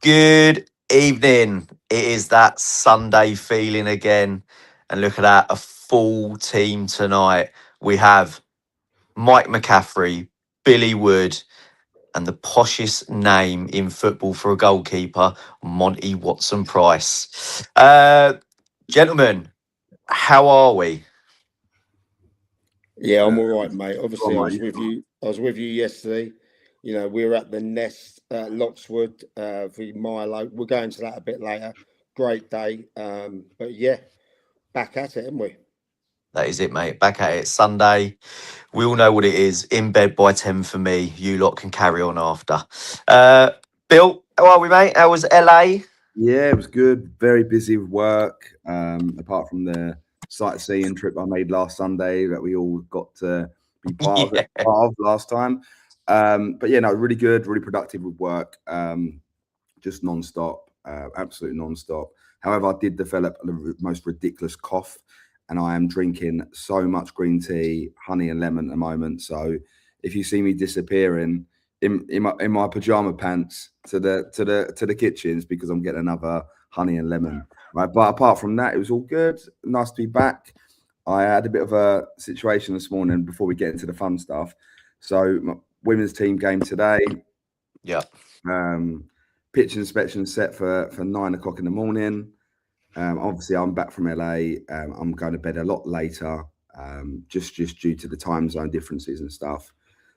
Good evening. It is that Sunday feeling again. And look at that, a full team tonight. We have Mike McCaffrey, Billy Wood, and the poshest name in football for a goalkeeper, Monty Watson Price. Gentlemen, how are we? Yeah, I'm all right, mate. Obviously, Well, I was with you. I was with you yesterday. You know, we were at the Nest at Lockswood for Milo. We're going to that a bit later. Great day. But yeah, back at it, haven't we? That is it, mate. Back at it Sunday. We all know what it is. In bed by 10 for me. You lot can carry on after. Bill, how are we, mate? How was LA? Yeah, it was good. Very busy with work. Apart from the sightseeing trip I made last Sunday that we all got to be part Yeah. of last time. But yeah, no, really good, really productive with work. Just non-stop, absolutely non-stop. However, I did develop the most ridiculous cough, and I am drinking so much green tea, honey and lemon at the moment. So if you see me disappearing in my pajama pants to the kitchens because I'm getting another honey and lemon. Right, but apart from that, it was all good. Nice to be back. I had a bit of a situation this morning before we get into the fun stuff. So my women's team game today. Yeah. Pitch inspection set for 9 o'clock in the morning. Obviously, I'm back from LA. I'm going to bed a lot later, just due to the time zone differences and stuff.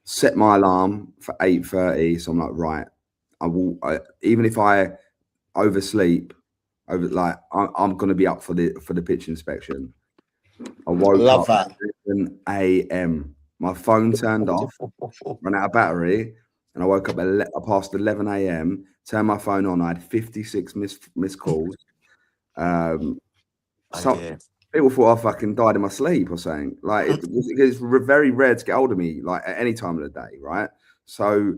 Set my alarm for 8:30, so I'm like, right, even if I oversleep, I'm going to be up for the pitch inspection. I woke Love up that. 7 a.m. My phone turned off, ran out of battery, and I woke up past 11 a.m. Turned my phone on. I had 56 missed calls. Some Idea. people thought I fucking died in my sleep or something. Like it's very rare to get hold of me like at any time of the day, right? So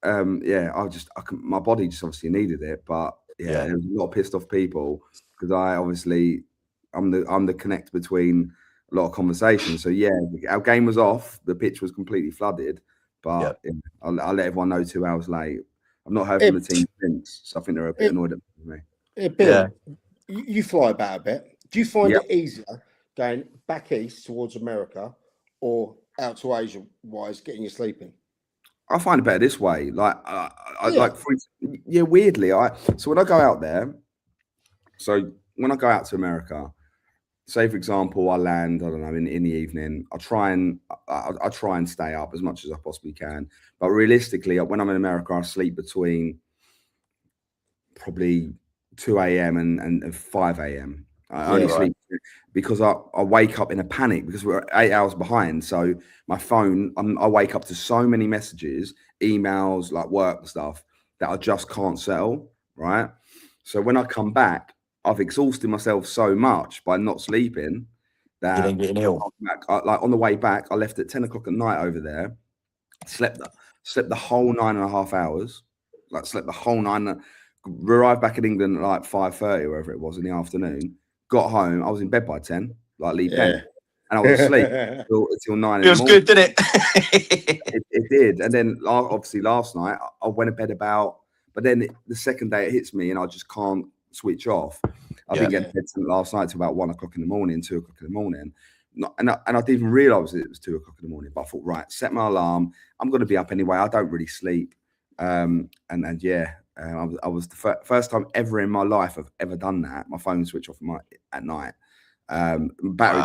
yeah, my body just obviously needed it, but yeah, there was a lot of pissed off people because I'm the connect between a lot of conversations. So yeah, our game was off. The pitch was completely flooded, but yeah, I'll let everyone know 2 hours late. I've not heard from the team since, so I think they're a bit annoyed at me. Bill, you fly about a bit. Do you find Yep. it easier going back east towards America or out to Asia wise getting you sleeping? I find it better this way. Like, weirdly, so when I go out there, so when I go out to America, say for example, I land, I don't know, in the evening. I try and stay up as much as I possibly can. But realistically, when I'm in America, I sleep between probably 2 a.m. and 5 a.m. I only sleep because I wake up in a panic because we're 8 hours behind. So my phone, I wake up to so many messages, emails, like work stuff that I just can't settle. Right. So when I come back, I've exhausted myself so much by not sleeping that You didn't get ill. like on the way back, I left at 10 o'clock at night over there, slept the whole 9.5 hours, like slept the whole nine. Arrived back in England at like 5:30, wherever it was in the afternoon. Got home, I was in bed by 10, like Lee Penn, and I was asleep until 9 in the Feels morning. good, didn't it? It did, and then obviously last night I went to bed but then the second day it hits me and I just can't switch off. I didn't get to bed last night till about 1 o'clock in the morning, 2 o'clock in the morning. And I didn't even realize it was 2 o'clock in the morning, but I thought, right, set my alarm. I'm going to be up anyway. I don't really sleep. I was the first time ever in my life I've ever done that. My phone switched off at night. Battery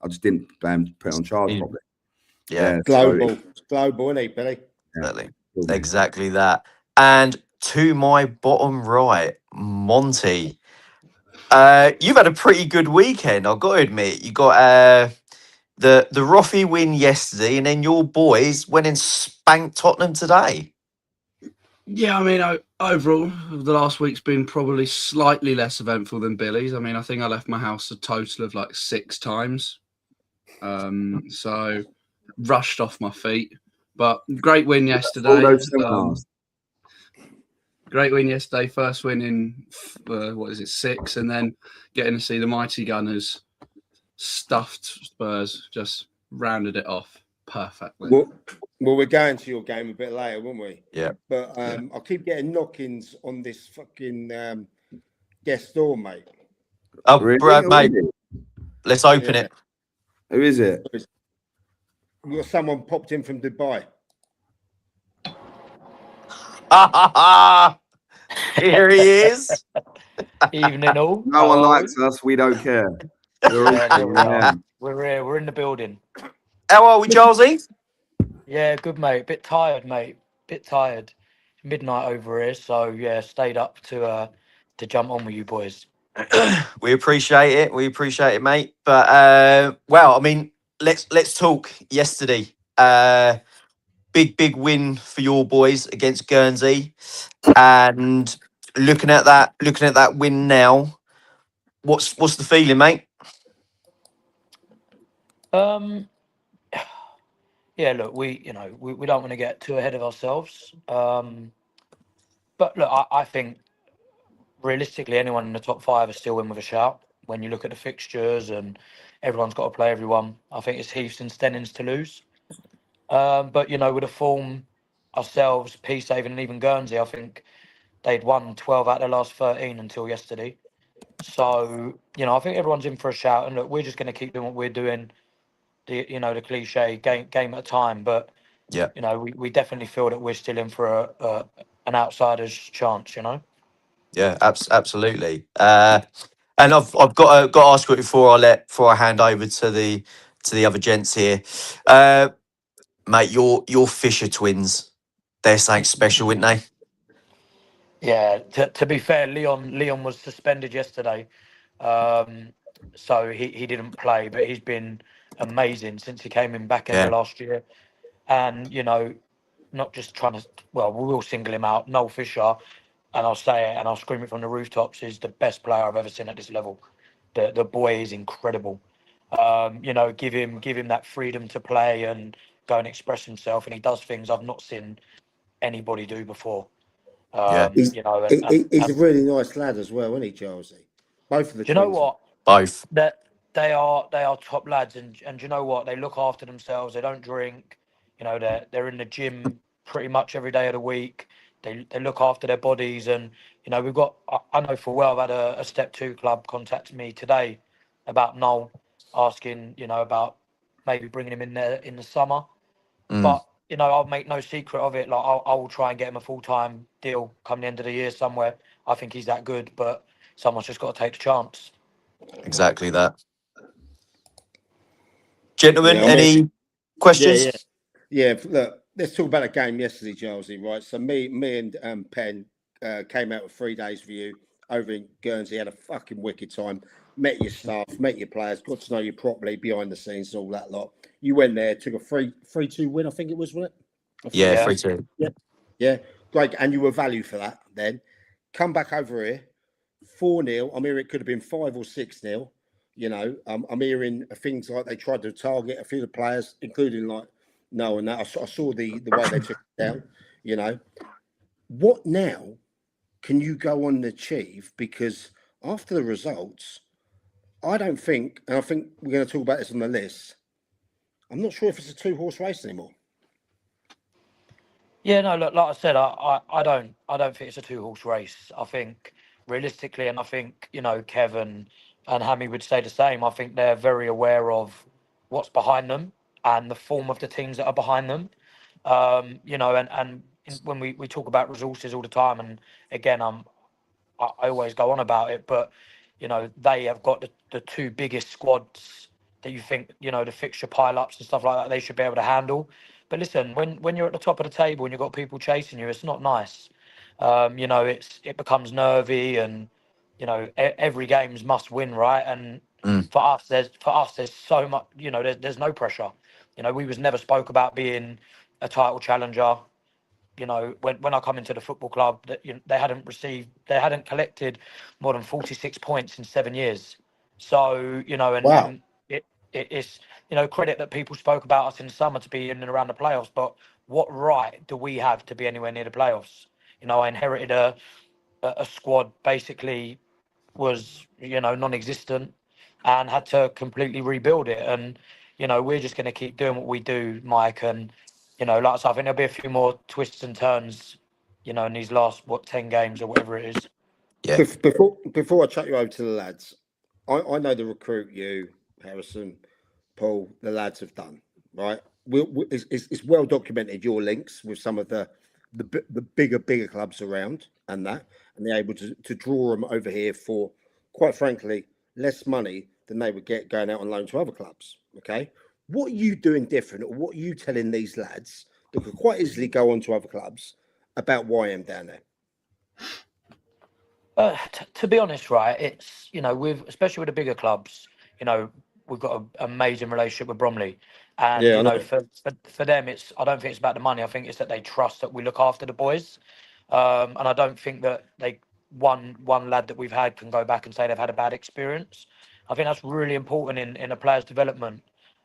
I just didn't put it on charge properly. Yeah. Global, isn't it, Billy? Exactly that. And to my bottom right, Monty. You've had a pretty good weekend, I've got to admit. You got the Roffy win yesterday, and then your boys went and spanked Tottenham today. Yeah, I mean, overall, the last week's been probably slightly less eventful than Billy's. I mean, I think I left my house a total of like 6 times. So rushed off my feet. But great win yesterday. Great win yesterday. First win in 6, and then getting to see the mighty Gunners stuffed Spurs, just rounded it off perfectly. Well, we're going to your game a bit later, won't we? Yeah. But I keep getting knockings on this fucking guest door, mate. Oh, Really? mate, let's open it. Who is it? You got someone popped in from Dubai. Here he is. Evening all. No one likes us. We don't care. We're all Yeah, there we are. yeah. We're here. We're in the building. How are we, Charlesy? Yeah, good mate. Bit tired, mate. Bit tired. Midnight over here, so yeah, stayed up to jump on with you boys. We appreciate it. We appreciate it, mate. But well, I mean, let's talk yesterday. Big win for your boys against Guernsey, and looking at that win now. What's the feeling, mate? Yeah, look, we don't want to get too ahead of ourselves. But look, I think realistically, anyone in the top five is still in with a shout. When you look at the fixtures and everyone's got to play everyone, I think it's Heaths and Stennings to lose. But with the form, ourselves, Peacehaven, and even Guernsey, I think they'd won 12 out of the last 13 until yesterday. So I think everyone's in for a shout. And look, we're just going to keep doing what we're doing. The cliche game at a time. But Yeah. we definitely feel that we're still in for an outsider's chance. Yeah, absolutely. And I've got to ask you before I hand over to the other gents here, mate. Your Fisher twins, they're something special, aren't they? Yeah. To be fair, Leon was suspended yesterday, so he didn't play, but he's been amazing since he came in back end of last year, and not just trying to. Well, we will single him out. Noel Fisher, and I'll say it and I'll scream it from the rooftops, is the best player I've ever seen at this level. The boy is incredible. Give him that freedom to play and go and express himself, and he does things I've not seen anybody do before. He's a really nice lad as well, isn't he, Charlesy? Both of the. Do you know what? Both. That they are top lads, and do you know what? They look after themselves. They don't drink. They're in the gym pretty much every day of the week. They look after their bodies, and we've got. I know for well I've had a step 2 club contact me today about Noel, asking about maybe bringing him in there in the summer. But I'll make no secret of it. Like I will try and get him a full-time deal come the end of the year somewhere. I think he's that good, but someone's just got to take the chance. Exactly that. Gentlemen, any questions? Yeah. Look, let's talk about a game yesterday, Charlesy. Right. So me and Penn came out with 3 days review over in Guernsey. Had a fucking wicked time. Met your staff, met your players, got to know you properly behind the scenes, all that lot. You went there, took a 3-2 win, I think it was, wasn't it? Yeah, 3-2. Yeah, great. And you were value for that then. Come back over here, 4-0. I'm hearing it could have been 5 or 6-0. I'm hearing things like they tried to target a few of the players, including like no and that. I saw the way they took it down. What now can you go on and achieve? Because after the results, I don't think, and I think we're going to talk about this on the list, I'm not sure if it's a 2-horse race anymore. Yeah, no, look, like I said, I don't think it's a 2-horse race. I think realistically, and I think Kevin and Hammy would say the same. I think they're very aware of what's behind them and the form of the teams that are behind them. When we talk about resources all the time, and again, I always go on about it, but they have got the 2 biggest squads that you think the fixture pile-ups and stuff like that they should be able to handle. But listen, when you're at the top of the table and you've got people chasing you, it's not nice. It becomes nervy, and every game's must win, right? And for us there's so much. There's no pressure. We was never spoke about being a title challenger. When I come into the football club, that they hadn't collected more than 46 points in 7 years. So Wow. and it's credit that people spoke about us in the summer to be in and around the playoffs. But what right do we have to be anywhere near the playoffs? I inherited a squad basically was non-existent, and had to completely rebuild it. And we're just going to keep doing what we do, Mike. And you know, like I said, I think there'll be a few more twists and turns, you know, in these last 10 games or whatever it is. Yeah. Before I chuck you over to the lads, I know the recruit you, Harrison, Paul, the lads have done, right? It's well documented your links with some of the bigger clubs around and they're able to draw them over here for, quite frankly, less money than they would get going out on loan to other clubs. Okay, what are you doing different, or what are you telling these lads that could quite easily go on to other clubs about YM down there? To be honest, right, it's, you know, especially with the bigger clubs, you know, we've got an amazing relationship with Bromley, and Yeah, I you know, know. for them, I don't think it's about the money. I think it's that they trust that we look after the boys, and I don't think that one lad that we've had can go back and say they've had a bad experience. I think that's really important in a player's development.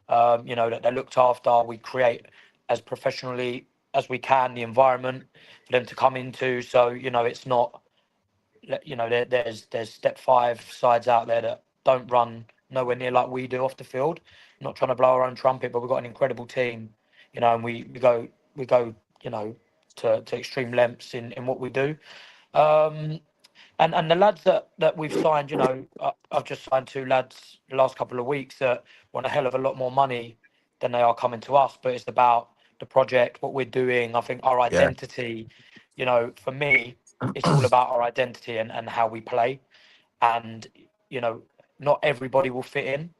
You know, that they're looked after. We create as professionally as we can the environment for them to come into. So you know, it's not, you know, there's step 5 sides out there that don't run nowhere near like we do off the field. I'm not trying to blow our own trumpet, but we've got an incredible team, you know, and we go, you know, to extreme lengths in what we do. And the lads that we've signed, you know, I've just signed 2 lads the last couple of weeks that want a hell of a lot more money than they are coming to us. But it's about the project, what we're doing. I think our Yeah. identity, you know, for me, it's all about our identity and how we play. And, you know, not everybody will fit in,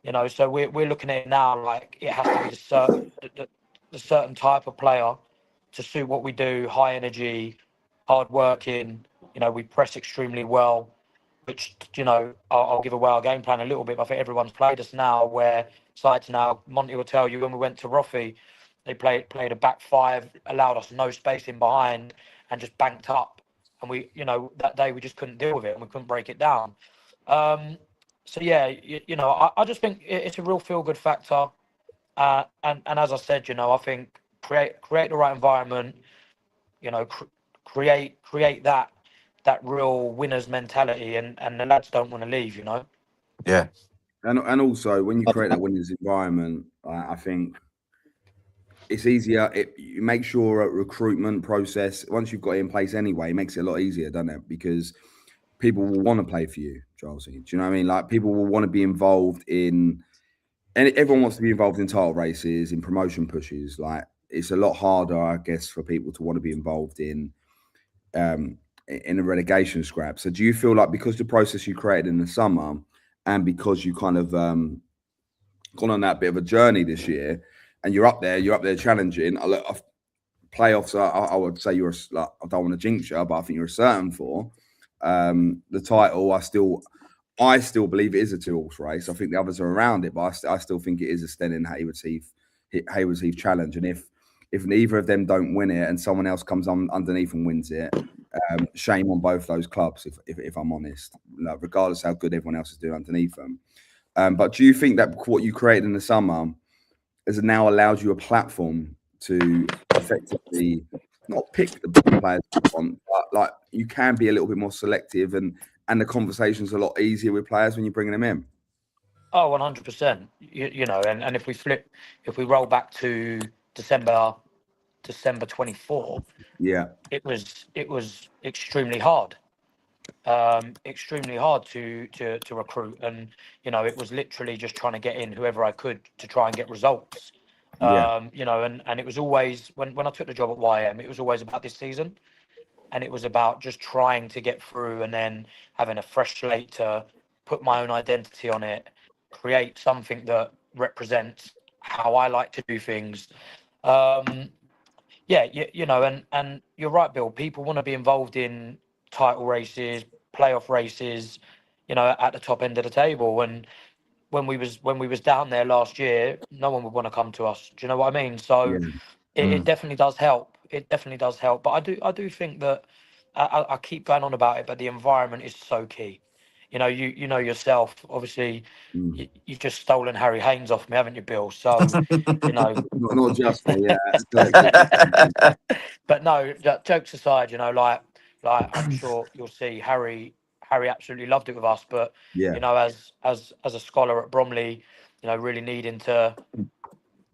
you know, so we're looking at it now like it has to be the certain type of player to suit what we do. High energy, hard working, you know, we press extremely well, which, you know, I'll give away our game plan a little bit, but I think everyone's played us now where sides now, Monty will tell you when we went to Roffey, they played a back 5, allowed us no space in behind and just banked up. And we, you know, that day we just couldn't deal with it and we couldn't break it down. So yeah, you know, I just think it's a real feel good factor. And as I said, you know, I think create the right environment, you know, create that real winners mentality, and the lads don't want to leave, you know. Yeah. And also when you create that winners environment, I think it's easier. You make sure a recruitment process, once you've got it in place anyway, it makes it a lot easier, doesn't it? Because people will want to play for you, Charlesy. Do you know what I mean? Like people will want to be involved in, and everyone wants to be involved in title races, in promotion pushes. Like it's a lot harder, I guess, for people to want to be involved in a relegation scrap. So do you feel like because the process you created in the summer and because you kind of gone on that bit of a journey this year and you're up there challenging, playoffs, I would say you're, like, I don't want to jinx you, but I think you're certain for the title. I still believe it is a 2-horse race. I think the others are around it, but I still think it is a Stenning Haywards Heath challenge. And if neither of them don't win it and someone else comes on underneath and wins it, shame on both those clubs, if I'm honest, regardless how good everyone else is doing underneath them. But do you think that what you created in the summer has now allowed you a platform to effectively not pick the players you want, but like you can be a little bit more selective and the conversation's a lot easier with players when you're bringing them in? Oh, 100%. You know, and if we roll back to December 24, Yeah. it was extremely hard. Extremely hard to recruit, and you know, it was literally just trying to get in whoever I could to try and get results. Yeah. You know, and it was always when I took the job at YM, it was always about this season, and it was about just trying to get through and then having a fresh slate to put my own identity on it, create something that represents how I like to do things. Yeah, you know, and you're right, Bill. People want to be involved in title races, playoff races, you know, at the top end of the table. And when we was down there last year, no one would want to come to us. Do you know what I mean? So Yeah. it definitely does help. It definitely does help. But I do think that I keep going on about it, but the environment is so key. You know, you know yourself. Obviously, you've just stolen Harry Haynes off me, haven't you, Bill? So, you know, Not just me, yeah. but no, jokes aside, you know, like I'm sure you'll see Harry absolutely loved it with us, but Yeah. you know, as a scholar at Bromley, you know, really needing to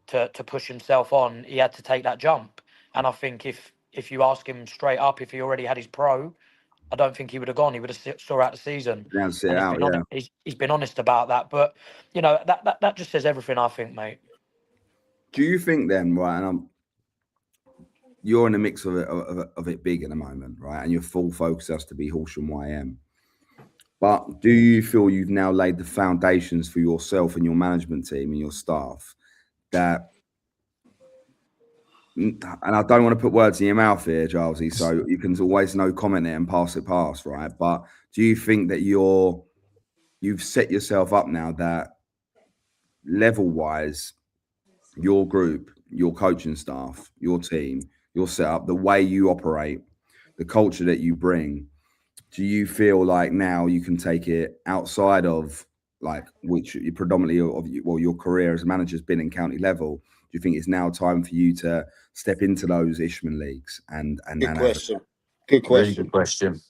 to push himself on, he had to take that jump. And I think if you ask him straight up, if he already had his pro, I don't think he would have gone. He would have saw out the season. Now sit And out, yeah. he's been honest about that. But you know, that just says everything, I think, mate. Do you think then, right? And you're in the mix of it big at the moment, right? And your full focus has to be Horsham YM. But do you feel you've now laid the foundations for yourself and your management team and your staff that, and I don't want to put words in your mouth here, Charlesy, so you can always no comment it and pass it past, right? But do you think that you've set yourself up now that level-wise, your group, your coaching staff, your team, your setup, the way you operate, the culture that you bring, do you feel like now you can take it outside of like which you predominantly your career as a manager has been in county level? Do you think it's now time for you to step into those Isthmian leagues and Good question. Good question. Really good question.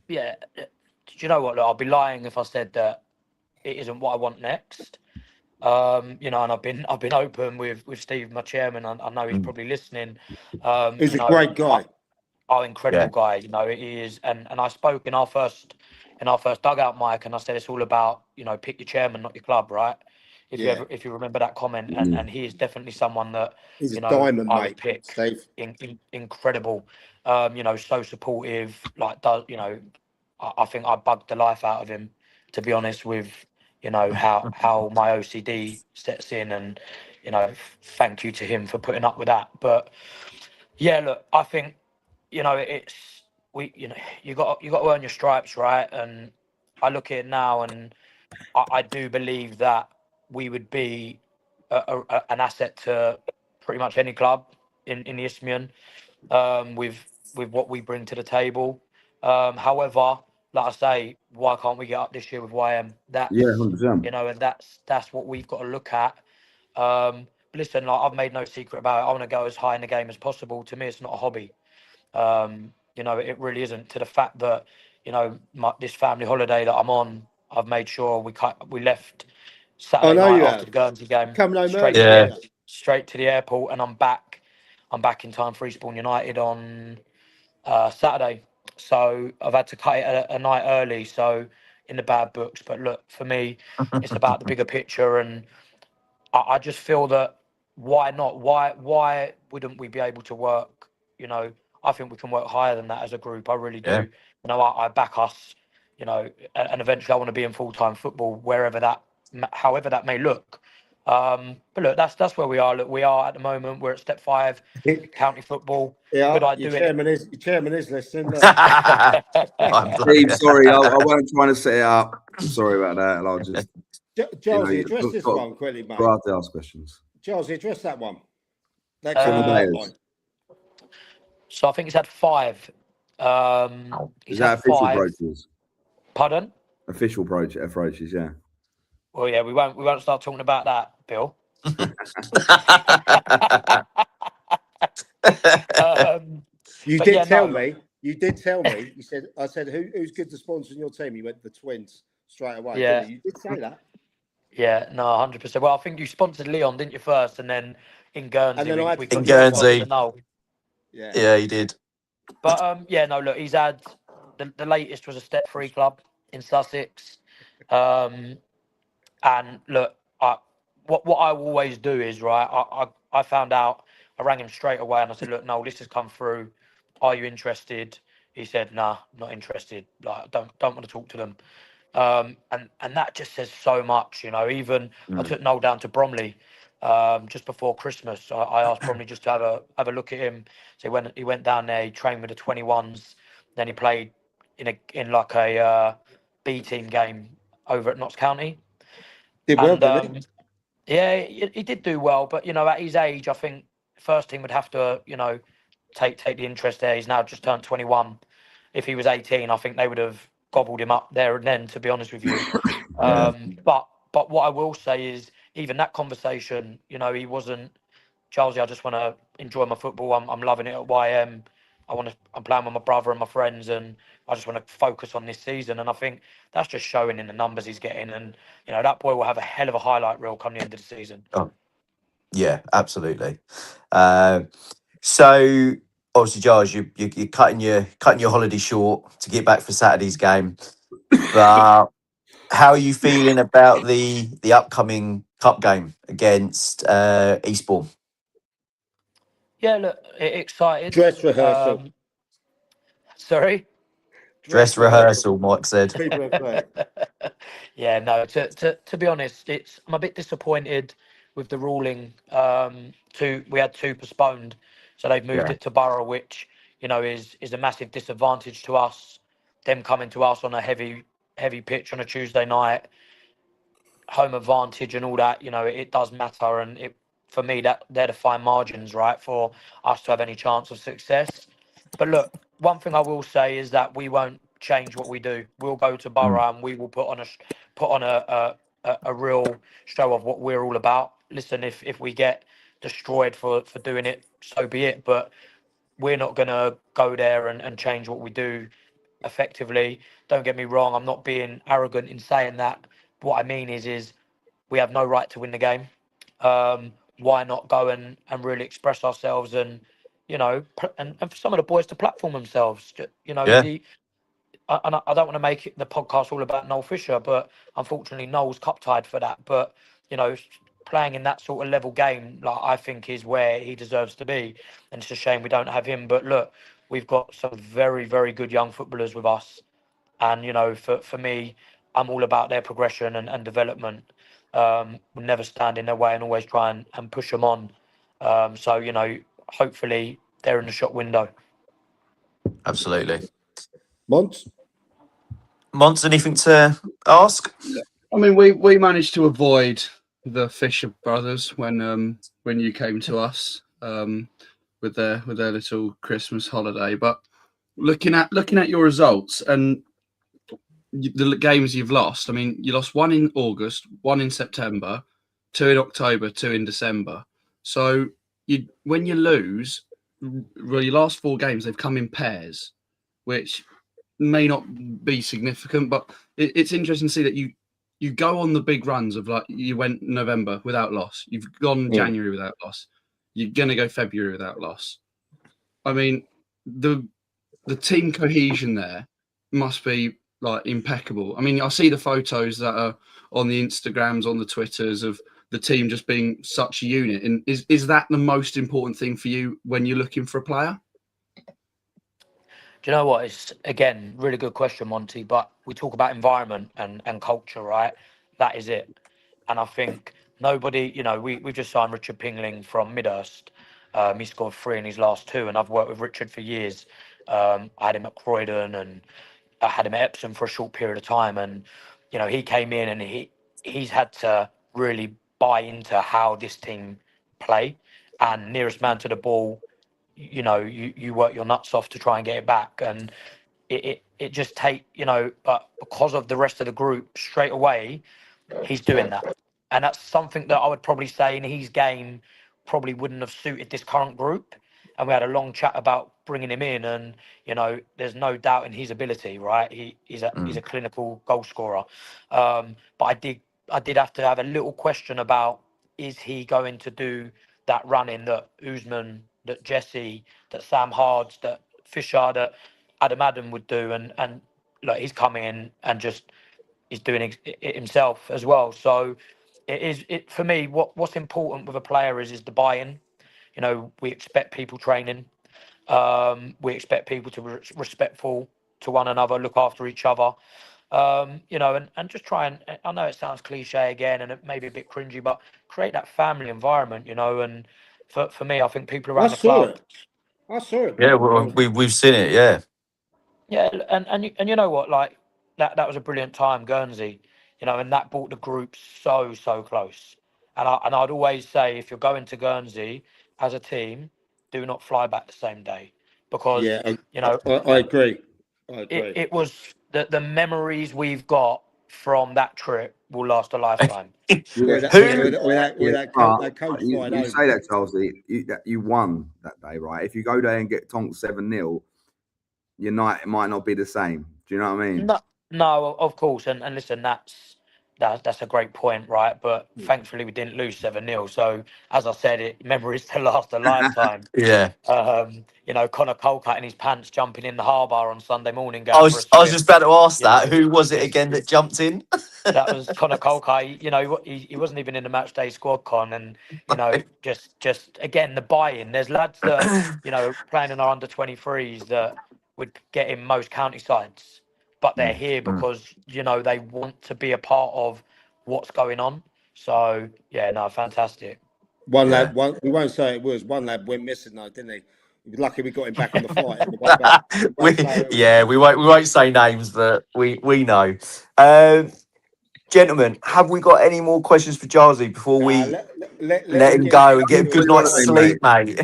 Yeah. Do you know what? Look, I'll be lying if I said that it isn't what I want next. You know, and I've been open with Steve, my chairman. I know he's probably listening. He's you a know, great guy. Incredible guy. You know, he is. And I spoke in our first dugout, Mike, and I said it's all about, you know, pick your chairman, not your club, right? If you remember that comment, and he is definitely someone that He's you a know diamond, I mate, would pick. Steve. Incredible. You know, so supportive. Like, does you know? I think I bugged the life out of him, to be honest, with you know how my OCD sets in, and you know, thank you to him for putting up with that. But yeah, look, I think you know you know you got to earn your stripes, right? And I look at it now, and I do believe that we would be an asset to pretty much any club in the Isthmian, with what we bring to the table. However, like I say, why can't we get up this year with YM? Yeah, That's 100%. you know, and that's what we've got to look at. Listen, like I've made no secret about it. I want to go as high in the game as possible. To me, it's not a hobby. You know, it really isn't. To the fact that you know this family holiday that I'm on, I've made sure we left Saturday know night you after have. the Guernsey game Coming home straight early, to Yeah. weren't you? straight to the airport, and I'm back. I'm back in time for Eastbourne United on Saturday. So I've had to cut it a night early. So in the bad books. But look, for me, it's about the bigger picture, and I just feel that why not? Why wouldn't we be able to work? You know, I think we can work higher than that as a group. I really do. Yeah. You know, I back us. You know, and eventually I want to be in full-time football, however that may look. But look, that's where we are. Look, we are at the moment. We're at step 5, county football. Yeah, Could I your do chairman is listening. Look. I'm Steve, bloody- sorry, I wasn't trying to set it up. I'm sorry about that. And I'll just, Charles, address this one quickly, mate. go out to ask questions. Charles, address that one. That Seven comes days. line. So I think he's had 5. He's Is that had official 5. approaches? Pardon? Official approaches, yeah. Well, yeah, we won't start talking about that, Bill. You But did yeah, tell no, me. You did tell me. You said, I said, who's good to sponsor in your team? You went the Twins straight away. Yeah. Didn't you? You did say that. Yeah, no, 100%. Well, I think you sponsored Leon, didn't you, first, and then in Guernsey, And then I had we to got In Guernsey. to know. Yeah. Yeah, he did. But yeah, no, look, he's had the latest was a step 3 club in Sussex, and look, what I will always do is right. I found out. I rang him straight away and I said, look, no, this has come through. Are you interested? He said, nah, not interested. Like, don't want to talk to them. And that just says so much, you know. Even I took Noel down to Bromley just before Christmas. I asked Bromley just to have a look at him. So he went down there. He trained with the 21s. Then he played in like a B team game over at Notts County. Did well, And didn't he? yeah, he did do well. But you know, at his age, I think first team would have to take the interest there. He's now just turned 21. If he was 18, I think they would have gobbled him up there and then, to be honest with you. But what I will say is, even that conversation, you know, he wasn't, Charlesy, I just want to enjoy my football. I'm loving it at YM. I'm playing with my brother and my friends, and I just want to focus on this season. And I think that's just showing in the numbers he's getting. And, you know, that boy will have a hell of a highlight reel come the end of the season. Oh, Yeah, absolutely. So obviously, Giles, you're cutting your holiday short to get back for Saturday's game. But how are you feeling about the upcoming cup game against Eastbourne? Yeah, look, excited. Dress rehearsal. Sorry. Dress Dress rehearsal. rehearsal, Mike said. People have said. Yeah, no. To be honest, I'm a bit disappointed with the ruling. We had two postponed, so they've moved Yeah, it to Borough, which is a massive disadvantage to us. Them coming to us on a heavy pitch on a Tuesday night, home advantage and all that. It does matter, and it for me that they're the fine margins, right, for us to have any chance of success. But look, one thing I will say is that we won't change what we do. We'll go to mm, Borough and we will put on a real show of what we're all about. Listen, if we get destroyed for doing it, so be it. But we're not going to go there and change what we do effectively. Don't get me wrong, I'm not being arrogant in saying that. What I mean is we have no right to win the game. Why not go and really express ourselves and and for some of the boys to platform themselves. yeah, I don't want to make the podcast all about Noel Fisher, but unfortunately Noel's cup tied for that. But you know, playing in that sort of level game, like I think, is where he deserves to be. And it's a shame we don't have him. But look, we've got some very, very good young footballers with us, and for me, I'm all about their progression and development. We'll never stand in their way and always try and push them on. So hopefully they're in the shop window. absolutely. Mont? Mons, anything to ask? I mean, we managed to avoid the Fisher brothers when you came to us with their little Christmas holiday. But looking at your results and the games you've lost, I mean, you lost one in August, one in September, two in October, two in December. So when you lose, well, your last four games they've come in pairs, which may not be significant, but it's interesting to see that you go on the big runs of, like, you went November without loss, you've gone January without loss, you're gonna go February without loss. I mean, the team cohesion there must be like impeccable. I mean, I see the photos that are on the Instagrams, on the Twitters of the team just being such a unit. And is that the most important thing for you when you're looking for a player? Do you know what? It's, again, really good question, Monty. But we talk about environment and culture, right? That is it. And I think nobody, we've just signed Richard Pingling from Midhurst. He scored 3 in his last 2, and I've worked with Richard for years. I had him at Croydon, and I had him at Epsom for a short period of time. And he came in and he's had to really buy into how this team play. And nearest man to the ball, you work your nuts off to try and get it back, and it just but because of the rest of the group, straight away he's doing that. And that's something that I would probably say in his game probably wouldn't have suited this current group. And we had a long chat about bringing him in, and there's no doubt in his ability, right? He's a clinical goal scorer. But I did have to have a little question about, is he going to do that running that Usman, that Jesse, that Sam Hards, that Fisher, that Adam would do, and look, he's coming in and just is doing it himself as well. So it for me, what's important with a player is the buy-in. We expect people training. We expect people to be respectful to one another, look after each other. And just try and, I know it sounds cliche again and it may be a bit cringy, but create that family environment, and for me, I think people I around the saw club. it. I saw it, Yeah, bro. well, we've seen it. Yeah, Yeah, and you know what, like that was a brilliant time, Guernsey, and that brought the group so close. And I'd always say, if you're going to Guernsey as a team, do not fly back the same day, because Yeah, you know I agree. I it, agree. it was the memories we've got from that trip will last a lifetime. Where that, who? that coach fired You over. say that, Charles, you won that day, right? If you go there and get tonked 7-0, your night might not be the same. Do you know what I mean? No, no, of course, and listen, that's a great point, right? But thankfully we didn't lose 7-0. So as I said, memories to last a lifetime. Yeah. You know, Connor Cole cutting his pants, jumping in the harbour on Sunday morning, I going for a was swim. just about to ask You that. know, Who was it it's, again that jumped in? that was Connor Colkite. You know, he wasn't even in the match day squad, Con, and you know, just again the buy-in. There's lads that you know playing in our under-23s that would get in most county sides, but they're here because you know they want to be a part of what's going on. So yeah, no, fantastic. One Yeah. lad, we won't say it was. One lad went missing though, didn't he? He was lucky we got him back on the flight on the way back. Won't say who it was. we won't say names, but we know. Gentlemen, have we got any more questions for Jarzy before we Let let him him get go and back get a to good his night's Honestly, sleep, mate?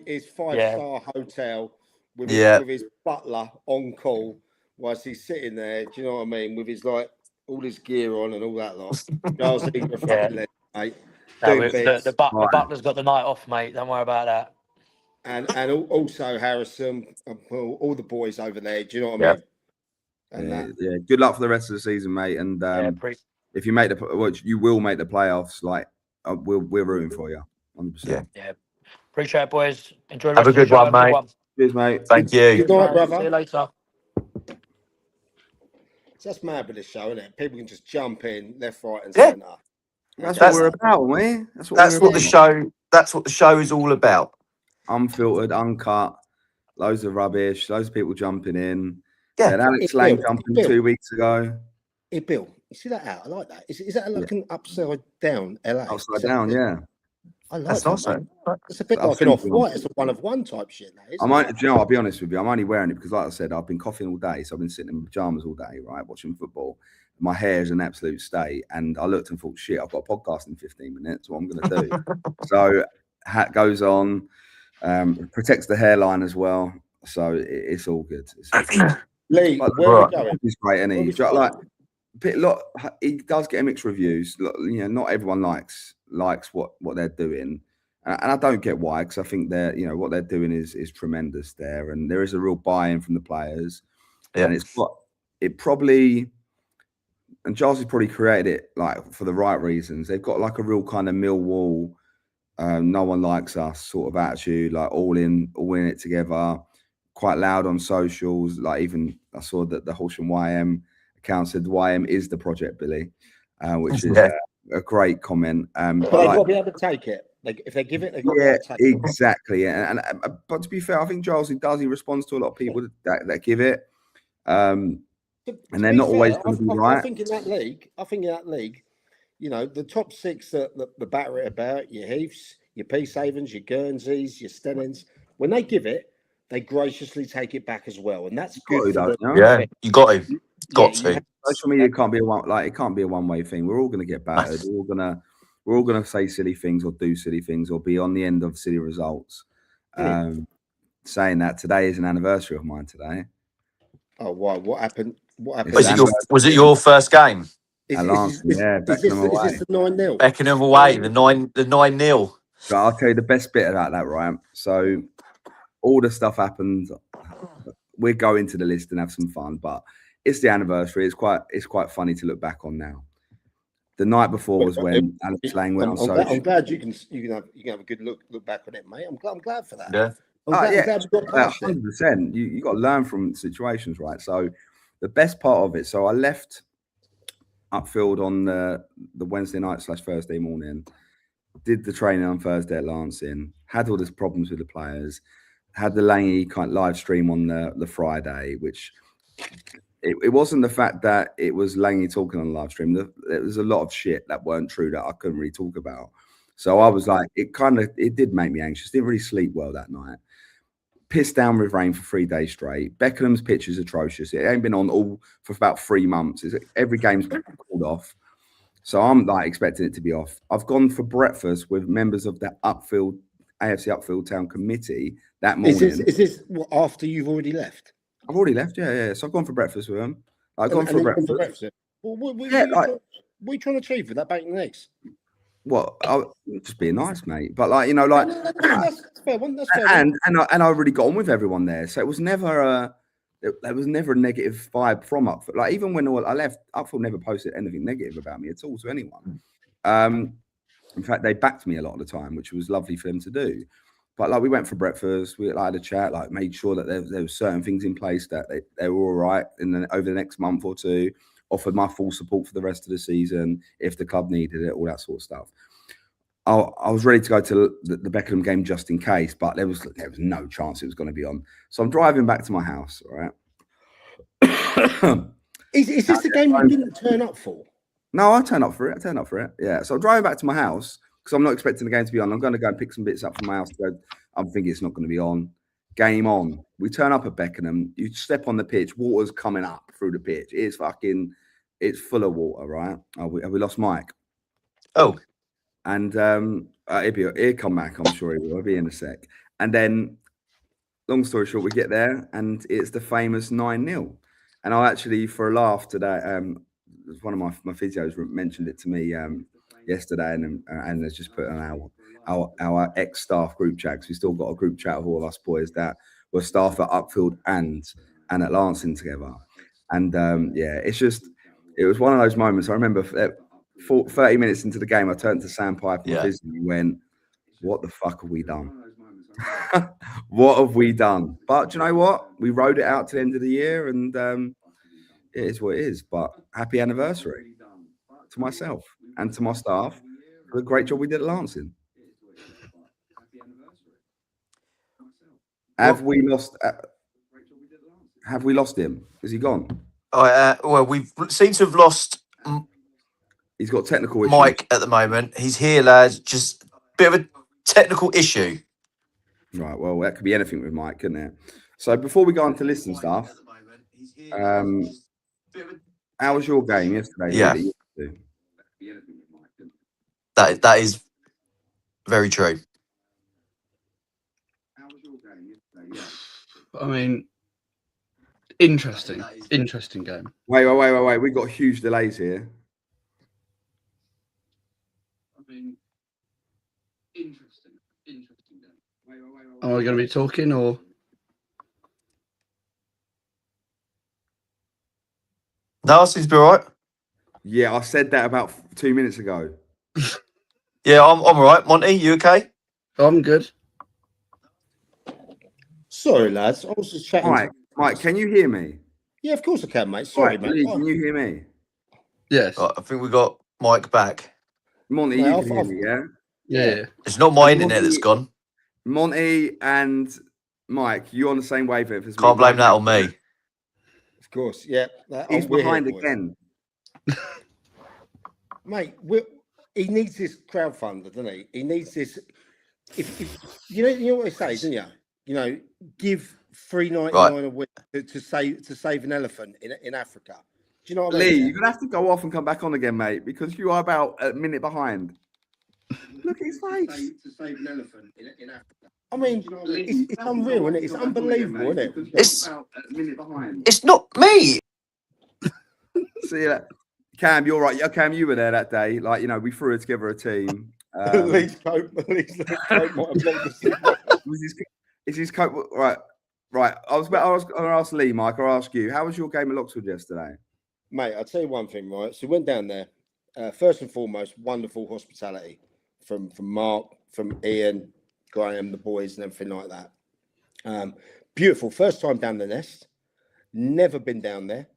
his Yeah. 5-star hotel with Yeah. his butler on call whilst he's sitting there. Do you know what I mean? With his like all his gear on and all that lot. Charles, you're a fucking legend, mate. No, Doing bits. the butler's got the night off, mate. Don't worry about that. And also Harrison, all the boys over there. Do you know what I Yeah. mean? And that. Yeah, good luck for the rest of the season, mate. And if you make you will make the playoffs. Like we're rooting for you, 100%. Yeah. Appreciate it, boys. Enjoy the Have rest a of the good show. one, Have a good mate. one. Cheers, mate. Thank you. Good night, brother. See you later. So that's mad with this show, isn't it? People can just jump in left, right, and Yeah. centre. That's what we're about, mate. That's what the show is all about. Unfiltered, uncut, loads of rubbish, loads of people jumping in. Yeah. Had Alex Lang jumping 2 weeks ago. Hey, Bill, you see that out? I like that. Is that like an upside down LA? Upside down, yeah. I like That's that. awesome. It's a bit like an off-white. It's a one-of-one type shit. That is. Do you know, I'll be honest with you. I'm only wearing it because, like I said, I've been coughing all day. So I've been sitting in pajamas all day, right, watching football. My hair's an absolute state. And I looked and thought, shit, I've got a podcast in 15 minutes. What I'm going to do. So hat goes on, protects the hairline as well. So it's all good. Lee, where are we going? He's great, and he he does get mixed reviews. You know, not everyone likes what they're doing, and I don't get why, because I think they're, you know, what they're doing is tremendous there, and there is a real buy-in from the players, and and Giles has probably created it like for the right reasons. They've got like a real kind of Millwall, no one likes us sort of attitude, like all in it together. Quite loud on socials. Like even I saw that the Horsham YM account said YM is the project, Billy, which is a great comment. But they've got to be able to take it. Like if they give it, they've got to be able to take it. Exactly. And but to be fair, I think Giles, he responds to a lot of people that give it. And they're not always going to be right. I think in that league, you know, the top six that the batter it about, your Heaths, your Peacehavens, your Guernseys, your Stenens, when they give it, they graciously take it back as well, and that's good. Yeah, you got to. Social media can't be it can't be a one-way thing. We're all going to get battered. We're all gonna say silly things or do silly things or be on the end of silly results. Saying that, today is an anniversary of mine today. Oh, why? What happened? Was it your first game? Beckenham away. Is this the 9-0? Beckenham away, the 9-0. So I'll tell you the best bit about that, right? So all the stuff happened. We're going to the list and have some fun, but it's the anniversary. It's quite funny to look back on now. The night before was when Alex Lang went on social. I'm glad you can have a good look back on it, mate. I'm glad for that. Yeah. I'm glad you got past 100%. You got to learn from situations, right? So the best part of it. So I left upfield on the Wednesday night / Thursday morning. Did the training on Thursday at Lancing. Had all these problems with the players. Had the Langy kind of live stream on the Friday, which it wasn't the fact that it was Langy talking on the live stream. There was a lot of shit that weren't true that I couldn't really talk about. So I was like, it did make me anxious. Didn't really sleep well that night. Pissed down with rain for 3 days straight. Beckenham's pitch is atrocious. It ain't been on for about 3 months. Every game's been called off. So I'm like expecting it to be off. I've gone for breakfast with members of the AFC Upfield Town Committee that morning. Is this after you've already left? I've already left, yeah. So I've gone for breakfast with them. I've gone for breakfast. Well, what are you trying to achieve with that bacon and eggs? What? I'll just being nice, mate. But like, you know, like that's fair one. That's fair and I really got on with everyone there. So it was never There was never a negative vibe from Upfield. Like even when I left, Upfield never posted anything negative about me at all to anyone. In fact, they backed me a lot of the time, which was lovely for them to do. But like we went for breakfast, we had a chat, like made sure that there were certain things in place that they were all right over the next month or two. Offered my full support for the rest of the season if the club needed it, all that sort of stuff. I was ready to go to the Beckenham game just in case, but there was no chance it was going to be on. So I'm driving back to my house, all right? Is this the game you didn't turn up for? No, I turned up for it. Yeah. So I'm driving back to my house because I'm not expecting the game to be on. I'm going to go and pick some bits up from my house. I'm thinking it's not going to be on. Game on. We turn up at Beckenham. You step on the pitch. Water's coming up through the pitch. It's full of water, right? Have we lost Mike? Oh. And he'll come back. I'm sure he will. He'll be in a sec. And then, long story short, we get there and it's the famous 9-0. And I actually, for a laugh today, one of my physios mentioned it to me yesterday, and has just put on our ex-staff group chat, because we still got a group chat of all of us boys that were staff at Upfield and at Lancing together. And it was one of those moments. I remember 30 minutes into the game, I turned to Sam Piper and physically went, "What the fuck have we done? What have we done?" But you know what? We rode it out to the end of the year, and it is what it is. But happy anniversary to myself and to my staff for the great job we did at Lancing. Have we lost him? Is he gone? Well, we've seem to have lost. He's got technical issues. Mike at the moment. He's here, lads. Just a bit of a technical issue. Right. Well, that could be anything with Mike, couldn't it? So before we go on to list and stuff, how was your game yesterday? Yeah. That is very true. I mean, interesting game. Wait. We've got huge delays here. I mean, interesting game. Am I going to be talking or? No, seems to be all right. Yeah, I said that about 2 minutes ago. Yeah, I'm all right. Monty, you okay? I'm good. Sorry, lads. I was just chatting. Mike, can you hear me? Yeah, of course I can, mate. Sorry, right, mate. Lee, can you hear me? Yes. Right, I think we got Mike back. Monty, you can hear me, yeah? Yeah. It's not my internet that's gone. Monty and Mike, you're on the same wavelength as me. Can't blame that on me. Of course, yeah. He's behind again. Mate, he needs this crowdfunder, doesn't he? He needs this. If you know what they say, don't you? Give $3.99 a week to save an elephant in Africa. Do you know what I mean? Lee, you're gonna have to go off and come back on again, mate, because you are about a minute behind. Look at his face. To save an elephant in Africa. I mean, it's unreal, isn't it? It's unbelievable, isn't it? It's not me. See that? Cam, you're right. Yeah, Cam, you were there that day. Like, we threw together a team. Lee's coat might have blocked the Is his coat right? I was going to ask Lee, Mike. I'll ask you. How was your game at Loxwood yesterday? Mate, I'll tell you one thing, right? So we went down there. First and foremost, wonderful hospitality from Mark, from Ian, Graham, the boys, and everything like that. Beautiful. First time down the Nest. Never been down there.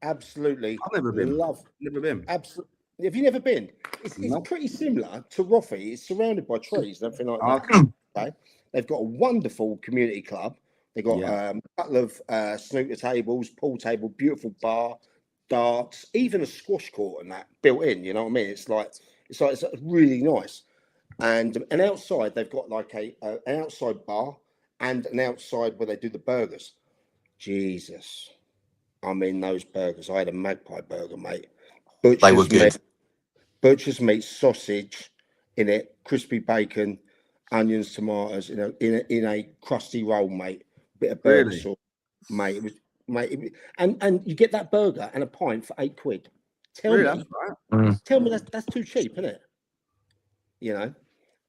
Absolutely. I've never been. Never been. Absolutely. Have you never been? It's pretty similar to Roffey. It's surrounded by trees and everything like that. Okay. They've got a wonderful community club. They've got a couple of snooker tables, pool table, beautiful bar, darts, even a squash court and that built in. You know what I mean? It's really nice. And outside they've got like an outside bar and an outside where they do the burgers. Jesus, I mean those burgers. I had a magpie burger, mate. They were good. Butcher's meat, sausage in it, crispy bacon, onions, tomatoes in a crusty roll, mate. Bit of burger sauce, mate. And you get that burger and a pint for £8. Tell me that's too cheap, isn't it?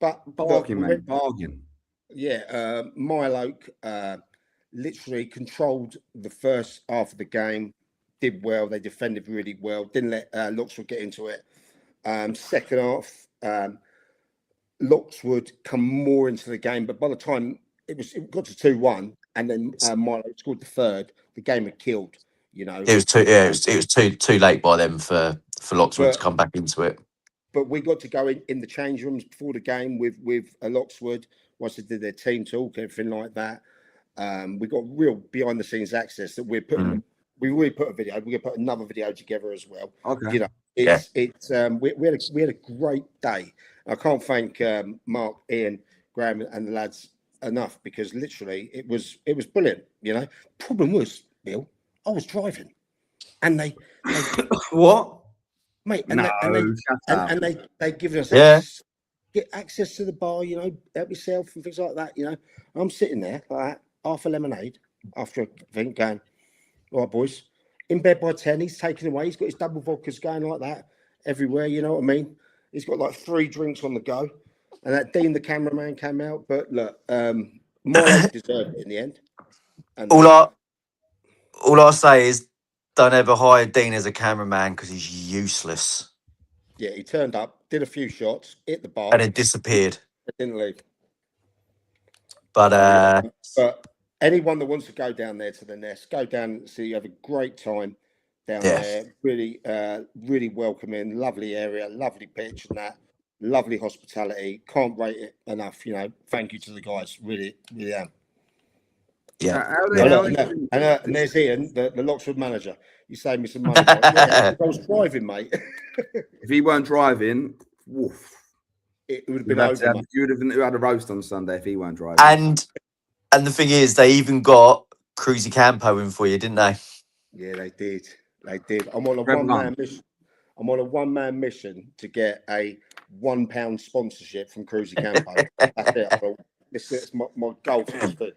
But bargain, mate. Bargain. Yeah, Mile Oak, literally controlled the first half of the game, did well. They defended really well, didn't let Lockswood get into it. Second half, Lockswood come more into the game, but by the time it got to 2-1, and then Milo scored the third, the game had killed. You know, It was too. Yeah, it was too late by them for Lockswood to But- come back into it. but we got to go in the change rooms before the game with Lockswood once they did their team talk, everything like that. We got real behind the scenes access that we're putting. We really put a video. We're gonna put another video together as well. Okay. You know, we had a great day. I can't thank Mark, Ian, Graham, and the lads enough, because literally it was brilliant. You know, problem was, Bill, I was driving, and they What? mate, and they given us get access to the bar. You know, help yourself and things like that. You know, I'm sitting there like that, half a lemonade after a thing, going, all right, boys, in bed by 10. He's taken away. He's got his double vodkas going like that everywhere. You know what I mean? He's got like 3 drinks on the go. And that Dean, the cameraman, came out. But look, Milo deserved it in the end. And all I say is, don't ever hire Dean as a cameraman because he's useless. yeah, he turned up, did a few shots, hit the bar, And it disappeared. didn't leave. But But anyone that wants to go down there to the Nest, go down and see. You have a great time down there. Really, really welcoming, lovely area, lovely pitch, and that lovely hospitality. Can't rate it enough. You know, thank you to the guys. Really, really am. yeah. And there's Ian, the Lockswood manager. You saved me some money. Yeah, I was driving, mate. If he weren't driving, woof. It would have been over. You would have had a roast on Sunday if he weren't driving. And the thing is, they even got Cruzy Campo in for you, didn't they? Yeah, they did. They did. I'm on a one-man mission. I'm on a one-man mission to get a £1 sponsorship from Cruzy Campo. That's it. I thought, this is my goal for this thing.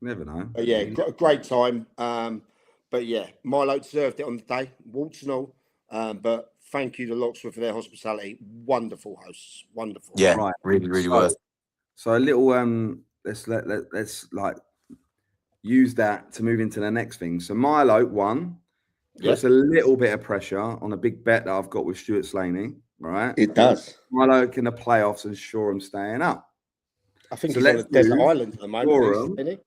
Never know. But yeah, great time. But yeah, Milo deserved it on the day, warts and all. But thank you to Lockswood for their hospitality. Wonderful hosts, wonderful. Yeah, Right. really, really worth. So a little let's like use that to move into the next thing. So Milo won. Puts a little bit of pressure on a big bet that I've got with Stuart Slaney. Right, it does. Milo in the playoffs and Shoreham staying up. I think So he's on a desert island at the moment. Shoreham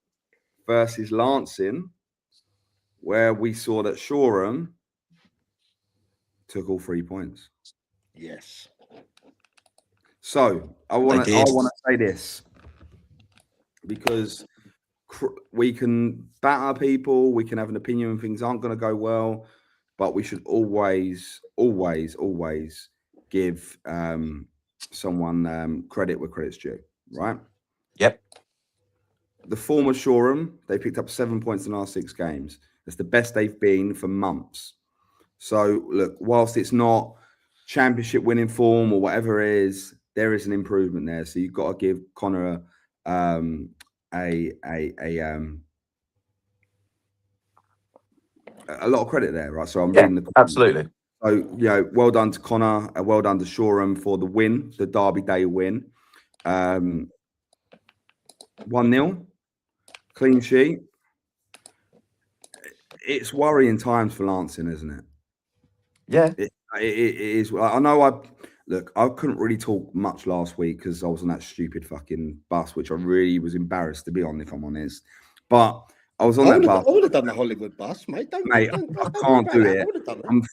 versus Lancing, where we saw that Shoreham took all 3 points. Yes. So I want to say this, because we can batter people, we can have an opinion when things aren't going to go well, but we should always give someone credit where credit's due, right? Yep. The former Shoreham, they picked up 7 points in our 6 games. That's the best they've been for months. So look, whilst it's not championship winning form or whatever it is, there is an improvement there. So you've got to give Connor a lot of credit there, right? So I'm reading the comments. Absolutely. So, you know, well done to Connor, well done to Shoreham for the win, the Derby Day win. 1-0, clean sheet. It's worrying times for Lancing, isn't it? Yeah. It is. I know I couldn't really talk much last week because I was on that stupid fucking bus, which I really was embarrassed to be on, if I'm honest. But I was on that bus. I would have done the Hollywood bus, mate. I can't do it.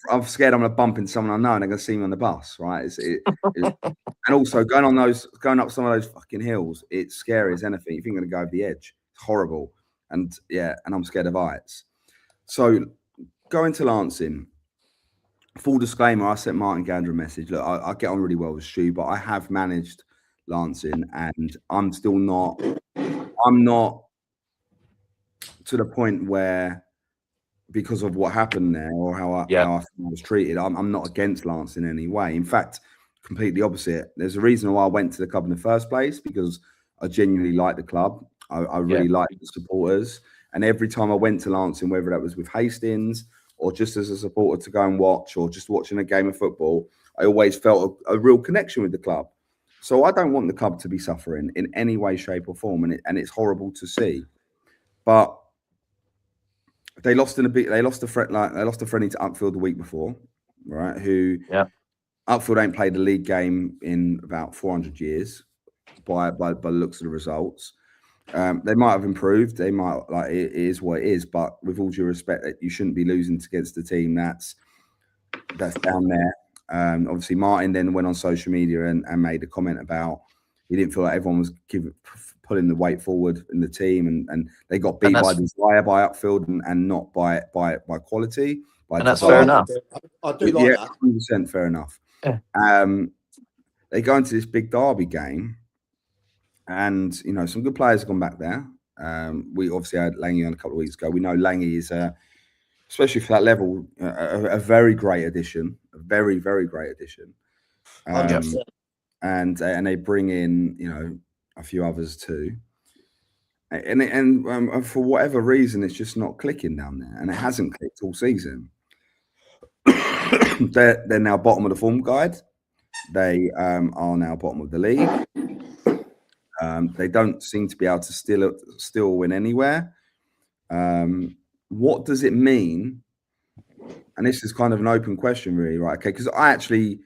I'm scared I'm going to bump into someone I know and they're going to see me on the bus, right? And also going up some of those fucking hills, it's scary as anything. You think you're going to go over the edge. It's horrible. And I'm scared of heights. So going to Lancing, full disclaimer, I sent Martin Gander a message. Look, I get on really well with Stu, but I have managed Lancing and I'm not to the point where, because of what happened there or how I was treated, I'm not against Lancing in any way. In fact, completely opposite. There's a reason why I went to the club in the first place, because I genuinely like the club. I really like the supporters. And every time I went to Lancing, whether that was with Hastings or just as a supporter to go and watch or just watching a game of football, I always felt a real connection with the club. So I don't want the club to be suffering in any way, shape or form. And it's horrible to see. but they lost they lost a friendly to Upfield the week before, right? Who Upfield ain't played a league game in about 400 years by the looks of the results. They might have improved. They might, like, it is what it is. But with all due respect, that you shouldn't be losing against a team that's down there. Obviously, Martin then went on social media and made a comment about he didn't feel like everyone was pulling the weight forward in the team, and they got beat by desire, by Upfield, and not by quality. And that's fair enough. I do like that. 100% fair enough. Yeah. They go into this big derby game, and some good players have gone back there. We obviously had Lange on a couple of weeks ago. We know Lange is, especially for that level, a very great addition. A very, very great addition. And they bring in, a few others too. And for whatever reason, it's just not clicking down there, and it hasn't clicked all season. They're now bottom of the form guide. They are now bottom of the league. They don't seem to be able to still win anywhere. What does it mean? And this is kind of an open question, really, right? Okay, because I actually,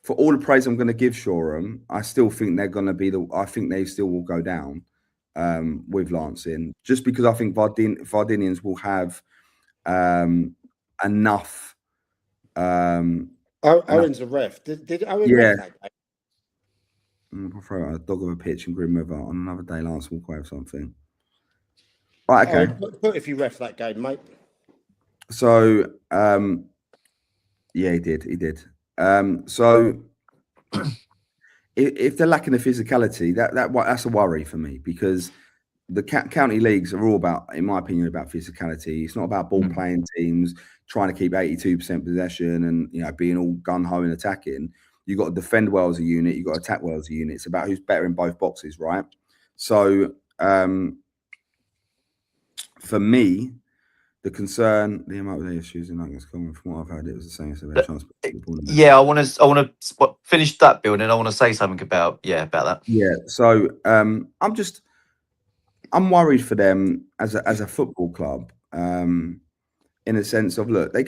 for all the praise I'm going to give Shoreham, I still think they're going to be I think they still will go down with Lancing, just because I think Vardinians will have enough. Owen's a ref. Did Owen ref that game? I'll throw a dog of a pitch in grim weather on another day. Lance will walk away with something. Right, okay. But if you ref that game, mate. So, yeah, he did. So, if they're lacking the physicality, that's a worry for me, because the county leagues are all about, in my opinion, about physicality. It's not about ball playing teams trying to keep 82% possession and being all gun ho and attacking. You've got to defend well as a unit. You've got to attack well as a unit. It's about who's better in both boxes, right? So, for me, the concern, the amount of the issues in Nuggets coming from what I've heard, it was the same. So I want to finish that building. I want to say something about that. Yeah. So I'm worried for them as a football club, in a sense of, if they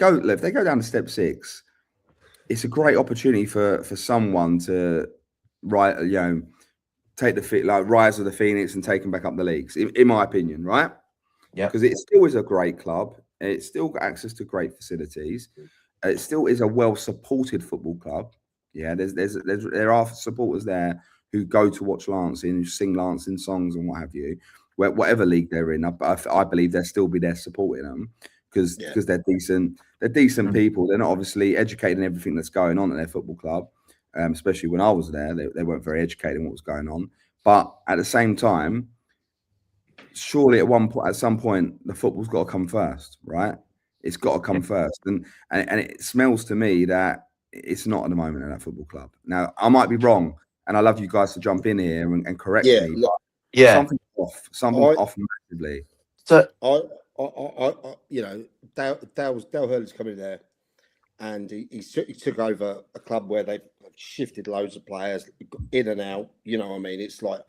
go down to step 6, it's a great opportunity for someone to take the rise of the Phoenix and take them back up the leagues, in my opinion, right? Yeah, because it still is a great club. It's still got access to great facilities. It still is a well-supported football club. Yeah, there are supporters there who go to watch Lancing, who sing Lancing songs and what have you. Whatever league they're in, I believe they'll still be there supporting them because they're decent. They're decent people. They're not obviously educated in everything that's going on at their football club. Especially when I was there, they weren't very educated in what was going on. But at the same time, surely at some point, the football's got to come first, right? It's got to come first, and it smells to me that it's not at the moment at that football club. Now, I might be wrong, and I love you guys to jump in here and correct me. But something's off. Something's off massively. So Dale Hurley's coming there, and he took over a club where they've shifted loads of players in and out. You know what I mean? It's like,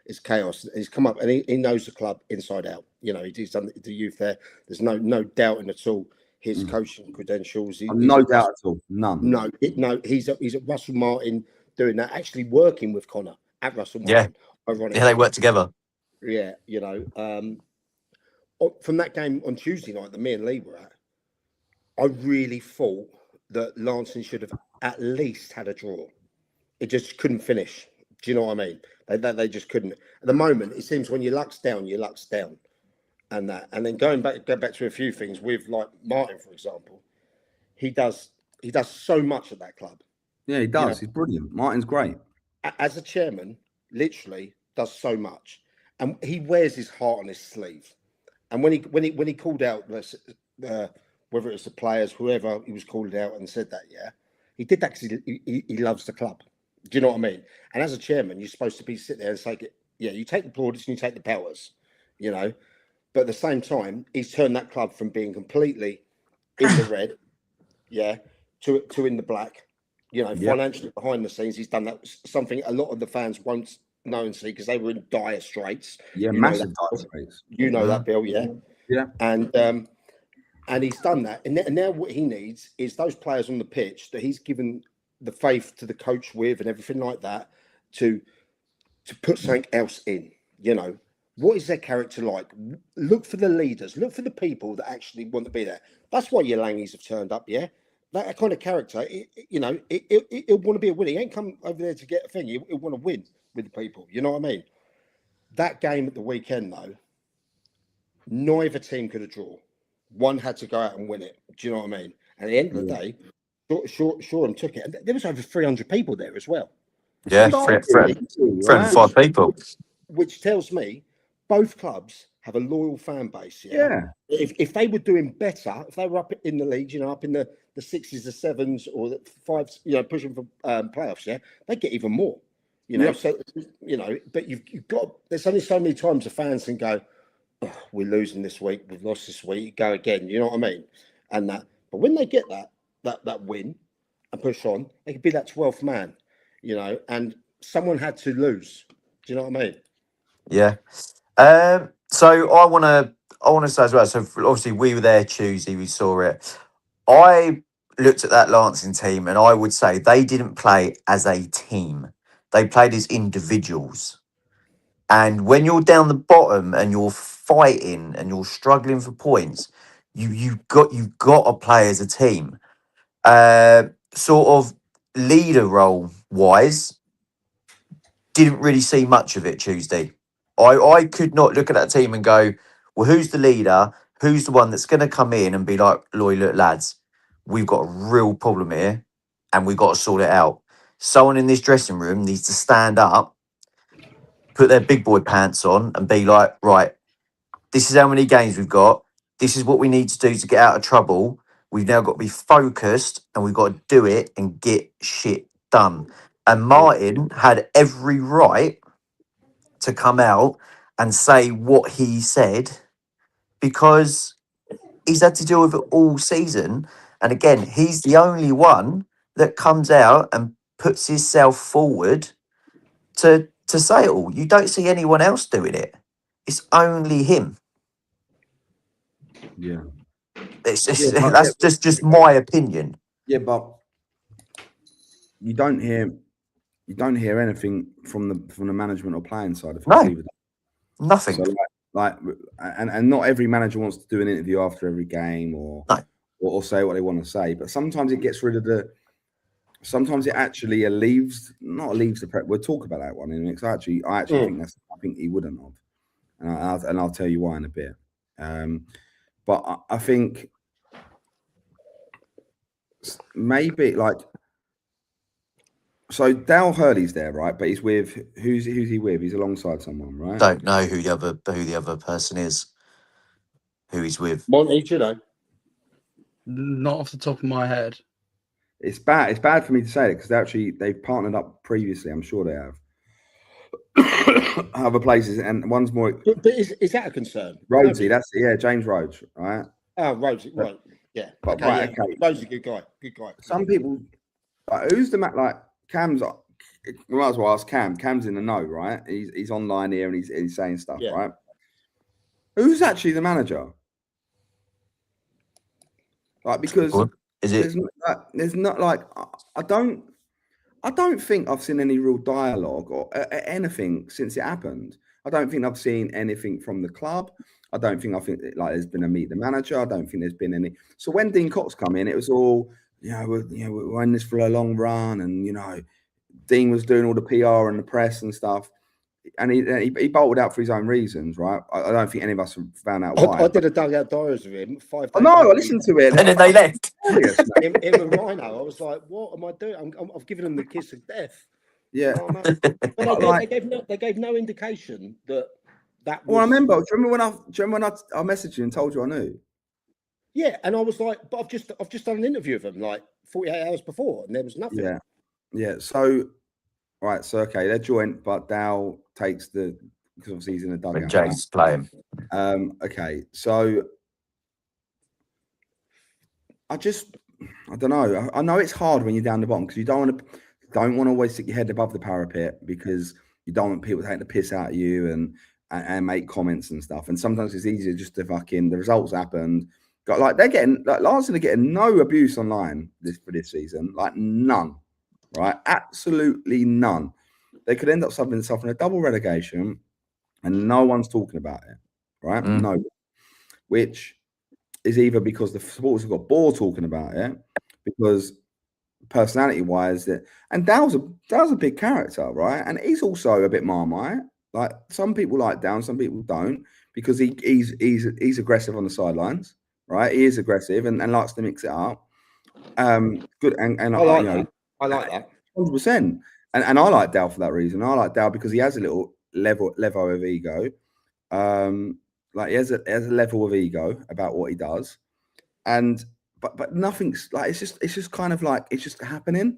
it's chaos. He's come up and he knows the club inside out. He's done the youth there. There's no doubting at all his coaching credentials. No doubt at all. None. No. He's at Russell Martin doing that. Actually working with Connor at Russell Martin. Ironically. Yeah, they work together. Yeah, from that game on Tuesday night that me and Lee were at, I really thought that Lancing should have at least had a draw. It just couldn't finish. Do you know what I mean? They just couldn't. At the moment, it seems when your luck's down, and that. And then go back to a few things with, like, Martin, for example. He does so much at that club. Yeah, he does. He's brilliant. Martin's great. As a chairman, literally does so much, and he wears his heart on his sleeve. And when he called out whether it was the players, whoever he was called out and said that, he did that because he loves the club. Do you know what I mean? And as a chairman, you're supposed to sit there and say, you take the plaudits and you take the powers, But at the same time, he's turned that club from being completely in the red, to in the black. Financially behind the scenes, he's done that, something a lot of the fans won't known to because they were in dire straits. Yeah, You know massive that, dire straits. You know that, Bill, yeah? Yeah. And he's done that. And now what he needs is those players on the pitch that he's given the faith to the coach with and everything like that to put something else in, you know. What is their character like? Look for the leaders. Look for the people that actually want to be there. That's why your Langies have turned up, yeah? That kind of character, he'll want to be a winner. He ain't come over there to get a thing. He'll want to win with the people. You know what I mean? That game at the weekend, though, neither team could have drawn. One had to go out and win it. Do you know what I mean? And at the end of the day, Shoreham took it. And there was over 300 people there as well. Yeah, Right? 305 people. Which tells me both clubs have a loyal fan base. Yeah. If they were doing better, if they were up in the league, up in the sixes, the sevens, or the fives, pushing for playoffs, they get even more. So but you've got. There's only so many times the fans can go, oh, we're losing this week, we've lost this week, go again. You know what I mean? And that. But when they get that win and push on, they could be that 12th man. And someone had to lose. Do you know what I mean? Yeah. So I want to say as well. So obviously we were there Tuesday. We saw it. I looked at that Lancing team, and I would say they didn't play as a team. They played as individuals. And when you're down the bottom and you're fighting and you're struggling for points, you've got to play as a team. Sort of leader role wise, didn't really see much of it Tuesday. I could not look at that team and go, well, who's the leader? Who's the one that's going to come in and be like, look, lads, we've got a real problem here and we've got to sort it out. Someone in this dressing room needs to stand up, put their big boy pants on and be like, right, this is how many games we've got. This is what we need to do to get out of trouble. We've now got to be focused and we've got to do it and get shit done. And Martin had every right to come out and say what he said because he's had to deal with it all season. And again, he's the only one that comes out and puts himself forward to say it all. You don't see anyone else doing it. It's only him. Yeah. It's that's just my opinion. Yeah, but you don't hear anything from the management or playing side of things either. Nothing. So and not every manager wants to do an interview after every game or say what they want to say. But sometimes it gets rid of sometimes it actually not alleviates the prep. We'll talk about that one in a minute. I actually think he wouldn't have, and I'll tell you why in a bit. But I think maybe so Dale Hurley's there, right? But he's with who's he with? He's alongside someone, right? Don't know who the other person is. Who he's with? Monty, you know. Not off the top of my head. It's bad. It's bad for me to say it because they've partnered up previously. I'm sure they have. Other places, and one's more. But is that a concern? Rhodesy, James Rhodes, right? Oh, Rhodesy, right? Yeah. But okay. Rhodesy, good guy. Good guy. Some people, who's the like Cam's? We might as well ask Cam. Cam's in the know, right? He's online here and he's saying stuff, right? Who's actually the manager? Because is it? There's not I don't think I've seen any real dialogue or anything since it happened. I don't think I've seen anything from the club. I think there's been a meet the manager. I don't think there's been any. So when Dean Cox come in, it was all we're in this for a long run, and Dean was doing all the PR and the press and stuff. And he bolted out for his own reasons, right? I don't think any of us found out why. I did a Dugout Diaries with him 5 days. No, I listened to it. And then they left. him and Rhino. I was like, what am I doing? I've given them the kiss of death. Yeah. But they gave no indication that was... Well, I remember. Do you remember when I messaged you and told you I knew? Yeah, and I was like, but I've just done an interview with him like 48 hours before, and there was nothing. Yeah. So, right. So, okay, they're joint, but Dow takes because obviously he's in a dugout. When James is playing. Okay, so I don't know. I know it's hard when you're down the bottom because you don't want to always stick your head above the parapet because You don't want people taking the piss out of you and make comments and stuff. And sometimes it's easier just to the results happened. They're getting Lancing are getting no abuse online for this season, like none, right? Absolutely none. They could end up suffering a double relegation, and no one's talking about it, right? No, which is either because the supporters have got bored talking about it, because personality-wise, and Dow's a big character, right? And he's also a bit Marmite. Like some people like Dow, some people don't, because he's aggressive on the sidelines, right? He is aggressive and likes to mix it up. Good, and I like that. I like that 100%. And I like Dow for that reason. I like Dow because he has a little level of ego. Like he has a level of ego about what he does, and but nothing's like it's just kind of like it's just happening,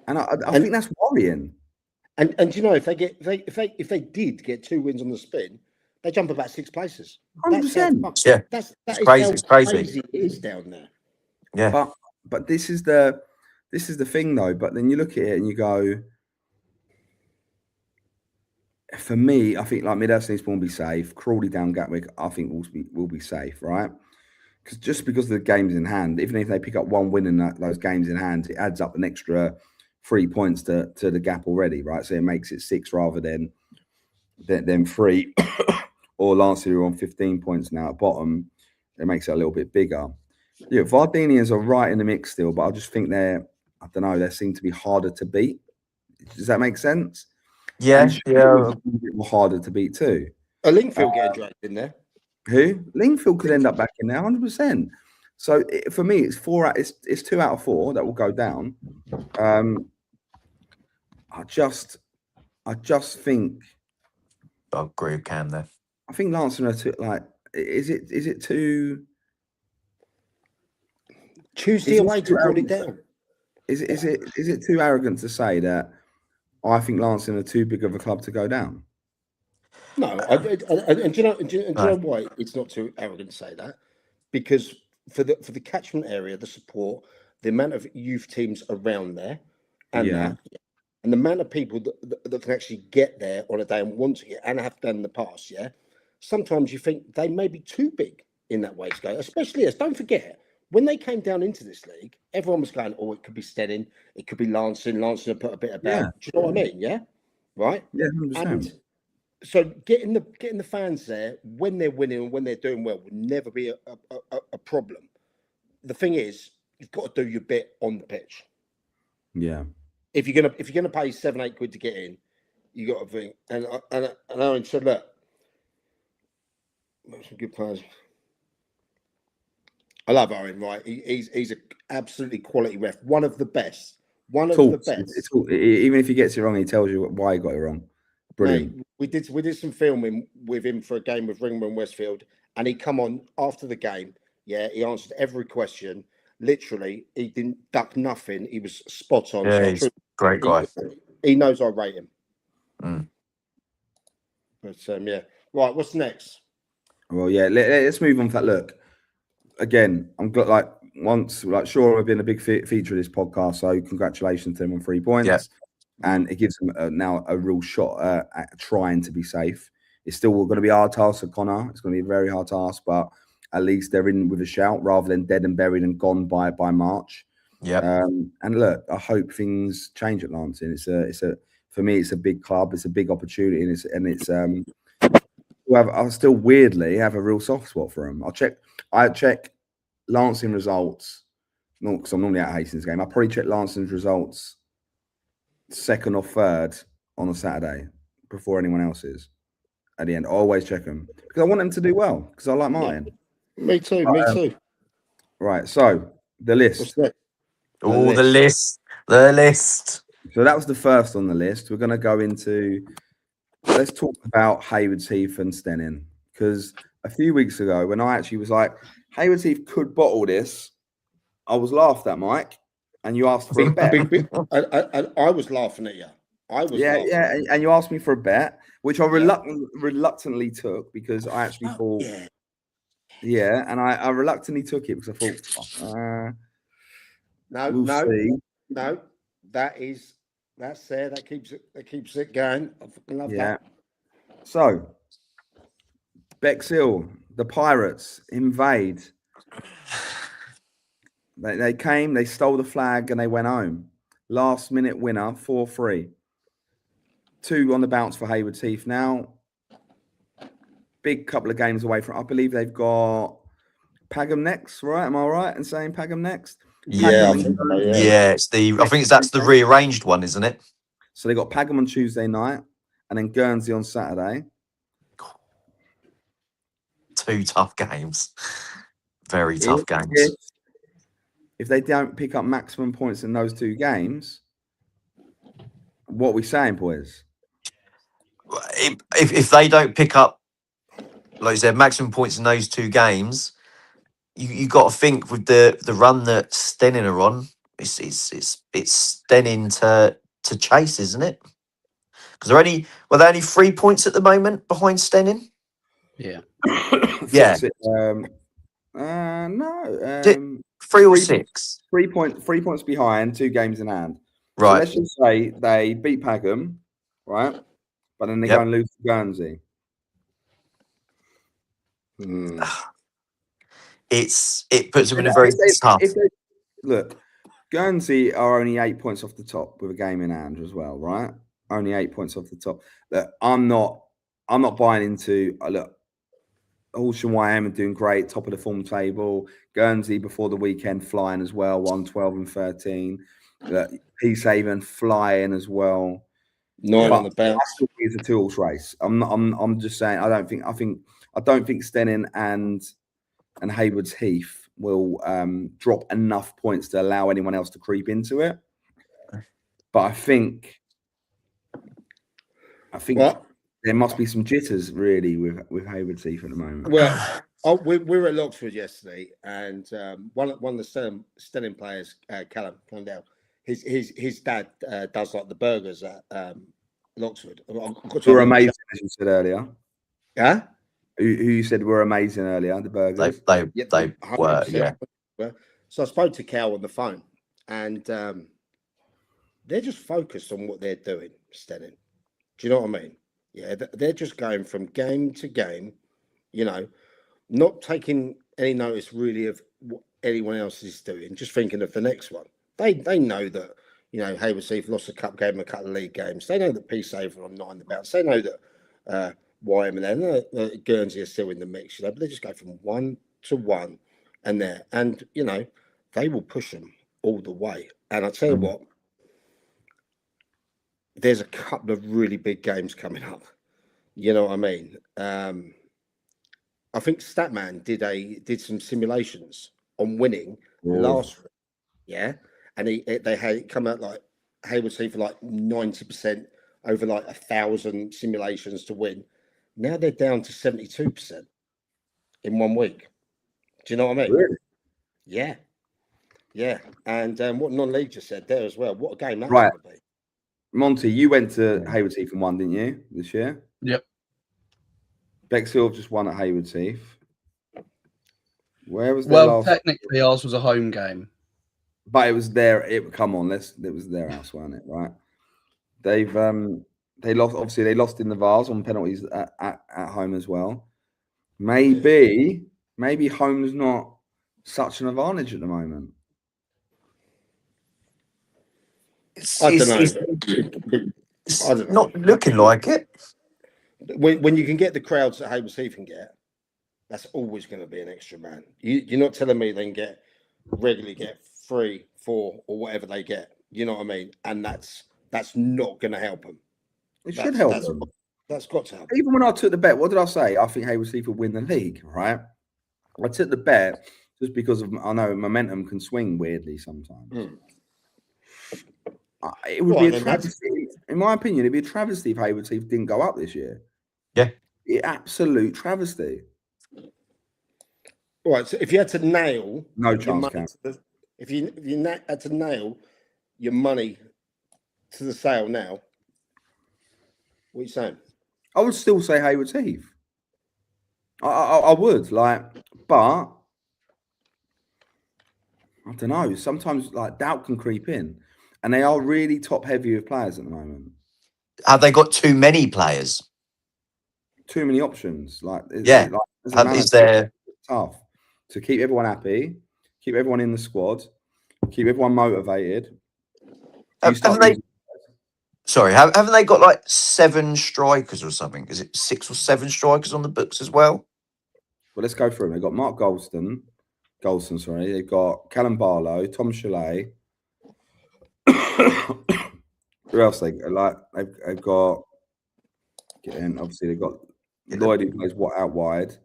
and I think that's worrying. And you know, if they did get 2 wins on the spin, they jump about 6 places. 100%. Yeah, that's crazy. It's crazy. Crazy it is down there. Yeah, but this is the thing though. But then you look at it and you go, for me, I think like Mid-East will be safe. Crawley down Gatwick, I think will be safe, right? Because the games in hand, even if they pick up 1 win in those games in hand, it adds up an extra 3 points to the gap already, right? So it makes it 6 rather than 3. Or Lancing are on 15 points now at bottom. It makes it a little bit bigger. Yeah, Vardinians are right in the mix still, but I just think they seem to be harder to beat. Does that make sense? yeah. A bit more harder to beat too. Lingfield getting dragged in there. Who? Lingfield could end up back in there 100%. So for me, it's 2 out of 4 that will go down. I just think I agree with Cam there. I think Lancing are too, like, is it too Tuesday away to put it down? Is it too arrogant to say that I think Lancing are too big of a club to go down? No, and do you know why it's not too arrogant to say that? Because for the catchment area, the support, the amount of youth teams around there, and and the amount of people that can actually get there on a day and want to get and have done in the past, sometimes you think they may be too big in that way to go. Especially as, don't forget, when they came down into this league, everyone was going, "Oh, it could be Stedin, it could be Lancing. Lancing will put a bit about." Yeah. Do you know what I mean? Yeah, right. Yeah, 100%. And so getting the fans there when they're winning and when they're doing well will never be a problem. The thing is, you've got to do your bit on the pitch. Yeah. If you're gonna pay 7-8 quid to get in, you got to think. And Owen said, look, some good players. I love Owen, right? He's an absolutely quality ref, one of the best. The best. Even if he gets it wrong, he tells you why he got it wrong. Brilliant. Mate, we did some filming with him for a game with Ringham and Westfield, and he come on after the game. Yeah, he answered every question. Literally, he didn't duck nothing. He was spot on. Yeah, he's a great guy. He knows I rate him. Mm. But yeah, right. What's next? Well, yeah, let's move on to that. Look, again, I'm glad. Shore have been a big feature of this podcast, so congratulations to them on 3 points. Yeah. And it gives them now a real shot at trying to be safe. It's still going to be a hard task for Connor. It's going to be a very hard task, but at least they're in with a shout rather than dead and buried and gone by March. Yeah. And look, I hope things change at Lancing. For me, it's a big club. It's a big opportunity, I still weirdly have a real soft spot for them. I check Lancing results. Not because I'm normally at Hastings game. I probably check Lancing's results 2nd or 3rd on a Saturday before anyone else's. At the end, I always check them because I want them to do well because I like mine. Me too. Me too. Right. So the list. The list. So that was the first on the list. We're going to go into. Let's talk about Haywards Heath and Steyning, because a few weeks ago when I actually was like, Haywards Heath could bottle this, I was laughed at, Mike, and you asked for a bet. I was laughing at you. And you asked me for a bet, which I reluctantly took because I actually thought, and I reluctantly took it because I thought, no, that is That's there. That keeps it going. I fucking love that. So, Bexhill, the Pirates invade. They came, they stole the flag, and they went home. Last minute winner, 4-3. 2 on the bounce for Haywards Heath now. Big couple of games away from. I believe they've got Pagham next, right? Am I right in saying Pagham next? Yeah, Pagham, I think so, Yeah, it's the. I think that's the rearranged one, isn't it? So they got Pagham on Tuesday night, and then Guernsey on Saturday. 2 tough games. Very tough games. If they don't pick up maximum points in those 2 games, what are we saying, boys? If they don't pick up, like you said, maximum points in those 2 games, you got to think with the run that Stenning are on, it's Stenning to chase, isn't it? Because they're only 3 points at the moment behind Stenning. Yeah. Yeah. No. 3 or 6. 3 points behind, 2 games in hand. Right. So let's just say they beat Pagham, right? But then they go and lose to Guernsey. It puts them in a very tough. Look, Guernsey are only 8 points off the top with a game in hand as well, right? Only 8 points off the top. Look, I'm not buying into look. Horsham YM are doing great, top of the form table. Guernsey before the weekend flying as well, 1-12 and 13. Peacehaven flying as well. 9 on the bounce. It's a 2-horse race. I'm just saying. I don't think Stenning and Haywards Heath will drop enough points to allow anyone else to creep into it. But I think there must be some jitters really with Haywards Heath at the moment. Well, we were at Loxford yesterday, and one of the Stenning players, Callum Condell, his dad does like the burgers at Loxford. Who were amazing, as you said earlier. Yeah. Who you said were amazing earlier? The burgers. They were. Yeah. So I spoke to Cal on the phone, and they're just focused on what they're doing, Stenning. Do you know what I mean? Yeah, they're just going from game to game, not taking any notice really of what anyone else is doing, just thinking of the next one. They know that, Haywards Heath lost a cup game, a couple of league games. They know that Peacehaven are 9 the bounce. They know that YM and Guernsey are still in the mix, but they just go from 1 to 1 and there. And, they will push them all the way. And I tell you what, there's a couple of really big games coming up. You know what I mean? I think Statman did some simulations on winning last week. Yeah, and they had it come out like Haywards Heath for like 90% over like 1,000 simulations to win. Now they're down to 72% in 1 week. Do you know what I mean? Really? Yeah. And what non-league just said there as well. What a game that's Right. going to be. Monty, you went to Haywards Heath and won, didn't you, this year? Yep. Bexhill just won at Haywards Heath. Where was their last? Technically, ours was a home game, but it was there. It was their house, wasn't it? Right. They lost. Obviously, they lost in the Vars on penalties at home as well. Maybe home's not such an advantage at the moment. I don't know. It's not looking like it. When you can get the crowds that Haywards Heath can get, that's always going to be an extra man. You're not telling me they can regularly get 3, 4, or whatever they get. You know what I mean? And that's not going to help them. It should help them. That's got to help. Even when I took the bet, what did I say? I think Haywards Heath will win the league, right? I took the bet just because I know momentum can swing weirdly sometimes. It would be a travesty, in my opinion. It'd be a travesty if Haywards Heath didn't go up this year. Yeah, absolute travesty. All right. So if you had to nail, no chance, Cam. If you had to nail your money to the sale now, what are you saying? I would still say Haywards Heath. I would but I don't know. Sometimes doubt can creep in. and they are really top heavy with players at the moment. Have they got too many players? Too many options. Like, Yeah. as a manager, Is there? it's tough to keep everyone happy, keep everyone in the squad, keep everyone motivated. Haven't they? Sorry, haven't they got like 7 strikers or something? Is it 6 or 7 strikers on the books as well? Well, let's go through them. They've got Mark Golston, sorry. They've got Callum Barlow, Tom Chalet. Who else they like? They've got, and obviously they've got Lloyd who plays out wide.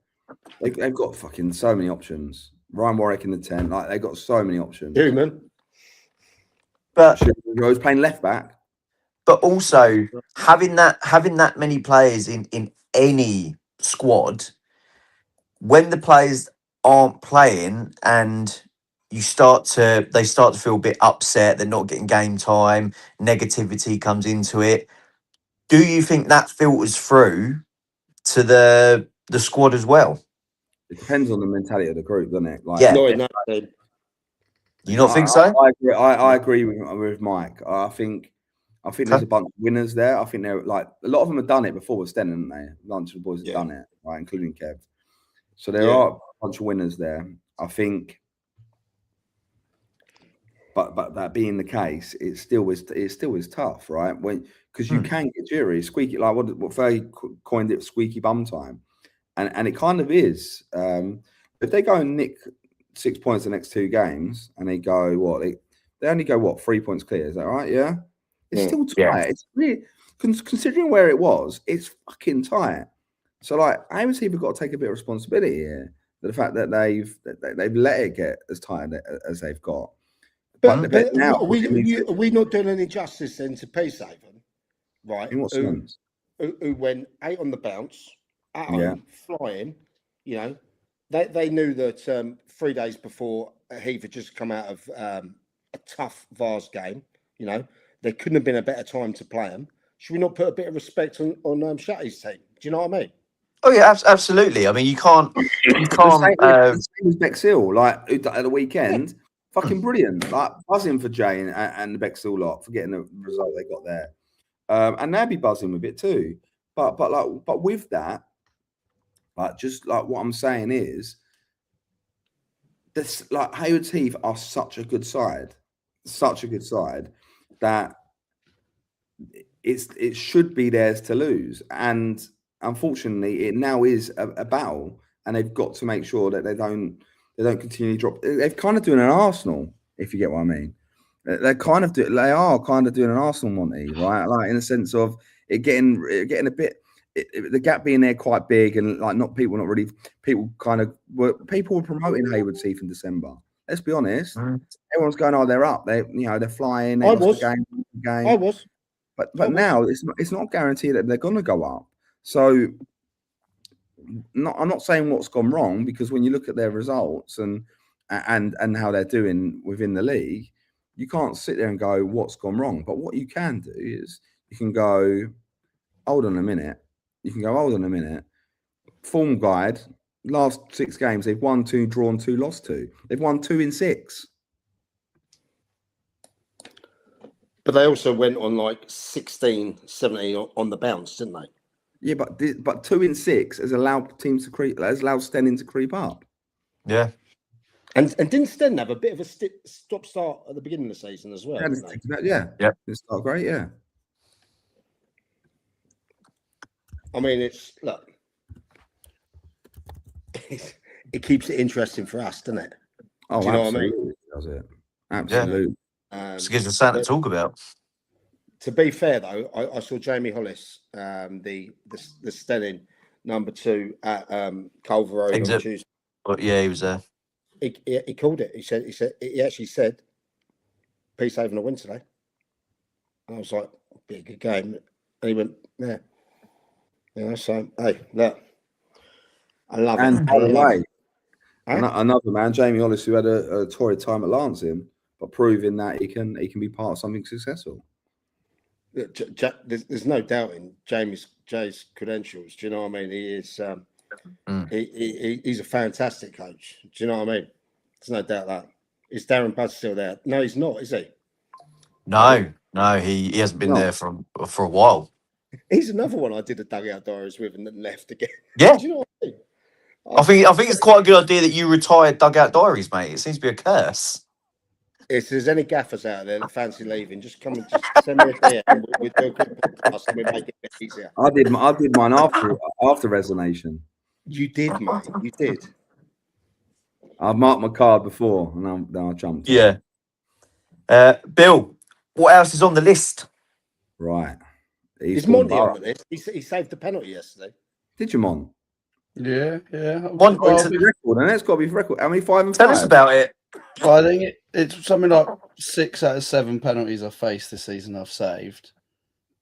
They've got fucking so many options. Ryan Warwick in the 10. Like, they've got so many options. Human. But Rose playing left back. But also having that many players in any squad, when the players aren't playing and they start to feel a bit upset, they're not getting game time, negativity comes into it. Do you think that filters through to the squad as well? It depends on the mentality of the group, doesn't it? Like, Yeah. No, in that team. You not think so? I agree with Mike. I think there's a bunch of winners there. I think they're like, a lot of them have done it before with Sten, haven't they? A bunch of the boys have done it, right, including Kev. So there are a bunch of winners there. I think, but that being the case, it still is tough, right? Because you can get jury squeaky, like what Fergie coined it, squeaky bum time, and it kind of is. If they go and nick 6 points the next 2 games, and they go they only go 3 points clear. Is that right? Yeah, it's still tight. Yeah. It's really, considering where it was, it's fucking tight. So like, AMC have got to take a bit of responsibility here for the fact that they've let it get as tight as they've got. But now, are we not doing any justice then to Peacehaven, right? In what sense? Who went 8 on the bounce at home, flying? You know, they knew that 3 days before Heath had just come out of a tough Vars game. You know, there couldn't have been a better time to play them. Should we not put a bit of respect on Shatty's team? Do you know what I mean? Oh yeah, absolutely. I mean, you can't. The same as Bexhill, like at the weekend, fucking brilliant. Like, buzzing for Jay and the Bexhill lot for getting the result they got there, and they'd be buzzing with it too. But with that, like, just like what I'm saying is, this, like, Haywards Heath are such a good side that it should be theirs to lose, and unfortunately, it now is a battle, and they've got to make sure that they don't continually drop. They're kind of doing an Arsenal, if you get what I mean. They are kind of doing an Arsenal, Monty, right? Like, in the sense of it getting a bit, the gap being there quite big, and like people were promoting Haywards Heath in December. Let's be honest. Everyone's going, oh, they're up. They're flying. They lost the game. I was. But now it's not guaranteed that they're going to go up. So I'm not saying what's gone wrong, because when you look at their results and how they're doing within the league, you can't sit there and go, what's gone wrong? But what you can do is you can go, hold on a minute. Form guide, last 6 games, they've won 2, drawn 2, lost 2. They've won 2 in 6. But they also went on like 16, 17 on the bounce, didn't they? Yeah, but 2 in 6 has allowed teams to creep, has allowed Stenning to creep up. Yeah. And didn't Sten have a bit of a stop-start at the beginning of the season as well? Yeah. It started great, yeah. I mean, look, it keeps it interesting for us, doesn't it? Oh, do you know absolutely, what I mean? Does it? Absolutely. It gives us something to talk about. To be fair, though, I saw Jamie Hollis, the Stenning number 2 at Culver Road on Tuesday. But yeah, he was there. He called it. He actually said, Peacehaven will win today. And I was like, be a good game. And he went, yeah. You know, so hey, look, I love it. And by the way, Huh? another man, Jamie Hollis, who had a torrid time at Lancing, but proving that he can be part of something successful. There's no doubting Jay's credentials. Do you know what I mean? He is. He's a fantastic coach. Do you know what I mean? There's no doubt that. Is Darren Budd still there? No, he's not. Is he? No, he hasn't been No. there for a while. He's another one I did a Dugout Diaries with and then left again. Yeah, Do you know what I mean? I think it's quite a good idea that you retired Dugout Diaries, mate. It seems to be a curse. If there's any gaffers out there that fancy leaving, just come and just send me a DM and we'll do a quick podcast and we'll make it a bit easier. I did mine after resignation. You did, mate. You did. I've marked my card before, and then I jumped. Yeah. Bill, what else is on the list? Right. Is Monty on the list? He saved the penalty yesterday. Did you, Mon? Yeah. One, It's a record, and it's got to be for record. How many 5 and 5? tell us about it. I think it's something like 6 out of 7 penalties I've faced this season I've saved.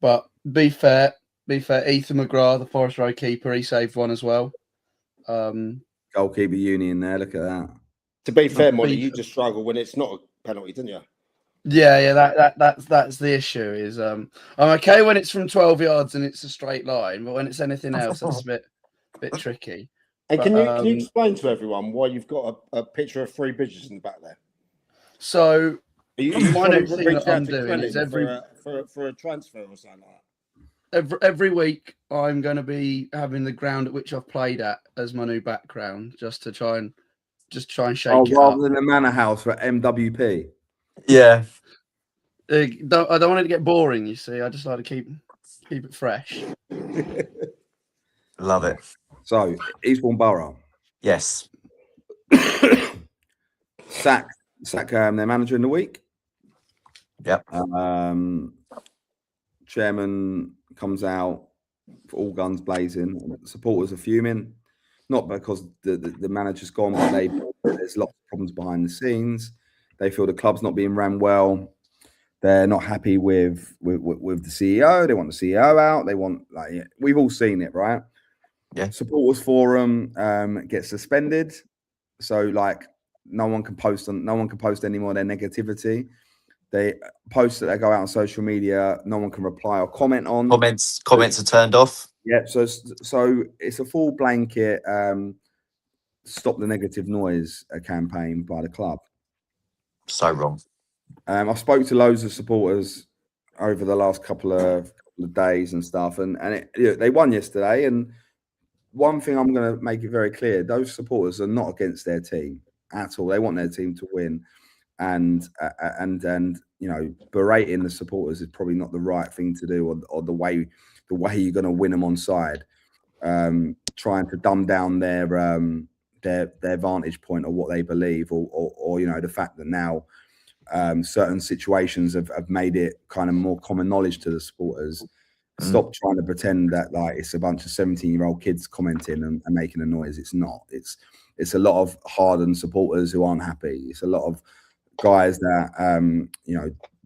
But be fair, Ethan McGrath, the Forest Road keeper, he saved one as well. Goalkeeper union there. Look at that. To be fair, Monty, you just struggle when it's not a penalty, didn't you? Yeah. That's the issue. Is I'm okay when it's from 12 yards and it's a straight line, but when it's anything else, it's a bit tricky. And can you explain to everyone why you've got a picture of 3 bridges in the back there? So You one trying to thing reach that out I'm to doing is Crellin for a transfer or something like that? every week I'm going to be having the ground at which I've played at as my new background, just to try and shake it rather up. than the manor house for MWP. Yeah. I don't want it to get boring. You see, I just like to keep it fresh. Love it. So Eastbourne Borough. Yes. Sack their manager in the week. Yep. Chairman comes out for all guns blazing. Supporters are fuming, not because the manager's gone, but there's lots of problems behind the scenes. They feel the club's not being ran well. They're not happy with the CEO. They want the CEO out. They want, we've all seen it, right? Yeah. Supporters forum gets suspended, so no one can post any more of their negativity. They post that they go out on social media, no one can reply or comment on. Comments are turned off. Yeah, so it's a full blanket stop the negative noise campaign by the club. So wrong. I spoke to loads of supporters over the last couple of days and stuff, and they won yesterday. And one thing I'm going to make it very clear: those supporters are not against their team at all. They want their team to win, and berating the supporters is probably not the right thing to do, or the way you're going to win them on side. Trying to dumb down their vantage point or what they believe, or the fact that now certain situations have made it kind of more common knowledge to the supporters. Stop trying to pretend that it's a bunch of 17-year-old kids commenting and making a noise. It's not. It's a lot of hardened supporters who aren't happy. It's a lot of guys that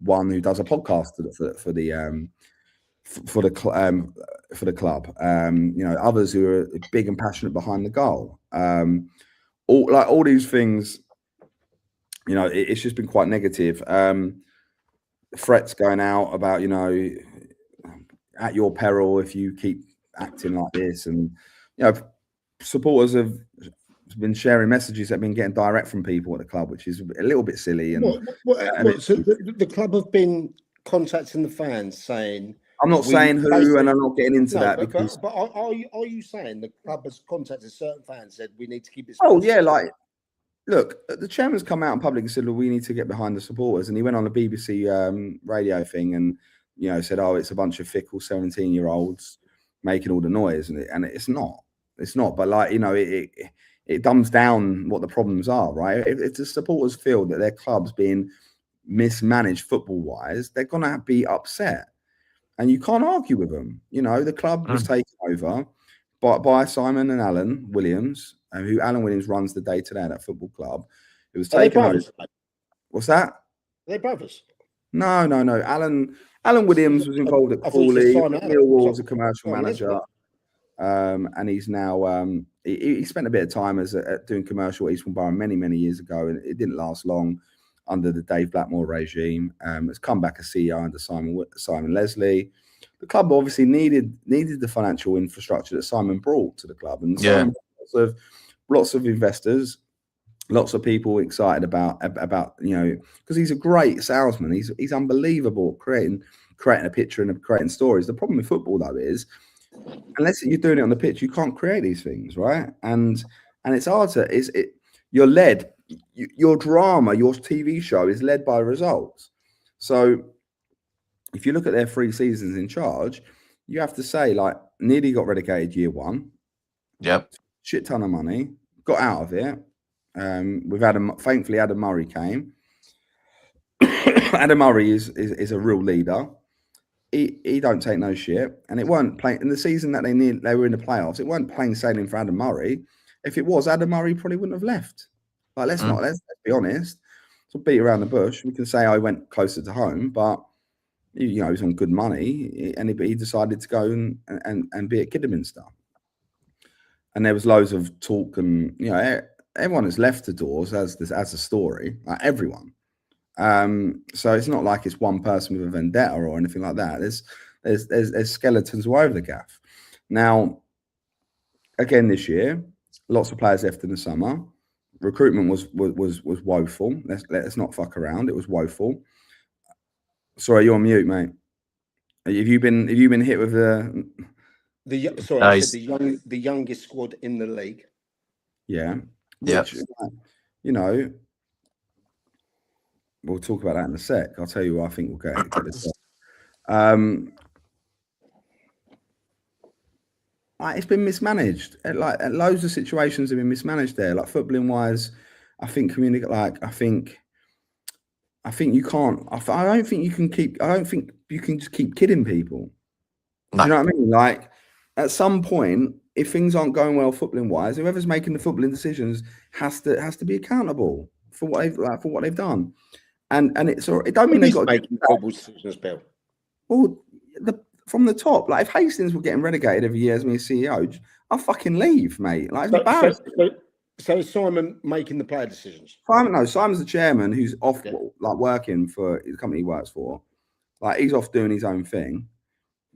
one who does a podcast for the club. Others who are big and passionate behind the goal. All these things. It's just been quite negative. Threats going out about, at your peril if you keep acting like this. And, supporters have been sharing messages that have been getting direct from people at the club, which is a little bit silly. And, so the club have been contacting the fans saying... I'm not saying who, and I'm not getting into that. Because... But are you saying the club has contacted certain fans, said we need to keep this... Oh, yeah, look, the chairman's come out in public and said, "Look, we need to get behind the supporters." And he went on a BBC radio thing and, said, "Oh, it's a bunch of fickle 17-year-olds making all the noise," and it's not. It's not. But it dumbs down what the problems are, right? If the supporters feel that their club's being mismanaged football-wise, they're gonna be upset, and you can't argue with them. The club was taken over by Simon and Alan Williams. Who Alan Williams runs the day-to-day at that football club. It was taken over. What's that? Are they brothers? No. Alan Williams was involved at Crawley. Millwall was a commercial manager. And he's now he spent a bit of time at doing commercial at Eastbourne Borough many years ago, and it didn't last long under the Dave Blackmore regime. Has come back as CEO under Simon Leslie. The club obviously needed the financial infrastructure that Simon brought to the club, and Simon lots of investors Lots of people excited about because he's a great salesman. He's unbelievable at creating a picture and creating stories. The problem with football though is, unless you're doing it on the pitch, you can't create these things, right? And it's hard to you're led, your drama, your TV show is led by results. So if you look at their 3 seasons in charge, you have to say, like, nearly got relegated year 1. Yep. Shit ton of money, got out of it. We've had thankfully Adam Murray came. Adam Murray is a real leader. He don't take no shit, and it weren't plain in the season that they were in the playoffs. It weren't plain sailing for Adam Murray. If it was, Adam Murray probably wouldn't have left. Like, let's be honest. So beat around the bush. We can say I went closer to home, but he was on good money, and he decided to go and be at Kidderminster. And there was loads of talk, and everyone has left the doors as a story, like everyone. So it's not like it's one person with a vendetta or anything like that. There's skeletons all over the gaff. Now, again this year, lots of players left in the summer. Recruitment was woeful. Let's not fuck around. It was woeful. Sorry, you're on mute, mate. Have you been hit with I said the youngest squad in the league. Yeah. Which, we'll talk about that in a sec. I'll tell you what I think we'll get this up. It's been mismanaged. Like, loads of situations have been mismanaged there. Like, footballing wise, I think I think you can't. I don't think you can keep. I don't think you can just keep kidding people. No. Do you know what I mean? Like, at some point, if things aren't going well footballing wise, whoever's making the footballing decisions has to be accountable for what they've done. And it don't mean they've got making football decisions, Bill. Well, from the top, like, if Hastings were getting relegated every year as me CEO, I'll fucking leave, mate. Like, it's embarrassing. So is Simon making the player decisions? Simon's the chairman who's off, like, working for the company he works for. Like, he's off doing his own thing.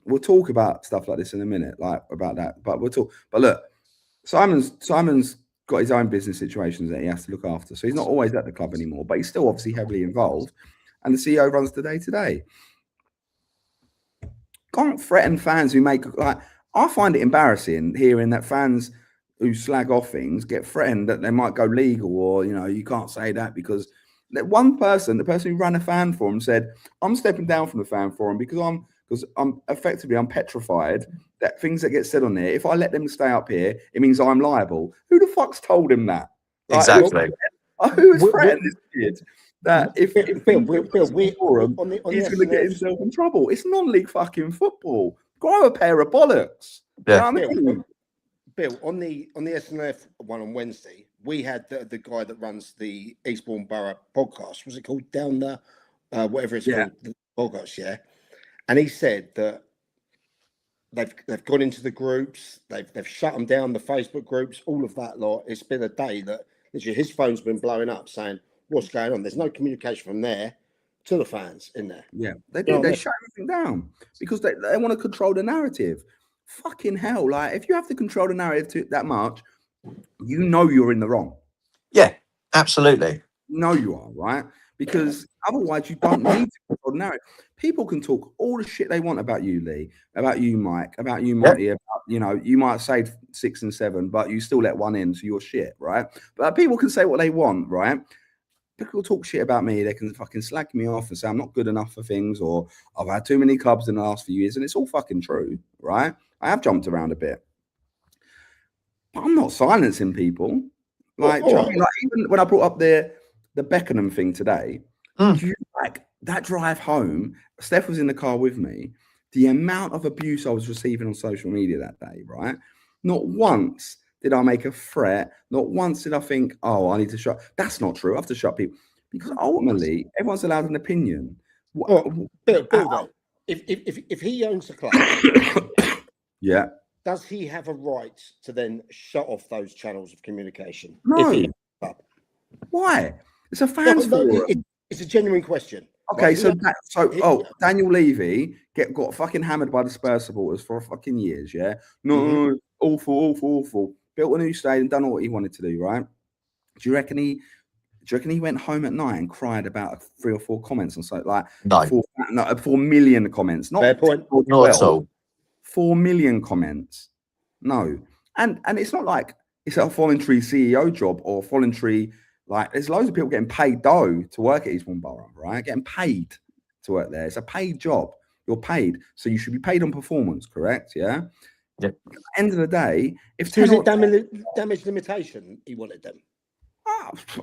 We'll talk about stuff like this in a minute, like, about that. But we'll talk. But look, Simon's got his own business situations that he has to look after. So he's not always at the club anymore, but he's still obviously heavily involved. And the CEO runs the day-to-day. Can't threaten fans who make, like, I find it embarrassing hearing that fans who slag off things get threatened that they might go legal, or, you can't say that because that one person, the person who ran a fan forum, said, I'm stepping down from the fan forum because I'm petrified that things that get said on there, if I let them stay up here, it means I'm liable. Who the fuck's told him that? Exactly. Who has threatened this kid that if Bill, he's going to get himself in trouble? It's non-league fucking football. Grow a pair of bollocks. Yeah. You know what I mean? Bill, on the SNLF one on Wednesday, we had the guy that runs the Eastbourne Borough podcast. Was it called Down the whatever it's called, the podcast? Yeah, and he said that they've gone into the groups, they've shut them down, the Facebook groups, all of that lot. It's been a day that literally his phone's been blowing up saying what's going on. There's no communication from there to the fans in there. Yeah, they do. They shut everything down because they want to control the narrative. Fucking hell! Like, if you have to control the narrative that much, you're in the wrong. Yeah, absolutely. No, you are, right? Because otherwise you don't need to control the narrative. People can talk all the shit they want about you, Lee, about you, Mike, about you, Monty, about, you might say 6 and 7, but you still let one in, so you're shit, right? But people can say what they want, right? People talk shit about me. They can fucking slag me off and say I'm not good enough for things, or I've had too many clubs in the last few years, and it's all fucking true, right? I have jumped around a bit, but I'm not silencing people. Like, do you know what I mean? Like, even when I brought up the Beckenham thing today, like, that drive home, Steph was in the car with me. The amount of abuse I was receiving on social media that day, right? Not once did I make a threat. Not once did I think, oh, I need to shut. That's not true. I have to shut people, because ultimately everyone's allowed an opinion. Bill, if he owns a club, yeah, does he have a right to then shut off those channels of communication? No. Why? It's a fans forum. It's a genuine question. Okay, right? Daniel Levy got fucking hammered by the Spurs supporters for fucking years, yeah? No, awful. Built a new stadium, done all what he wanted to do, right? Do you reckon he went home at night and cried about 3 or 4 comments and so like No. 4 million comments? Not Fair point. Not at all. 4 million comments. No. And it's not like it's a voluntary CEO job or voluntary, like there's loads of people getting paid dough to work at Eastbourne Borough, right? Getting paid to work there. It's a paid job. You're paid. So you should be paid on performance, correct? Yeah. Yep. At the end of the day, if So is it damage limitation he wanted them?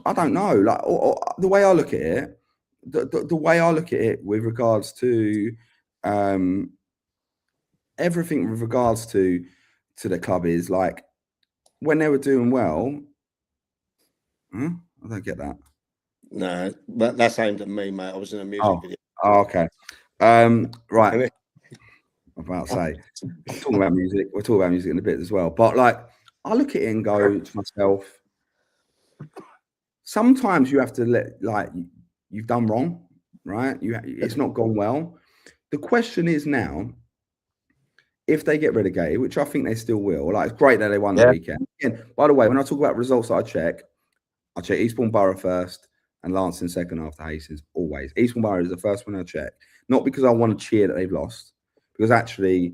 I don't know. Like or the way I look at it, the way I look at it with regards to everything with regards to the club is like when they were doing well. I don't get that. No, but that's aimed at me, mate. I was in a music video. Oh, okay. Right. I'm about to say, we're talking about music. We'll talk about music in a bit as well. But like, I look at it and go to myself, sometimes you have to let, like, you've done wrong, right? It's not gone well. The question is now, if they get relegated, which I think they still will, like, it's great that they won the weekend. Again, by the way, when I talk about results that I check Eastbourne Borough first and Lancing second after Hastings, always. Eastbourne Borough is the first one I check. Not because I want to cheer that they've lost, because actually,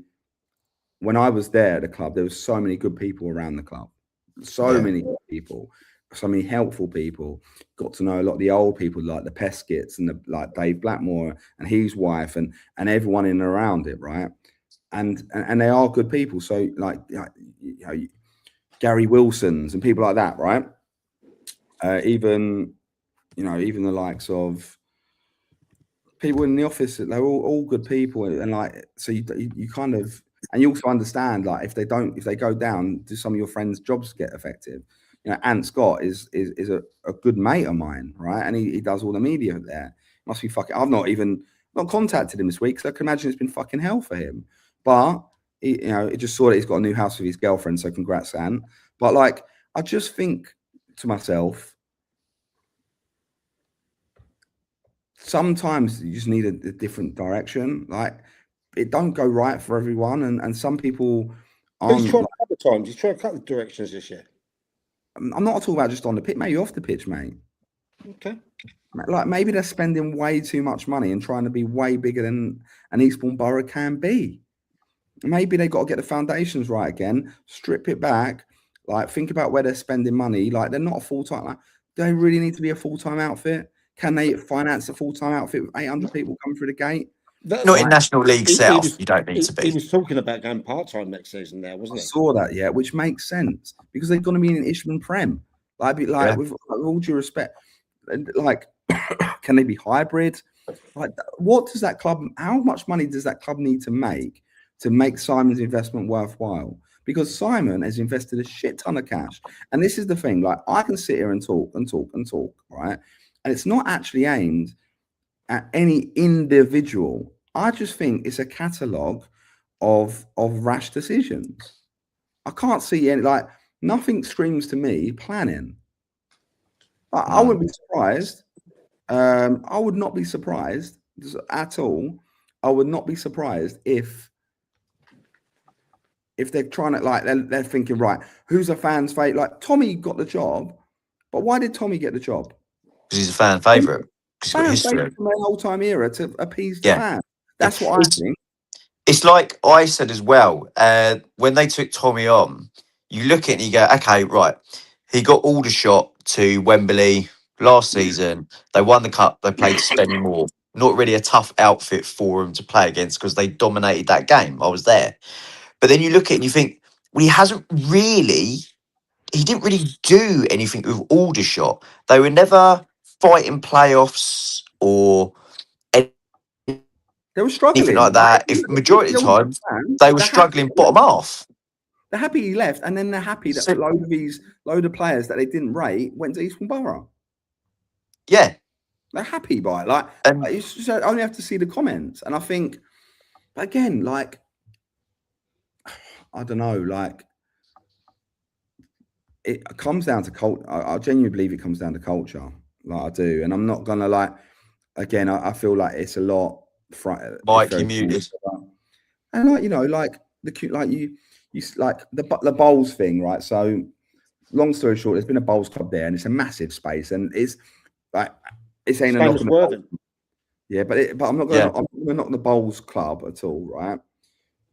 when I was there at the club, there was so many good people around the club. So many people, so many helpful people. Got to know a lot of the old people, like the Peskets and like Dave Blackmore and his wife and everyone in and around it, right? And they are good people. So like you know, Gary Wilson's and people like that, right? Even the likes of people in the office, they're all good people, and like, so you kind of, and you also understand, like, if they go down, do some of your friends' jobs get affected? You know, Ant Scott is a good mate of mine, right? And he does all the media there. Must be fucking. I've not contacted him this week, so I can imagine it's been fucking hell for him. But he just saw that he's got a new house with his girlfriend, so congrats, Ant. But like, I just think to myself, sometimes you just need a different direction. Like, it don't go right for everyone, and some people aren't. He's tried a couple of times. He's tried a couple of directions this year. I'm not talking about just on the pitch, maybe off the pitch, mate. Okay. Like, maybe they're spending way too much money and trying to be way bigger than an Eastbourne Borough can be. Maybe they got to get the foundations right again, strip it back, like, think about where they're spending money. Like, they're not a full-time. Like, do they really need to be a full-time outfit? Can they finance a full-time outfit with 800 people coming through the gate? Not in National League South. You don't need to be. He was talking about going part-time next season there, wasn't he? I saw that, yeah, which makes sense because they're going to be in Isthmian Prem. With all due respect, like, can they be hybrid? Like, what does that club? How much money does that club need to make Simon's investment worthwhile? Because Simon has invested a shit ton of cash, and this is the thing. Like, I can sit here and talk, right? And it's not actually aimed at any individual. I just think it's a catalogue of rash decisions. I can't see any, like, nothing screams to me planning. I wouldn't be surprised. I would not be surprised at all. I would not be surprised if they're trying to, like, they're thinking, right, who's a fan's favourite? Like, Tommy got the job, but why did Tommy get the job? Because he's a fan favourite. Fan favourite from their whole time era to appease the fans. That's what I think. It's like I said as well. When they took Tommy on, you look at it and you go, okay, right. He got Aldershot to Wembley last season. They won the cup. They played Spenny Moore. Not really a tough outfit for him to play against because they dominated that game. I was there. But then you look at it and you think, well, he didn't really do anything with Aldershot. They were never fighting playoffs or they were struggling, anything like that. If majority of the time they were struggling bottom half. They're happy he left, and then they're happy that a load of players that they didn't rate went to Eastbourne Borough. Yeah, they're happy by it. Like, you just only have to see the comments, and I think, again, like, I don't know, like, it comes down to culture. I genuinely believe it comes down to culture, like, I do, and I'm not gonna, like, again, I feel like it's a lot. Mike, you muted. And, like, you know, like you like the bowls thing, right? So long story short, there's been a bowls club there, and it's a massive space, and it's like it's ain't a Same knock as on the Worthing. yeah, but I'm not going to knock the bowls club at all, right?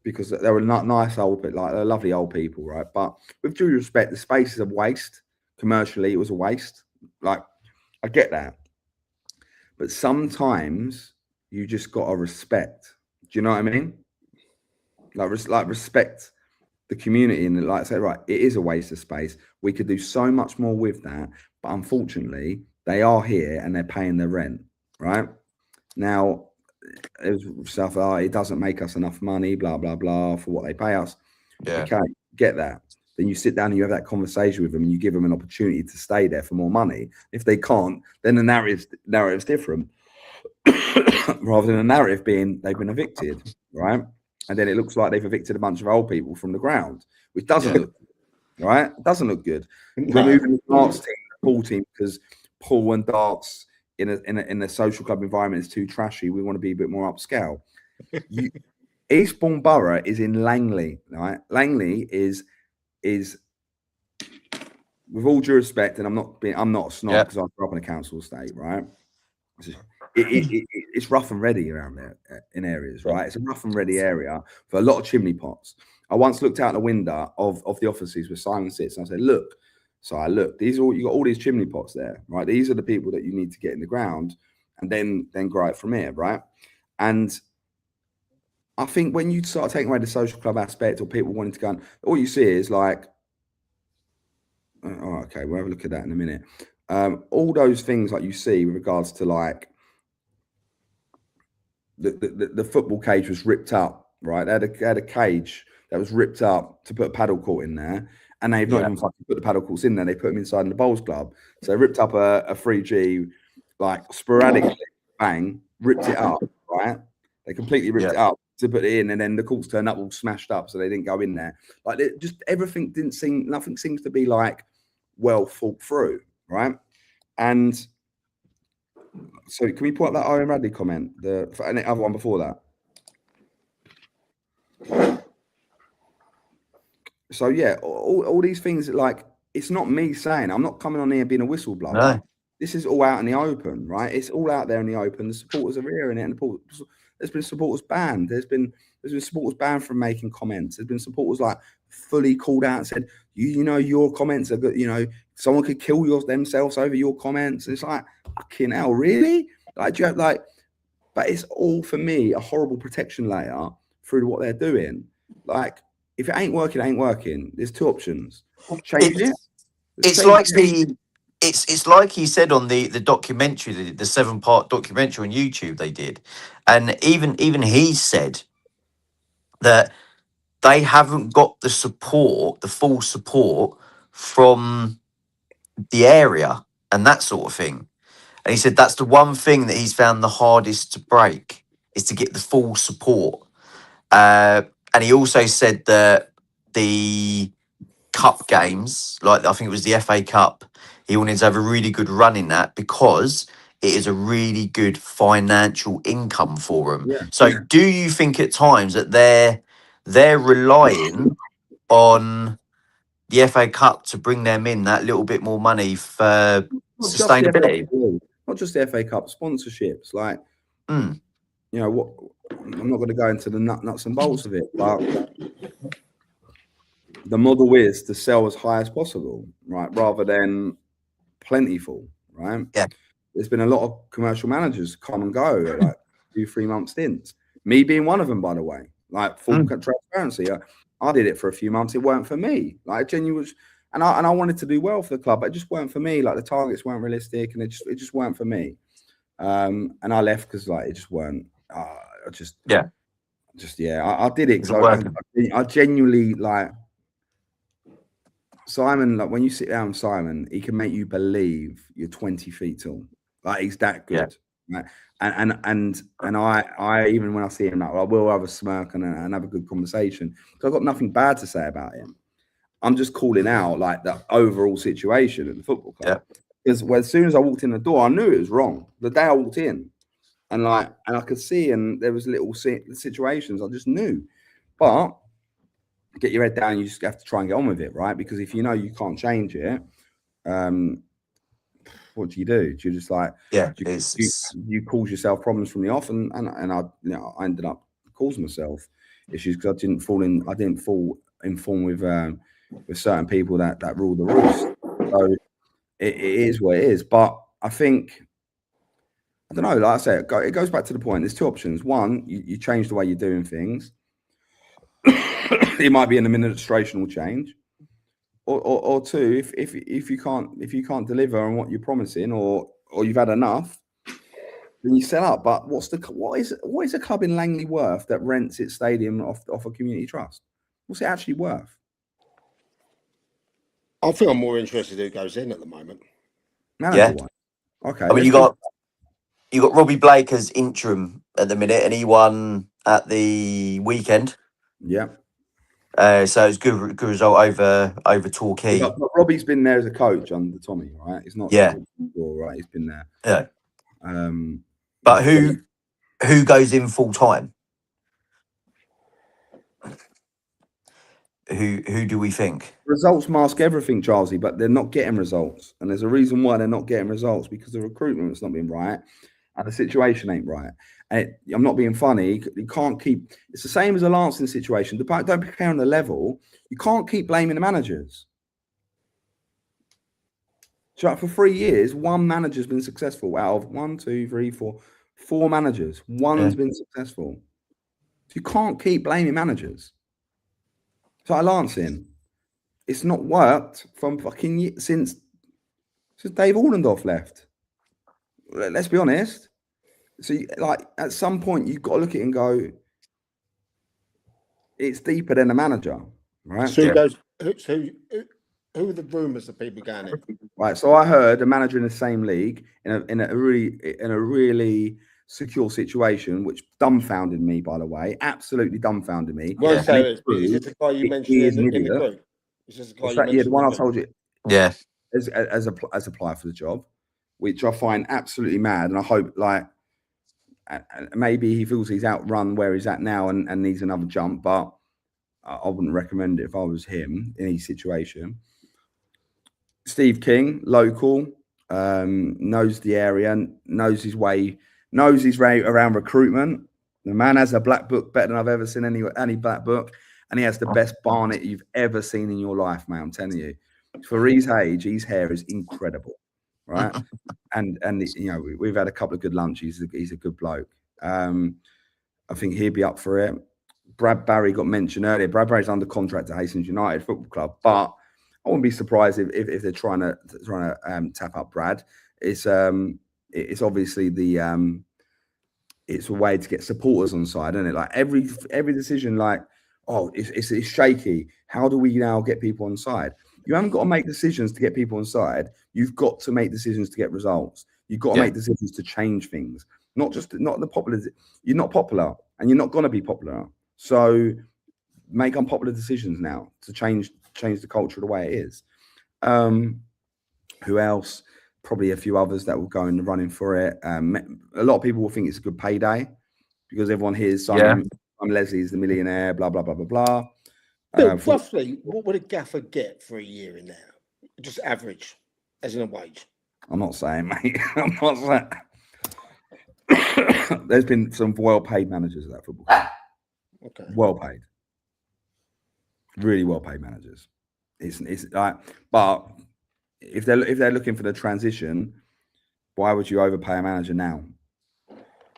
Because they were not nice old, like they're lovely old people, right? But with due respect, the space is a waste. Commercially, it was a waste. Like, I get that, but sometimes you just gotta respect. Do you know what I mean? Like respect the community and like say, right, it is a waste of space. We could do so much more with that, but unfortunately, they are here and they're paying their rent, right? Now, it was stuff. Oh, it doesn't make us enough money, blah blah blah, for what they pay us. Yeah. Okay, get that. Then you sit down and you have that conversation with them, and you give them an opportunity to stay there for more money. If they can't, then the narrative's different, rather than a narrative being they've been evicted, right? And then it looks like they've evicted a bunch of old people from the ground, which doesn't look good, right. It doesn't look good. No. Removing the darts team, the pool team, because pool and darts in a social club environment is too trashy. We want to be a bit more upscale. Eastbourne Borough is in Langley, right? Langley is with all due respect, and I'm not a snob because I grew up in a council estate, right? It's rough and ready around there in areas, right? It's a rough and ready area for a lot of chimney pots. I once looked out the window of the offices where Simon sits, and I said, "Look." So I looked. You got all these chimney pots there, right? These are the people that you need to get in the ground, and then grow it from here, right? And I think when you start taking away the social club aspect or people wanting to go, all you see is like, oh, okay, we'll have a look at that in a minute. All those things like you see with regards to like the football cage was ripped up, right? They had a cage that was ripped up to put a paddle court in there, and they've not even fucking put the paddle courts in there. They put them inside in the bowls club. So they ripped up a 3G, like sporadically, bang, ripped it up, right? They completely ripped it up to put it in, and then the courts turned up all smashed up, so they didn't go in there. Like just everything nothing seems to be like well thought through, right? And so can we put up that Owen Radley comment, the other one before that? So yeah, all these things, like, it's not me saying, I'm not coming on here being a whistleblower. No. This is all out in the open, right? It's all out there in the open. The supporters are here in it, and there's been supporters banned. There's been supporters banned from making comments. There's been supporters like fully called out and said, you know, your comments are good. You know, someone could kill themselves over your comments. It's like, fucking hell, really? Like, do you have like? But it's all for me a horrible protection layer through what they're doing. Like, if it ain't working, it ain't working. There's two options. Change it. It's like it's like he said on the documentary, the 7-part documentary on YouTube they did, and even he said that they haven't got the support, the full support from the area and that sort of thing. And he said that's the one thing that he's found the hardest to break, is to get the full support. And he also said that the cup games, like I think it was the FA Cup, he wanted to have a really good run in that because it is a really good financial income for them. Yeah. So do you think at times that they're relying on the FA Cup to bring them in that little bit more money for sustainability? Not just the FA Cup, sponsorships. Like, you know what? I'm not going to go into the nuts and bolts of it, but the model is to sell as high as possible, right? Rather than plentiful, right? Yeah. There's been a lot of commercial managers come and go at like 2-3 month stints. Me being one of them, by the way. Like, full transparency. I did it for a few months. It weren't for me. Like, genuine, and I wanted to do well for the club, but it just weren't for me. Like, the targets weren't realistic, and it just weren't for me. And I left because like it just weren't. I did it because I genuinely like Simon. Like, when you sit down with Simon, he can make you believe you're 20 feet tall. Like, he's that good. Right? And I even when I see him, like, I will have a smirk and have a good conversation because I've got nothing bad to say about him. I'm just calling out like the overall situation at the football club. Because as soon as I walked in the door, I knew it was wrong. The day I walked in, and I could see, and there was little situations I just knew. But get your head down. You just have to try and get on with it, right? Because if you know you can't change it, what do? Do you just like you cause yourself problems from the off? And I I ended up causing myself issues because I didn't fall in form with certain people that rule the roost. So it is what it is. But I think, I don't know, like I say, it goes back to the point. There's two options. One, you change the way you're doing things. It might be an administrational change. Or two, if you can't deliver on what you're promising, or you've had enough, then you sell up. But what is a club in Langley worth that rents its stadium off a community trust? What's it actually worth? I think I'm more interested who goes in at the moment. Manager one. Okay. I mean, you got Robbie Blake as interim at the minute, and he won at the weekend. Yeah. So it's good result over Torquay. But Robbie's been there as a coach under Tommy, right? It's not right. He's been there. Yeah. But who goes in full time? Who do we think? Results mask everything, Charlesy, but they're not getting results. And there's a reason why they're not getting results, because the recruitment's not been right and the situation ain't right. And I'm not being funny. You can't keep, it's the same as a Lancing situation. Don't be on the level. You can't keep blaming the managers. So for 3 years, one manager's been successful out of 1, 2, 3, 4, 4 managers. One's been successful. So you can't keep blaming managers. So at Lancing, it's not worked from fucking since Dave Allendorf left. Let's be honest. So, like, at some point, you've got to look at it and go, it's deeper than a manager, right? So who are the rumours of people going in? Right. So I heard a manager in the same league in a really secure situation, which dumbfounded me, by the way. Absolutely dumbfounded me. Well, so is it the guy you mentioned in the group? Is this the guy the one I told you? Yeah. As apply for the job, which I find absolutely mad. And I hope, like, maybe he feels he's outrun where he's at now and needs another jump, but I wouldn't recommend it if I was him in his situation. Steve King, local, knows the area, knows his way around recruitment. The man has a black book better than I've ever seen any black book, and he has the best barnet you've ever seen in your life, mate. I'm telling you. For his age, his hair is incredible, right? and you know, we've had a couple of good lunches. He's a good bloke. I think he'd be up for it. Brad Barry got mentioned earlier. Brad Barry's under contract at Hastings United Football Club, but I wouldn't be surprised if they're trying to tap up Brad. It's obviously it's a way to get supporters on side, isn't it? Like every decision, like, oh, it's shaky. How do we now get people on side? You haven't got to make decisions to get people on side. You've got to make decisions to get results. You've got to make decisions to change things, not the popular. You're not popular, and you're not going to be popular. So make unpopular decisions now to change the culture the way it is. Who else? Probably a few others that will go in the running for it. A lot of people will think it's a good payday because everyone hears Simon Leslie's the millionaire, blah, blah, blah, blah, blah. Roughly, what would a gaffer get for a year in there? Just average, as in a wage? I'm not saying, mate. I'm not saying. There's been some well-paid managers at that football club. Okay. Well-paid. Really well-paid managers. It's like, but if they're looking for the transition, why would you overpay a manager now?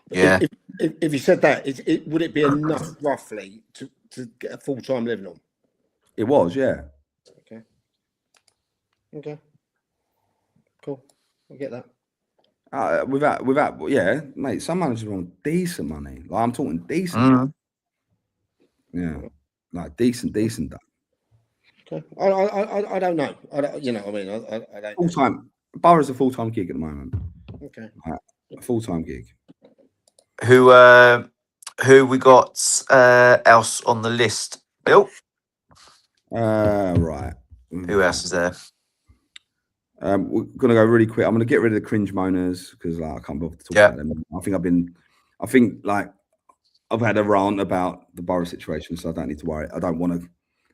Yeah. If you said that, would it be enough roughly to get a full-time living on? It was, yeah. Okay. Cool. I get that. Without, yeah, mate. Some managers want decent money. Like, I'm talking decent. Money. Yeah, like decent. Okay. I don't know. I don't. Full-time. Borough's a full-time gig at the moment. Okay. A full-time gig. Who we got else on the list, Bill? Right. Who else is there? We're gonna go really quick. I'm gonna get rid of the cringe moaners because I can't bother to talk about them. I think I've had a rant about the Borough situation, so I don't need to worry. I don't want to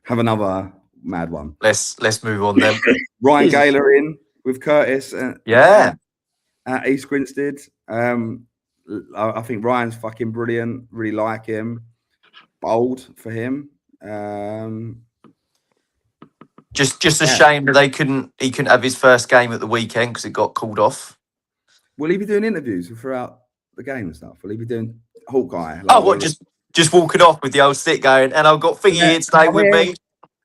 have another mad one. Let's move on then. Ryan Gaylor in with Curtis. Yeah. At East Grinstead. I think Ryan's fucking brilliant. Really like him. Bold for him. Just a shame that he couldn't have his first game at the weekend because it got called off. Will he be doing interviews throughout the game and stuff? Will he be doing Hawkeye? Oh, what? Just walking off with the old stick going, and I've got Thingy here today with me.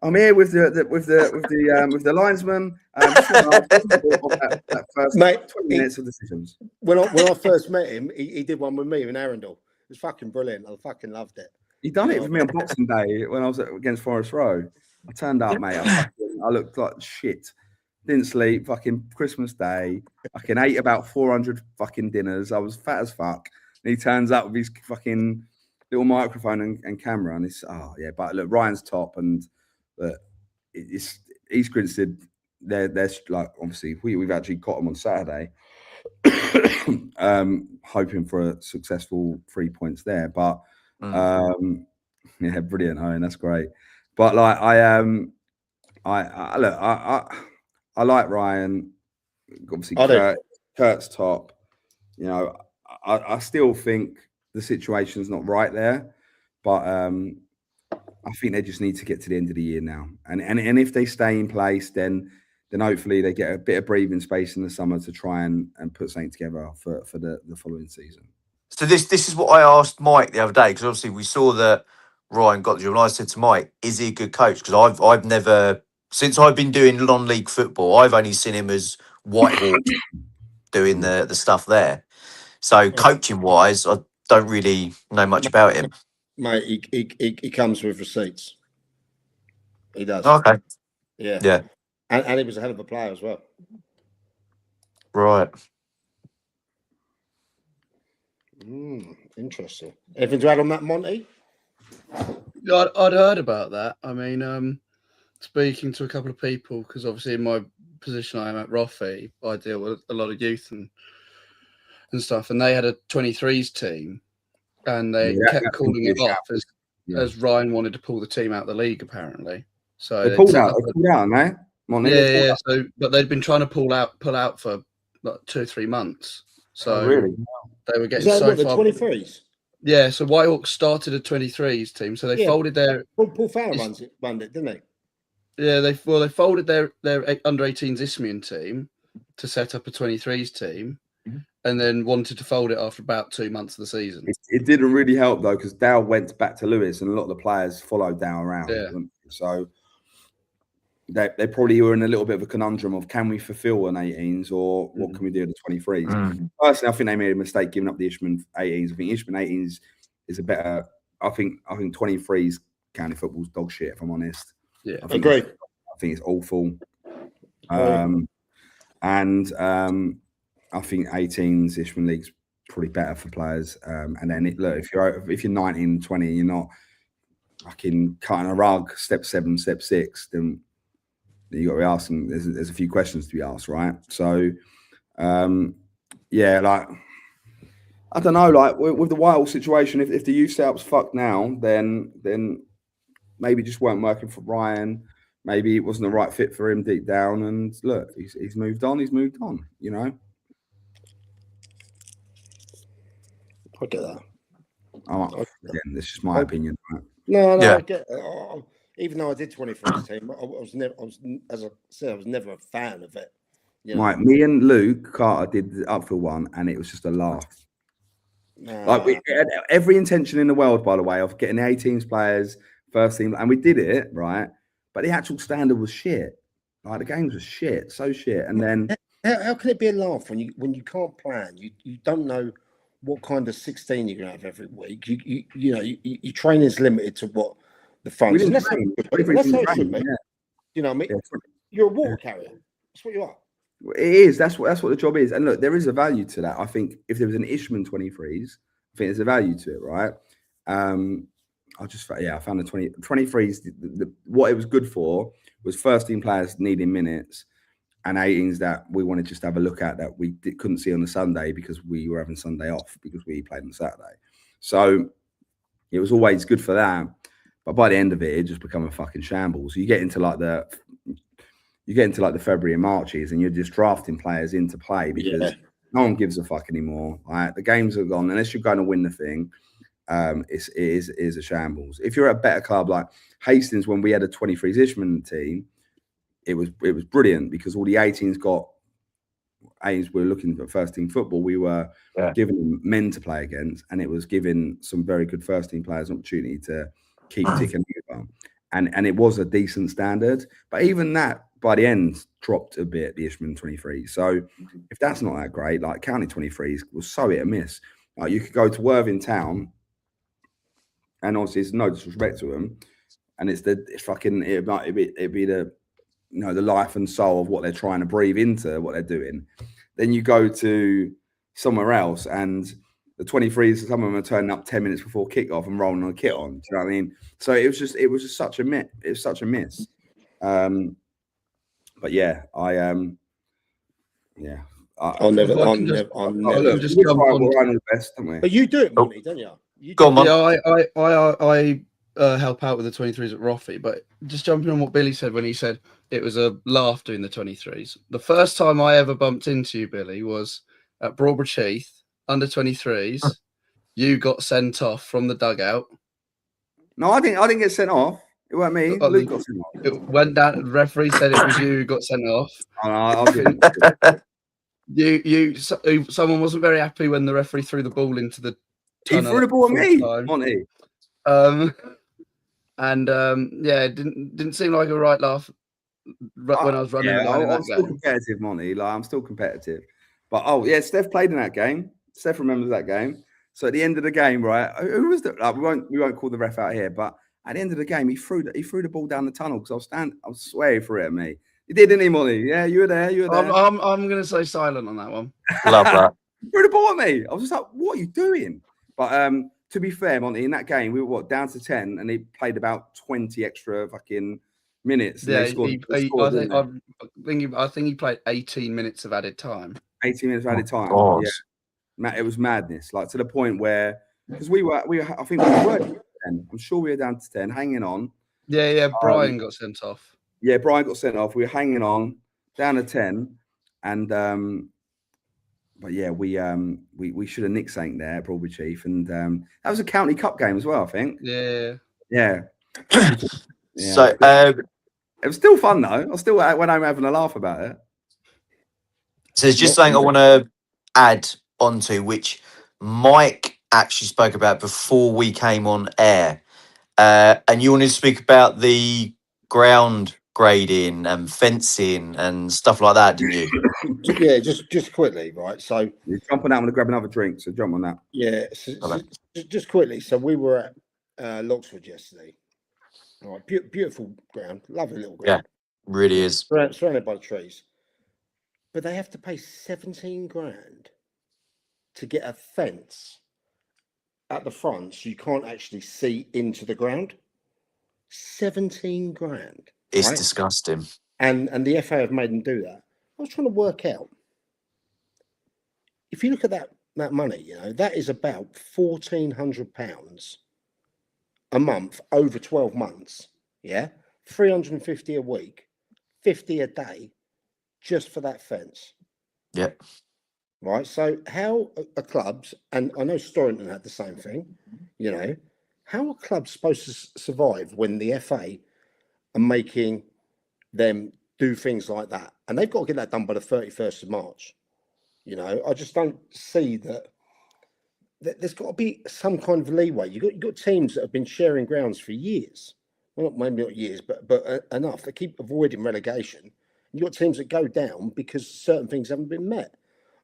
I'm here with the linesman. That first 20 minutes of decisions. When I first met him, he did one with me in Arundel. It was fucking brilliant. I fucking loved it. He done it with me on Boxing Day when I was against Forest Row. I turned up, mate. I looked like shit. Didn't sleep. Fucking Christmas Day. I ate about 400 fucking dinners. I was fat as fuck. And he turns up with his fucking little microphone and camera, and it's But look, Ryan's top, and it's East Grinstead. They're like, obviously we've actually caught them on Saturday, hoping for a successful 3 points there. But brilliant, Owen. That's great. But like I like Ryan. Obviously, Kurt's top. You know, I still think the situation's not right there, but I think they just need to get to the end of the year now. And if they stay in place, then hopefully they get a bit of breathing space in the summer to try and put something together for the following season. So this is what I asked Mike the other day, because obviously we saw that Ryan got the job, and I said to Mike, is he a good coach? Because I've never, since I've been doing non-league football, I've only seen him as Whitehawk doing the stuff there. So coaching wise, I don't really know much about him. Mate, he comes with receipts. He does. Okay. Yeah. And he was a hell of a player as well. Right. Interesting. Anything to add on that, Monty? I'd heard about that. I mean, speaking to a couple of people, because obviously in my position I am at Roffey, I deal with a lot of youth and stuff, and they had a 23s team, and they kept calling it off as Ryan wanted to pull the team out of the league, apparently. So they pulled out, mate. Yeah. So, but they'd been trying to pull out for like 2 or 3 months. So really, they were getting so far. 23s. Yeah. So Whitehawk started a 23s team. So they folded their. Paul Farrell runs it, didn't he? Yeah. They folded their under 18s Isthmian team to set up a 23s team. And then wanted to fold it after about 2 months of the season. It didn't really help though, because Dow went back to Lewis, and a lot of the players followed Dow around. Yeah. So they probably were in a little bit of a conundrum of, can we fulfill an 18s or what can we do at the 23s? Personally, I think they made a mistake giving up the Ibb10 18s. I think Ibb10 18s is a better. I think 23s county football's dog shit, if I'm honest. Yeah, I think it's awful. I think 18s Isthmian League's probably better for players. And then if you're 19, 20, you're not fucking cutting a rug, step 7, step 6, then you got to be asking. There's a few questions to be asked, right? So, like I don't know, like with the Whitehall situation, if the youth setup's fucked now, then maybe it just weren't working for Ryan. Maybe it wasn't the right fit for him deep down. And look, he's moved on. He's moved on. You know. I get that. Again, this is my opinion. Right? No, I get it. Even though I did 23's team, I was never a fan of it. You know? Right, me and Luke Carter did the upfield one, and it was just a laugh. Like we had every intention in the world, by the way, of getting the 18s players first team, and we did it right. But the actual standard was shit. Like the games were shit, so shit. And then how can it be a laugh when you can't plan? You don't know what kind of 16 you're gonna have every week. Your training is limited to what the front. That's how it should be. Yeah. You know what I mean? Yeah. You're a water carrier. That's what you are. It is. That's what the job is. And look, there is a value to that. I think if there was an Ibb10 23s, I think there's a value to it, right? I found the 23s. What it was good for was first team players needing minutes, and 18s that we wanted just to have a look at that we couldn't see on the Sunday because we were having Sunday off because we played on Saturday. So it was always good for that. But by the end of it, it just become a fucking shambles. You get into like the February and Marches, and you're just drafting players into play because no one gives a fuck anymore. Right? The games are gone unless you're going to win the thing. It is a shambles. If you're at a better club like Hastings, when we had a 23s Isthmian team, it was brilliant because all the 18s got aims. We were looking at first team football. We were giving them men to play against, and it was giving some very good first team players an opportunity to keep ticking over. And it was a decent standard, but even that by the end dropped a bit, the Isthmian 23. So if that's not that great, like county 23s was so hit and miss. Like you could go to Worthing Town, and obviously it's no disrespect to them, and it'd be the the life and soul of what they're trying to breathe into what they're doing. Then you go to somewhere else, and the 23s, some of them are turning up 10 minutes before kickoff and rolling on a kit on. Do you know what I mean? So it was just such a miss. It was such a miss. But yeah, I'll never. Just jump on. We're on the best, don't we? But you do it, Money, don't you? Go on, Mum. Yeah, I help out with the 23s at Roffey, but just jumping on what Billy said when he said it was a laugh doing the 23s. The first time I ever bumped into you, Billy, was at Broadbridge Heath, under 23s. You got sent off from the dugout. No, I didn't get sent off. It wasn't me. Luke got sent off. It went down. The referee said it was you who got sent off. Someone wasn't very happy when the referee threw the ball into the tunnel. He threw the ball at me, Monty. It didn't seem like a right laugh when I was running. I'm still competitive, Monty. Like I'm still competitive. But Steph played in that game. Steph remembers that game. So at the end of the game, right? Who was the? Like, we won't call the ref out here, but at the end of the game, he threw the ball down the tunnel because I was swearing for it at me. He did, didn't he, Monty? Yeah, you were there. I'm going to say silent on that one. Love that. He threw the ball at me. I was just like, what are you doing? But to be fair, Monty, in that game, we were down to 10, and he played about 20 extra fucking minutes. Yeah, I think he played 18 minutes of added time. 18 minutes of added time. God. Yeah, it was madness. Like to the point where because we were, I think we were 10. I'm sure we were down to 10, hanging on. Yeah. Brian got sent off. Yeah, Brian got sent off. We were hanging on, down to 10, and but yeah, we should have nicked something there at Broadbridge Chief, and that was a county cup game as well, I think. Yeah. So it was still fun though. I still went home having a laugh about it. So there's just something I want to add onto, which Mike actually spoke about before we came on air, and you wanted to speak about the ground grading and fencing and stuff like that, didn't you? Yeah, just quickly, right? So you're jumping out. I'm going to grab another drink, so jump on that. Yeah, just quickly. So we were at Lockswood yesterday. All right, beautiful ground, lovely little ground. Yeah, really is. Surrounded by trees. But they have to pay 17 grand to get a fence at the front so you can't actually see into the ground. 17 grand. It's disgusting. And the FA have made them do that. I was trying to work out. If you look at that money, that is about £1,400 a month over 12 months. Yeah, 350 a week, 50 a day, just for that fence. Yep. Right. So how are clubs, and I know Storrington had the same thing, how are clubs supposed to survive when the FA are making them do things like that? And they've got to get that done by the 31st of March. I just don't see that there's got to be some kind of leeway. You've got teams that have been sharing grounds for years. Well, maybe not years, but enough. They keep avoiding relegation. You've got teams that go down because certain things haven't been met.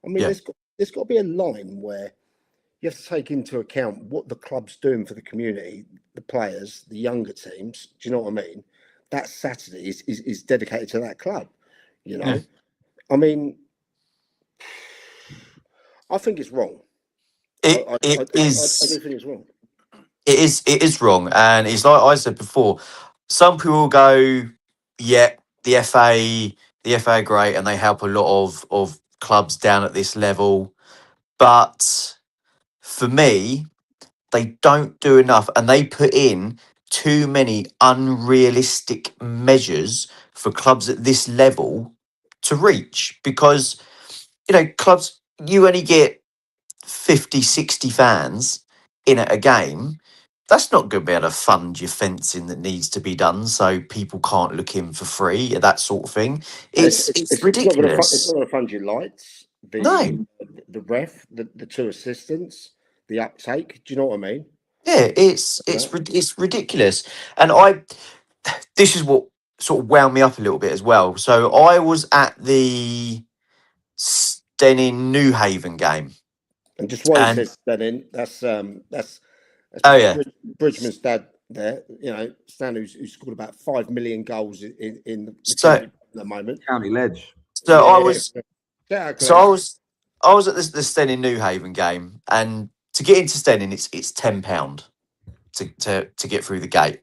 I mean, there's got to be a line where you have to take into account what the club's doing for the community, the players, the younger teams. Do you know what I mean? That Saturday is dedicated to that club. I mean, I think it's wrong. I do think it's wrong. It is wrong, and it's like I said before. Some people go, yeah, the FA are great, and they help a lot of clubs down at this level, but for me, they don't do enough, and they put in too many unrealistic measures for clubs at this level to reach, because clubs, you only get 50, 60 fans in at a game. That's not going to be able to fund your fencing that needs to be done, so people can't look in for free, that sort of thing. It's It's not going to. It's ridiculous. not going to fund your lights, No, the ref, the two assistants, the uptake. Do you know what I mean? yeah, it's ridiculous. And this is what sort of wound me up a little bit as well. So I was at the Stenning New Haven game, And just what he and says, then that's oh yeah, Bridgman's dad there. You know, Stan, who's scored about 5 million goals in the so county at the moment. County Ledge. so I Yeah, was shout out, so Glenn. I was at the Stenning New Haven game, and to get into Stenning, it's £10 to get through the gate.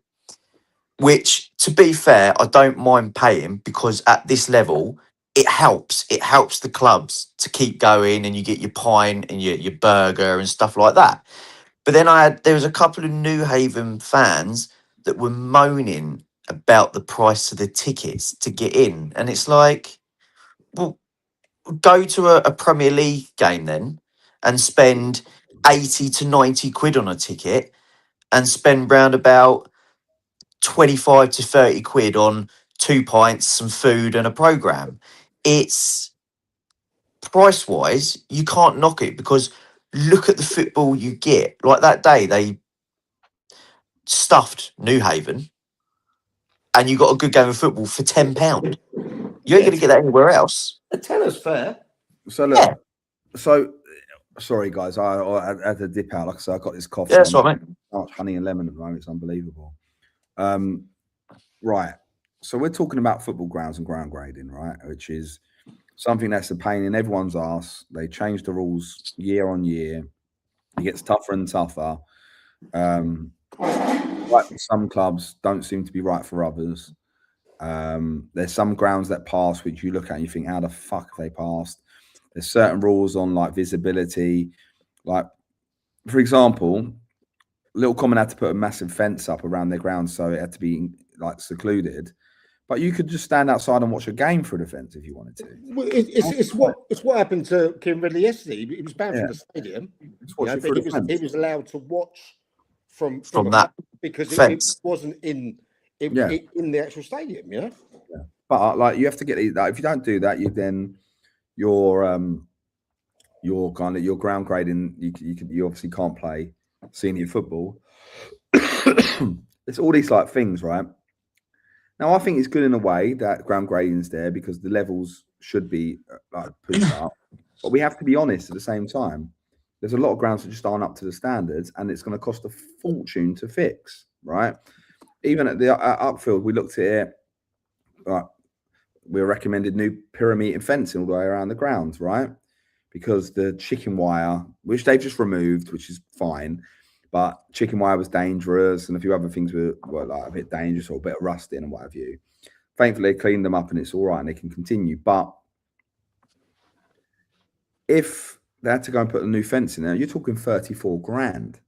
Which, to be fair, I don't mind paying, because at this level, it helps. It helps the clubs to keep going, and you get your pint and your burger and stuff like that. But then there was a couple of New Haven fans that were moaning about the price of the tickets to get in, and it's like, well, go to a Premier League game then, and spend 80 to 90 quid on a ticket, and spend round about 25 to 30 quid on 2 pints, some food, and a program. It's price wise, you can't knock it, because look at the football you get. Like that day, they stuffed New Haven, and you got a good game of football for £10. You ain't going to get that anywhere else. A tenner's fair. So look, Yeah. so sorry guys, I had to dip out. Like I said, I got this cough. Yeah, that's so right, mate. much honey and lemon at the moment. It's unbelievable. Right. So we're talking about football grounds and ground grading, right? Which is something that's a pain in everyone's ass. They change the rules year on year. It gets tougher and tougher. Right, some clubs don't seem to be right for others. There's some grounds that pass, which you look at and you think, how the fuck have they passed? There's certain rules on like visibility. Like, for example, Little Common had to put a massive fence up around their ground, so it had to be like secluded. But you could just stand outside and watch a game through the fence if you wanted to. Well, it's what happened to Kim Ridley yesterday. He was banned from the stadium, but he was allowed to watch from that because it wasn't in the actual stadium. You know. Yeah. But like, you have to get that. If you don't do that, you then your kind of your ground grading. You obviously can't play senior football. It's all these like things, right? Now, I think it's good in a way that ground grading is there, because the levels should be like pushed up. But we have to be honest at the same time. There's a lot of grounds that just aren't up to the standards, and it's going to cost a fortune to fix, right? Even at the upfield, we looked at it. We recommended new pyramid fencing all the way around the grounds, right? Because the chicken wire, which they've just removed, which is fine, but chicken wire was dangerous, and a few other things were like a bit dangerous, or a bit of rusting and what have you. Thankfully, they cleaned them up and it's all right and they can continue. But if they had to go and put a new fence in there, you're talking 34 grand.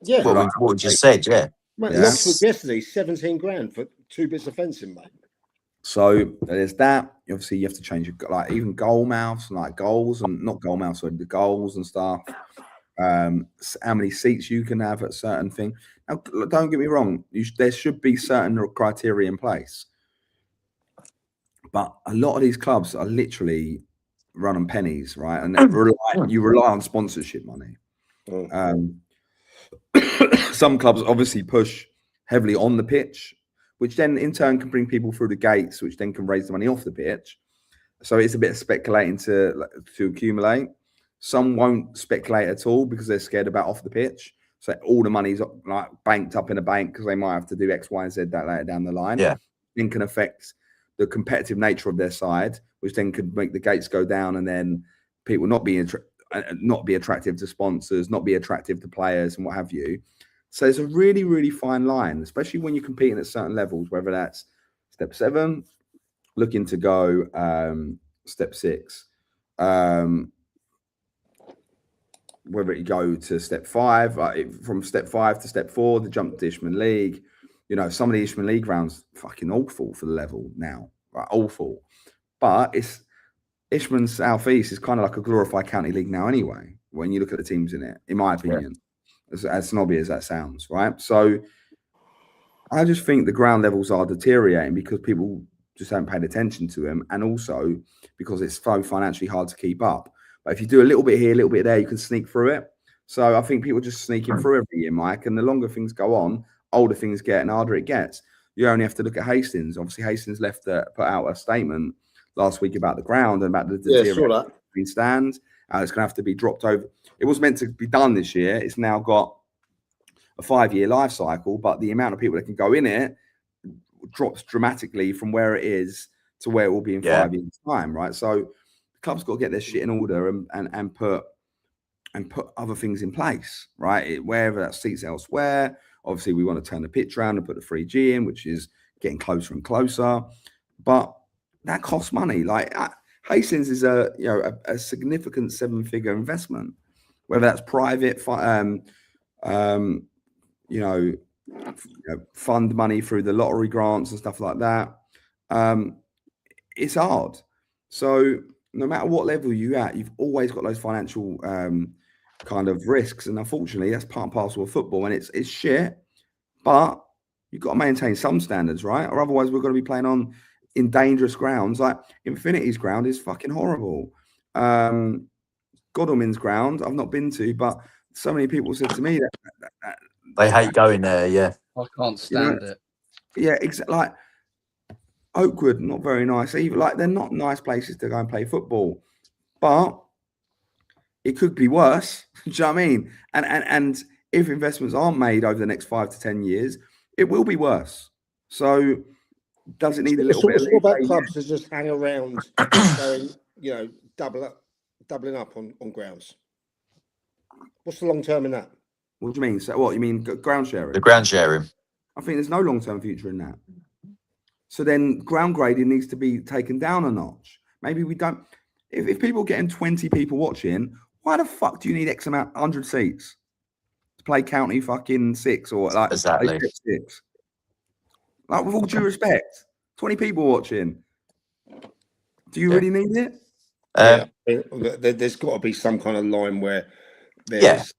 Yeah, what we just said, yeah. Mate, Lockswood yesterday, 17 grand for 2 bits of fencing, mate. So there's that. Obviously, you have to change your, like, even goal mouths, like goals, and not goal mouths, sorry, the goals and stuff. How many seats you can have at certain thing. Now, don't get me wrong, there should be certain criteria in place, but a lot of these clubs are literally run on pennies, right? And you rely on sponsorship money. Some clubs obviously push heavily on the pitch, which then in turn can bring people through the gates, which then can raise the money off the pitch. So it's a bit of speculating to accumulate. Some won't speculate at all because they're scared about off the pitch. So all the money's like banked up in a bank because they might have to do X, Y, and Z that later down the line. Yeah. Then can affect the competitive nature of their side, which then could make the gates go down, and then people not be attractive to sponsors, not be attractive to players, and what have you. So there's a really, really fine line, especially when you're competing at certain levels, whether that's step 7, looking to go step 6, whether you go to step 5, from step 5 to step 4, the jump to Isthmian League, You know, some of the Isthmian League grounds fucking awful for the level now, right? Awful. But it's Ishman South East is kind of like a glorified county league now anyway, when you look at the teams in it, in my opinion, as snobby as that sounds, right? So I just think the ground levels are deteriorating because people just haven't paid attention to them, and also because it's so financially hard to keep up. But if you do a little bit here, a little bit there, you can sneak through it. So I think people just sneaking through every year, Mike, and the longer things go on, older things get and harder it gets. You only have to look at Hastings. Obviously, Hastings put out a statement last week about the ground and about the deterioration between stands. It's going to have to be dropped over. It was meant to be done this year. It's now got a 5-year life cycle, but the amount of people that can go in it drops dramatically from where it is to where it will be in 5 years' time, right? So the club's got to get their shit in order and put other things in place, right? Wherever that seats elsewhere. Obviously, we want to turn the pitch around and put the 3G in, which is getting closer and closer. But that costs money. Like Hastings is a significant 7-figure investment, whether that's private, fund money through the lottery grants and stuff like that. It's hard. So no matter what level you're at, you've always got those financial kind of risks, and unfortunately, that's part and parcel of football. And it's shit, but you've got to maintain some standards, right? Or otherwise, we're going to be playing in dangerous grounds. Like Infinity's ground is fucking horrible. Godalming's ground I've not been to, but so many people said to me that they hate going there. Yeah, I can't stand it. Yeah, exactly. Like Oakwood, not very nice either. Like they're not nice places to go and play football, but it could be worse. Do you know what I mean? And if investments aren't made over the next 5 to 10 years, it will be worse. So does it need a little bit? What about clubs that just hang around, going, doubling up on grounds? What's the long term in that? What do you mean? So what you mean? Ground sharing? the ground sharing. I think there's no long term future in that. So then ground grading needs to be taken down a notch. Maybe we don't. If people are getting 20 people watching, why the fuck do you need X amount, 100 seats to play county fucking 6 or like Exactly. 6? Like with all due respect, 20 people watching. Do you really need it? There's got to be some kind of line where there's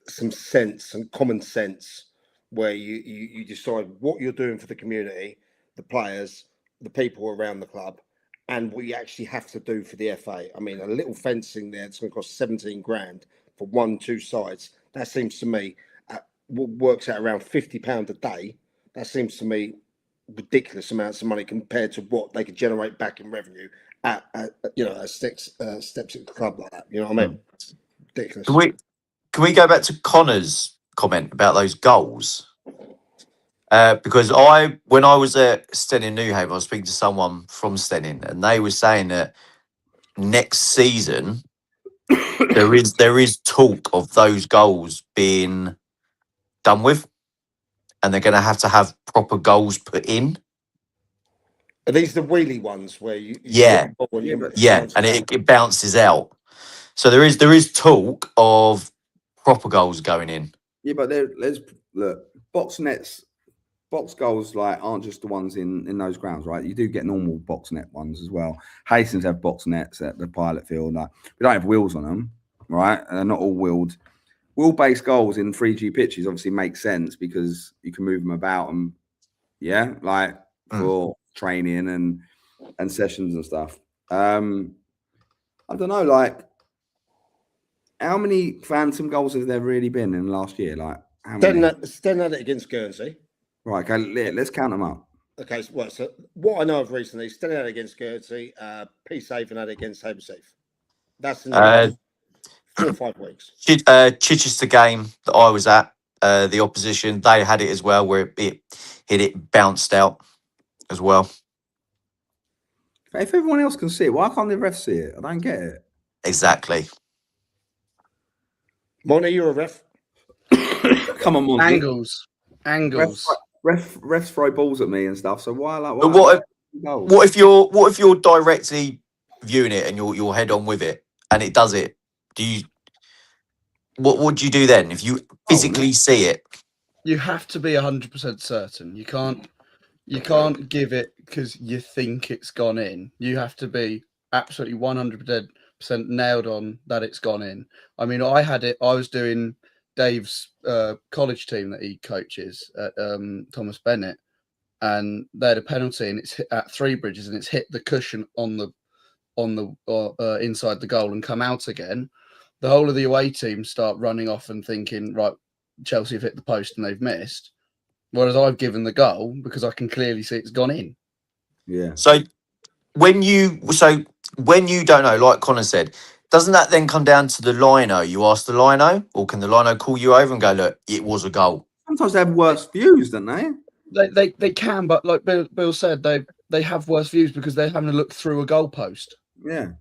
some sense, some common sense, where you decide what you're doing for the community, the players, the people around the club, and what you actually have to do for the FA. I mean, a little fencing there, it's going to cost 17 grand for 1-2 sides. That seems to me, what works out around £50 a day. That seems to me ridiculous amounts of money compared to what they could generate back in revenue at steps at the club like that. You know what I mean? Ridiculous. Can we go back to Connor's comment about those goals? Because when I was at Steyning Newhaven, I was speaking to someone from Steyning, and they were saying that next season there is talk of those goals being done with, and they're going to have proper goals put in. Are these the wheelie ones where you and it bounces out? So there is talk of proper goals going in. Yeah, but there's box goals like aren't just the ones in those grounds, right? You do get normal box net ones as well. Hastings have box nets at the pilot field. Like, we don't have wheels on them, right? They're not all wheeled. Wheel-based goals in 3G pitches obviously make sense because you can move them about and for training and sessions and stuff. I don't know, like how many phantom goals have there really been in the last year? Like how many? Sten had it against Guernsey. Right, okay, let's count them up. Okay, so what I know of recently, Sten had it against Guernsey, Peacehaven had it against Haverseath. That's in the last 4 or 5 weeks. Chichester game that I was at, the opposition, they had it as well, where it bounced out as well. If everyone else can see it, why can't the refs see it? I don't get it. Exactly. Monty, you're a ref. Come on, Monty. Angles. Refs throw balls at me and stuff. So why? But what if you're directly viewing it and you're head on with it and it does it? What do you do then if you physically see it? you have to be 100% certain. You can't give it because you think it's gone in. You have to be absolutely 100% nailed on that it's gone in. I mean, I was doing Dave's college team that he coaches at Thomas Bennett, and they had a penalty, and it's hit at Three Bridges, and it's hit the cushion on the inside the goal and come out again. The whole of the away team start running off and thinking, right, Chelsea have hit the post and they've missed. Whereas I've given the goal because I can clearly see it's gone in. Yeah. So when you don't know, like Connor said, doesn't that then come down to the lino? You ask the lino, or can the lino call you over and go, look, it was a goal? Sometimes they have worse views, don't they? They can, but like Bill said, they have worse views because they're having to look through a goalpost. Yeah.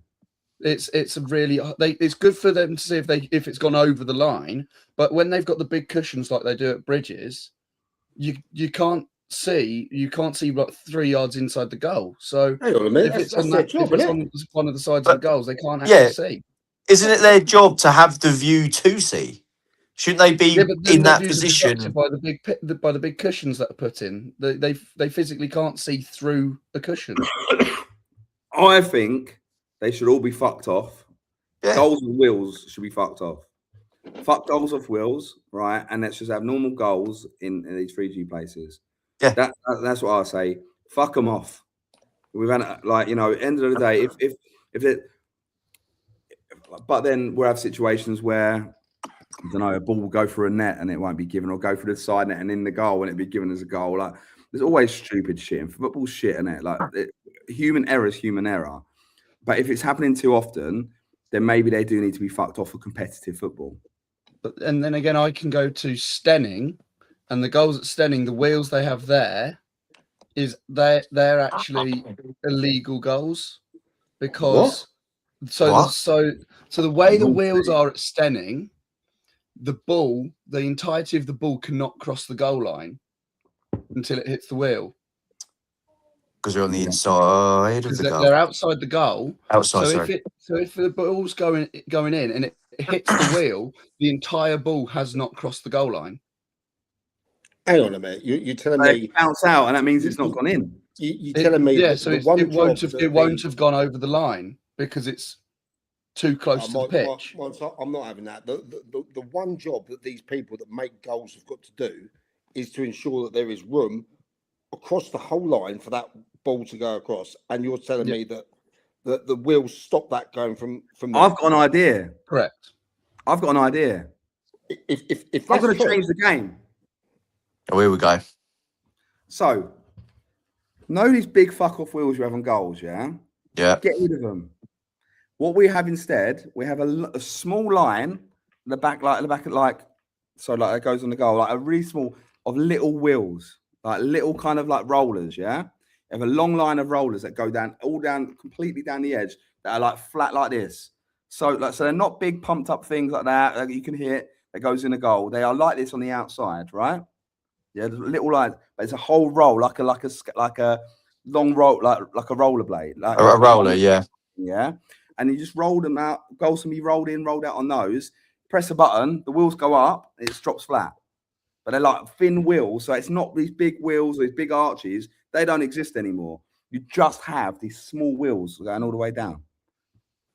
It's a really it's good for them to see if it's gone over the line, but when they've got the big cushions like they do at Bridges, you can't see like 3 yards inside the goal. So Hang on a minute, if it's that's on their that, job, if it's isn't on it? one of the sides But- of the goals, they can't yeah. actually see. Isn't it their job to have the view to see? Shouldn't they be Yeah, but then in their that views are position? obstructed by the big cushions that are put in. They physically can't see through a cushion. I think they should all be fucked off. Yeah. Goals with wheels should be fucked off. Fuck goals off wheels, right? And let's just have normal goals in these 3G places. Yeah. That's what I say. Fuck them off. We've had, like, end of the day, if it, but then we'll have situations where, I don't know, a ball will go through a net and it won't be given, or go through the side net and in the goal and it'll be given as a goal. Like, there's always stupid shit, and football's shit, isn't it? Like, human error is human error. But if it's happening too often, then maybe they do need to be fucked off for competitive football. And then again, I can go to Stenning, and the goals at Stenning, the wheels they have there, they're actually illegal goals, because What? so the way the wheels are at Stenning, the entirety of the ball cannot cross the goal line until it hits the wheel. Because you're on the inside of the goal. They're outside the goal. Outside, So sorry. if the ball's going in and it hits the wheel, the entire ball has not crossed the goal line. Hang on a minute. You're telling They me bounce out, and that means it's not gone in. you're telling me Yeah, that so the one it won't job have that have gone over the line because it's too close to the pitch. I'm not having that. The one job that these people that make goals have got to do is to ensure that there is room across the whole line for that ball to go across. And you're telling me that the wheels stop that going from there. I've got an idea. Correct. I've got an idea. If that's I'm going to true, change the game. Oh, here we go. So, know these big fuck off wheels you have on goals, yeah? Yeah. Get rid of them. What we have instead, we have a small line in the back, so like it goes on the goal, like a really small of little wheels, like little kind of like rollers, yeah? You have a long line of rollers that go down, completely down the edge, that are like flat like this. So they're not big pumped up things like that you can hit that goes in a goal. They are like this on the outside, right? Yeah, the little line, but it's a whole roll, like a long roll, like a rollerblade, like A roller, yeah. yeah. And you just roll them out. Goals can be rolled in, rolled out on those. Press a button, the wheels go up, it drops flat. But they're like thin wheels, so it's not these big wheels, these big arches. They don't exist anymore. You just have these small wheels going all the way down.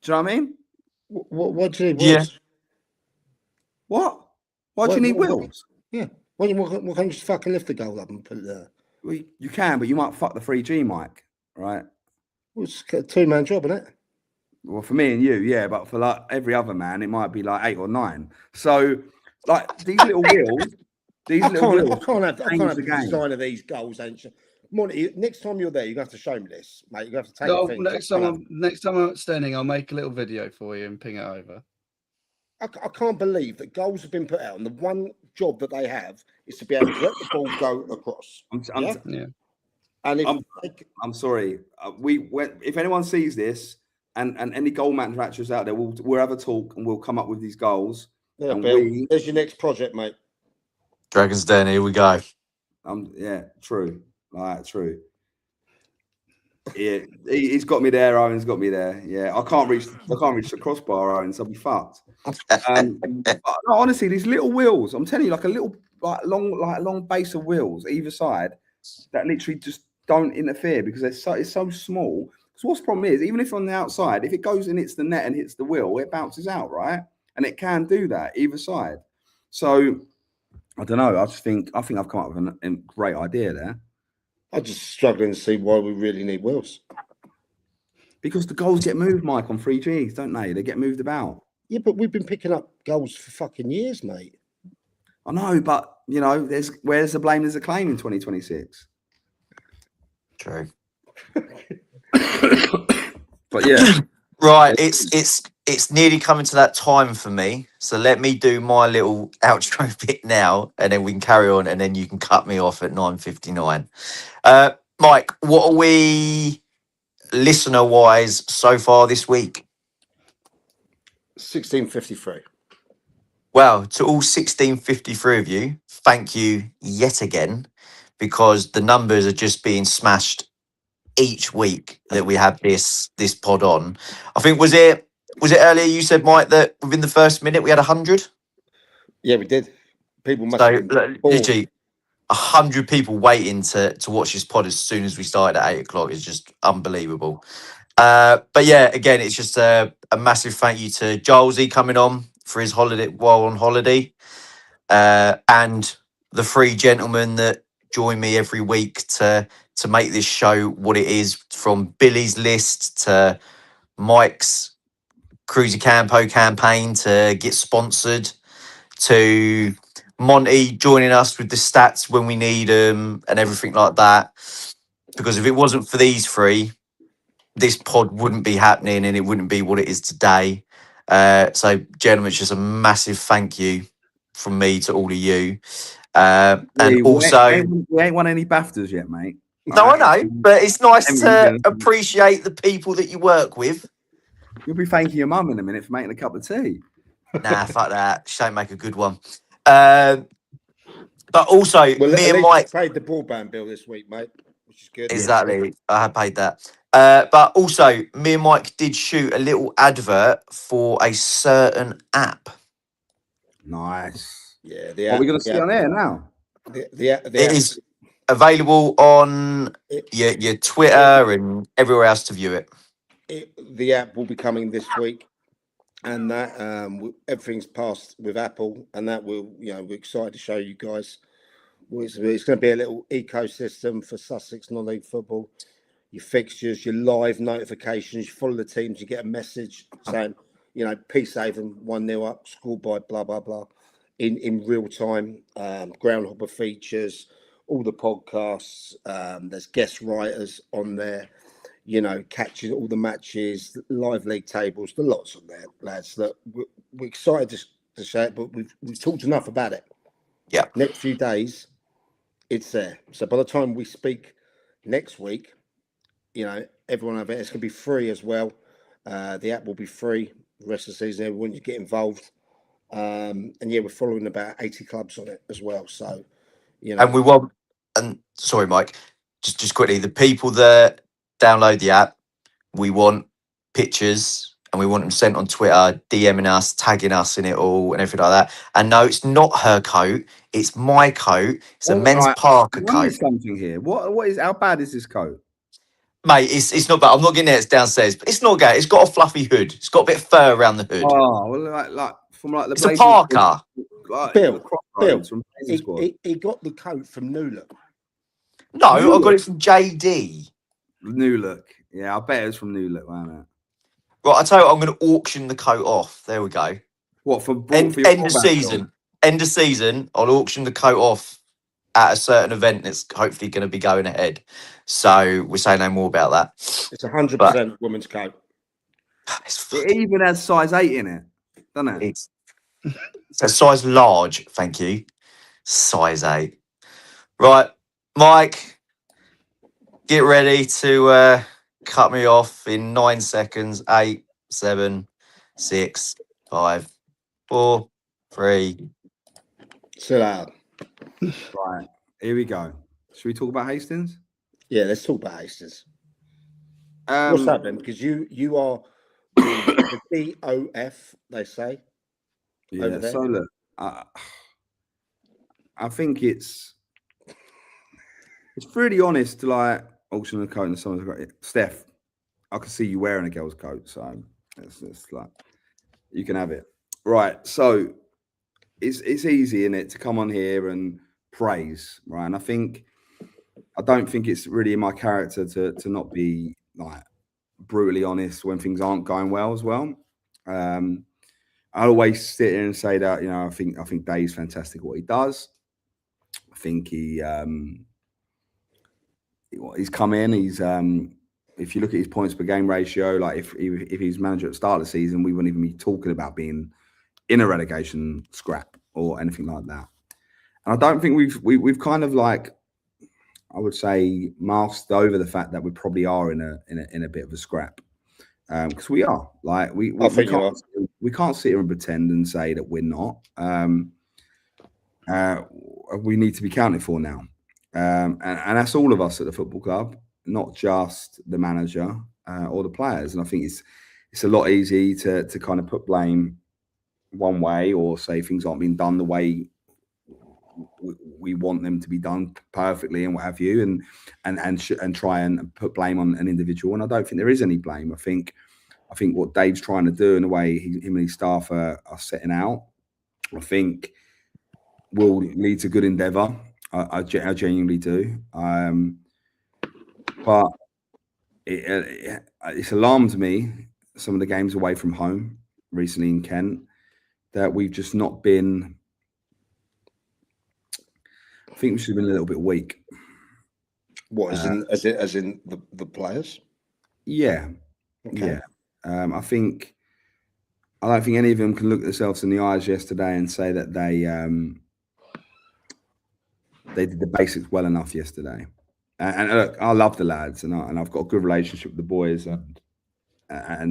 Do you know what I mean? what do you need? Yeah. What? Why do you need wheels? Yeah. Why can't you just fucking lift the goal up and put it there? Well, you can, but you might fuck the 3G mic, right? Well, it's a two-man job, isn't it? Well, for me and you, yeah, but for like every other man, it might be like 8 or 9. So, like these little wheels, I can't have change the design of these goals, ain't you? Monty, next time you're there, you're going to have to show me this, mate. You're going to have to take No, a thing. next time I'm at Stenning, I'll make a little video for you and ping it over. I can't believe that goals have been put out, and the one job that they have is to be able to let the ball go across. Yeah. And I'm sorry. If anyone sees this, and any goal manufacturers out there, we'll have a talk and we'll come up with these goals. yeah, Bill, there's your next project, mate. Dragon's Den, here we go. Yeah, true. Right, true. Yeah, he's got me there. Owen's got me there. Yeah, I can't reach the crossbar, Owen, so I'll be fucked. No, honestly, these little wheels. I'm telling you, like a little like long base of wheels either side that literally just don't interfere because it's so small. So what's the problem is, even if on the outside, if it goes and hits the net and hits the wheel, it bounces out, right? And it can do that either side. So I don't know. I think I've come up with a great idea there. I'm just struggling to see why we really need wheels. Because the goals get moved, Mike, on 3Gs, don't they? They get moved about. Yeah, but we've been picking up goals for fucking years, mate. I know, but you know, where's the blame? There's a claim in 2026. True. But yeah, Right, it's nearly coming to that time for me. So let me do my little outro bit now, and then we can carry on, and then you can cut me off at 9:59. Mike, what are we listener wise so far this week? 1653. Well, to all 1653 of you, thank you yet again, because the numbers are just being smashed each week that we have this pod on. I think was it earlier you said, Mike, that within the first minute we had 100? Yeah, we did. People must So have been bored. literally 100 people waiting to watch this pod as soon as we started at 8 o'clock is just unbelievable. But yeah, again, it's just a massive thank you to Jolesy coming on for his holiday while on holiday, and the three gentlemen that join me every week to make this show what it is, from Billy's List to Mike's Cruzy Campo campaign to get sponsored, to Monty joining us with the stats when we need them and everything like that. Because if it wasn't for these three, this pod wouldn't be happening and it wouldn't be what it is today. So, gentlemen, it's just a massive thank you from me to all of you. And also, we ain't won any BAFTAs yet, mate. no, I know, but it's nice to appreciate the people that you work with. You'll be thanking your mum in a minute for making a cup of tea. Nah, fuck that. She don't make a good one. But also, me and Mike paid the broadband bill this week, mate, which is good. Exactly, I had paid that. But also, me and Mike did shoot a little advert for a certain app. Nice. Yeah, What are we going to see on air now? It is available on your Twitter and everywhere else to view it. The app will be coming this week, and that everything's passed with Apple, and that will, we're excited to show you guys. It's going to be a little ecosystem for Sussex non-league football. Your fixtures, your live notifications, you follow the teams, you get a message saying, Peacehaven 1-0 up, scored by blah blah blah, in real time. Groundhopper features, all the podcasts. There's guest writers on there. Catches all the matches, live league tables, the lots on there, lads. That we're excited to share it, but we've talked enough about it. Yeah. Next few days, it's there. So by the time we speak next week, everyone over it's going to be free as well. The app will be free the rest of the season. Everyone, you get involved. And yeah, we're following about 80 clubs on it as well. So, And we want, and sorry, Mike, just quickly, the people that download the app, we want pictures and we want them sent on Twitter, DMing us, tagging us in it all and everything like that. And no, it's not her coat. It's my coat. It's a men's Parker coat. Something here. What is? How bad is this coat? Mate, it's not bad. I'm not getting it. It's downstairs, but it's not bad. It's got a fluffy hood. It's got a bit of fur around the hood. Oh, well, like from the. It's a Parker. Bill, he got the coat from New Look. No, I got it from JD. New Look. Yeah, I bet it was from New Look, wasn't it? Right, I tell you what, I'm going to auction the coat off. There we go. What for? End of season. End of season. I'll auction the coat off at a certain event that's hopefully going to be going ahead. So we'll say no more about that. It's 100% women's coat. It even has size 8 in it, doesn't it? It's a size large, thank you. Size 8. Right, Mike, get ready to cut me off in 9 seconds. 8, 7, 6, 5, 4, 3. Chill out. Right, here we go. Should we talk about Hastings? Yeah, let's talk about Hastings. What's happening? Because you are the DOF, they say. Yeah, so look, I think it's really honest to like auction a coat and someone's got it. Steph, I can see you wearing a girl's coat, so it's like you can have it. Right. So it's easy in it to come on here and praise, right? And I don't think it's really in my character to not be like brutally honest when things aren't going well as well. I always sit here and say that, you know, I think Dave's fantastic at what he does. I think he's come in. He's if you look at his points per game ratio, like if he's manager at the start of the season, we wouldn't even be talking about being in a relegation scrap or anything like that. And I don't think we've kind of like, I would say, masked over the fact that we probably are in a bit of a scrap. Because we are, like we can't sit here and pretend and say that we're not. We need to be counted for now, and that's all of us at the football club, not just the manager or the players. And I think it's a lot easy to kind of put blame one way or say things aren't being done the way we want them to be done perfectly and what have you, and try and put blame on an individual. And I don't think there is any blame. I think what Dave's trying to do and the way him and his staff are setting out, I think will lead to good endeavour. I genuinely do. But it's alarmed me, some of the games away from home recently in Kent, that we've just not been. I think we should have been a little bit weak. What, as in the players? Yeah. Okay. Yeah. I don't think any of them can look themselves in the eyes yesterday and say that they did the basics well enough yesterday. And look, I love the lads, and I've got a good relationship with the boys and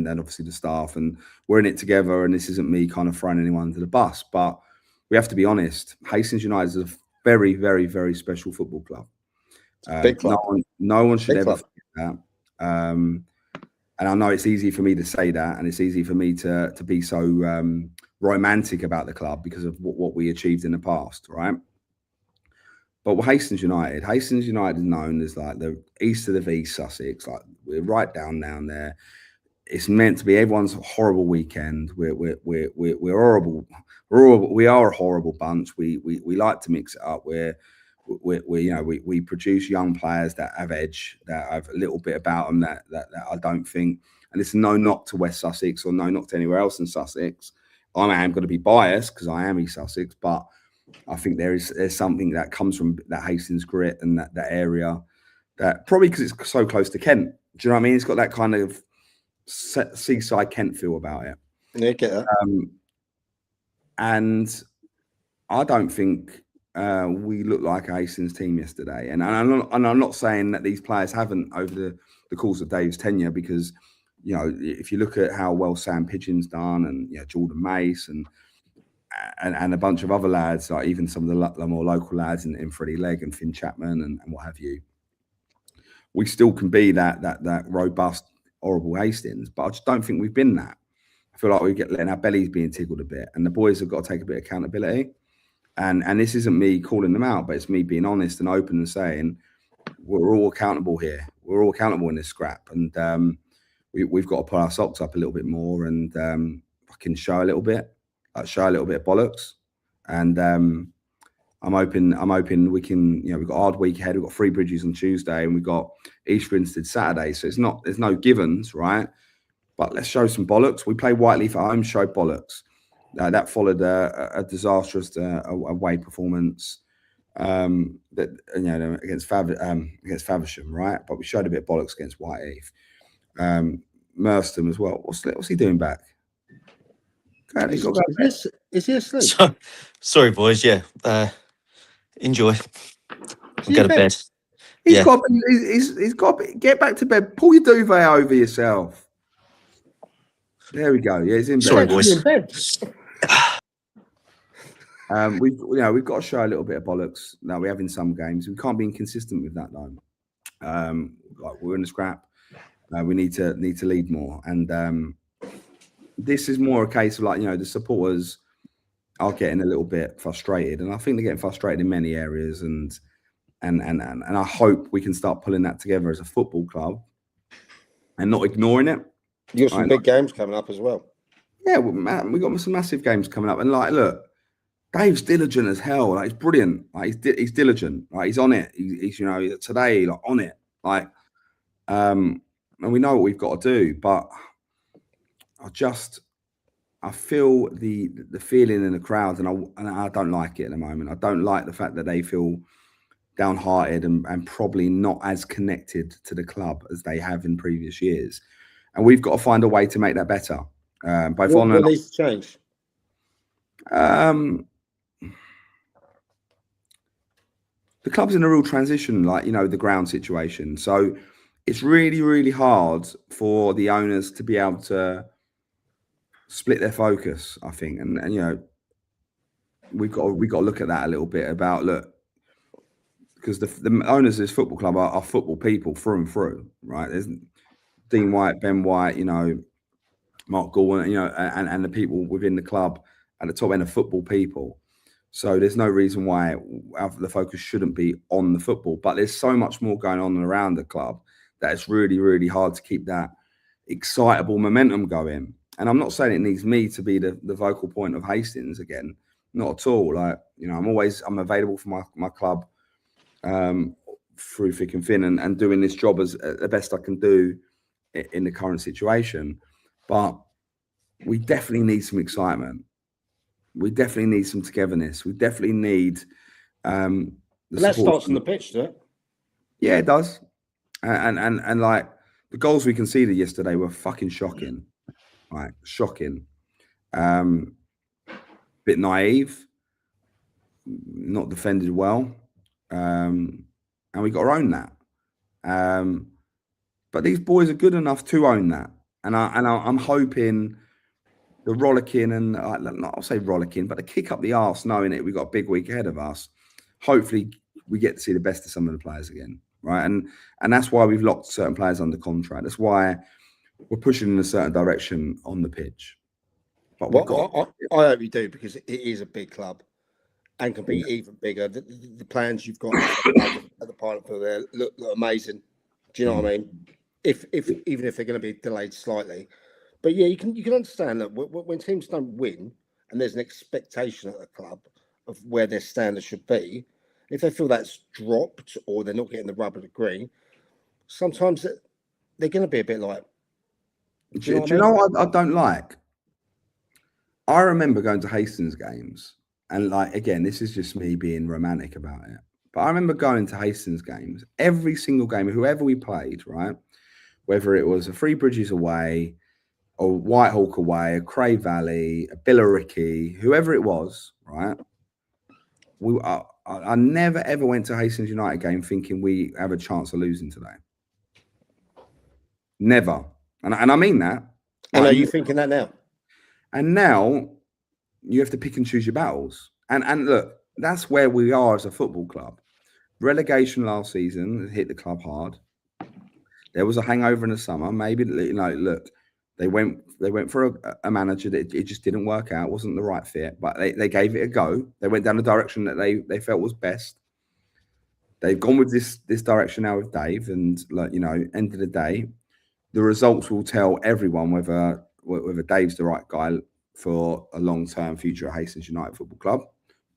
obviously the staff, and we're in it together. And this isn't me kind of throwing anyone under the bus, but we have to be honest. Hastings United is a very, very, very special football club. Big club. No one should Big ever club. forget that. And I know it's easy for me to say that, and it's easy for me to be so romantic about the club because of what we achieved in the past, right? But Hastings United is known as like the east of the East Sussex. Like we're right down there. It's meant to be everyone's horrible weekend. We're horrible. We are a horrible bunch. We like to mix it up. We produce young players that have edge, that have a little bit about them that I don't think. And it's no knock to West Sussex or no knock to anywhere else in Sussex. I am going to be biased because I am East Sussex, but I think there's something that comes from that Hastings grit and that area, that probably because it's so close to Kent. Do you know what I mean? It's got that kind of seaside Kent feel about it. Yeah, get that. And I don't think we looked like a Hastings team yesterday. And I'm not saying that these players haven't over the course of Dave's tenure, because, you know, if you look at how well Sam Pidgeon's done, and Jordan Mace and a bunch of other lads, like even some of the more local lads in Freddie Legg and Finn Chapman and what have you, we still can be that robust, horrible Hastings. But I just don't think we've been that. I feel like we're letting our bellies being tickled a bit, and the boys have got to take a bit of accountability. And this isn't me calling them out, but it's me being honest and open and saying we're all accountable here. We're all accountable in this scrap, and we've got to put our socks up a little bit more and fucking show a little bit of bollocks. And I'm hoping we can. We've got a hard week ahead. We've got 3 Bridges on Tuesday, and we've got East Grinstead Saturday. So there's no givens, right? But let's show some bollocks. We play Whiteleaf at home, show bollocks. That followed a disastrous away performance against Faversham, right? But we showed a bit of bollocks against Whiteheath. Merstham as well. What's he doing back? Is he asleep? Sorry, boys. Yeah. Enjoy. I'll go to bed. He's got to get back to bed. Pull your duvet over yourself. There we go. Yeah, he's in bed. Sorry, boys. In bed. We've got to show a little bit of bollocks. Now we have in some games. We can't be inconsistent with that though. Like we're in a scrap. We need to lead more. And this is more a case of the supporters are getting a little bit frustrated, and I think they're getting frustrated in many areas. And I hope we can start pulling that together as a football club and not ignoring it. You got some big games coming up as well. Yeah, we got some massive games coming up, and like, look, Dave's diligent as hell. Like, he's brilliant. Like, he's diligent. Like, he's on it. He's you know, today, like, on it. Like, and we know what we've got to do, but I feel the feeling in the crowd, and I don't like it at the moment. I don't like the fact that they feel downhearted and probably not as connected to the club as they have in previous years. And we've got to find a way to make that better. Both on and what needs to change? The club's in a real transition, like, you know, the ground situation. So it's really, really hard for the owners to be able to split their focus, I think. And you know, we've got to look at that a little bit about, look, because the owners of this football club are football people through and through, right? There's Dean White, Ben White, you know, Mark Gorman, you know, and the people within the club at the top end of football people. So there's no reason why the focus shouldn't be on the football. But there's so much more going on around the club that it's really, really hard to keep that excitable momentum going. And I'm not saying it needs me to be the vocal point of Hastings again. Not at all. Like, you know, I'm available for my club through thick and thin, and doing this job as the best I can do in the current situation. But we definitely need some excitement. We definitely need some togetherness. We definitely need that starts on the pitch, doesn't it? Yeah, it does. And like, the goals we conceded yesterday were fucking shocking. Like, shocking. Bit naive, not defended well. And we got to own that. But these boys are good enough to own that. And I'm hoping the rollicking and I'll say rollicking, but the kick up the arse, knowing that we've got a big week ahead of us. Hopefully we get to see the best of some of the players again, right? And that's why we've locked certain players under contract. That's why we're pushing in a certain direction on the pitch. But I hope you do, because it is a big club and can be even bigger. The plans you've got at the pilot field there look amazing. Do you know what I mean? Even if they're going to be delayed slightly. But yeah, you can understand that when teams don't win and there's an expectation at the club of where their standard should be, if they feel that's dropped or they're not getting the rub of the green, sometimes they're going to be a bit like. Do you know what I don't like? I remember going to Hastings games, and like, again, this is just me being romantic about it. But I remember going to Hastings games, every single game, whoever we played, right? Whether it was a Three Bridges away, a Whitehawk away, a Cray Valley, a Billericay, whoever it was, right? I never ever went to Hastings United game thinking we have a chance of losing today. Never, and I mean that. And are you thinking that now? And now you have to pick and choose your battles. And look, that's where we are as a football club. Relegation last season hit the club hard. There was a hangover in the summer. Maybe, you know, look, they went for a manager that it just didn't work out, wasn't the right fit, but they gave it a go. They went down the direction that they felt was best. They've gone with this direction now with Dave, and, like, you know, end of the day, the results will tell everyone whether Dave's the right guy for a long-term future at Hastings United Football Club.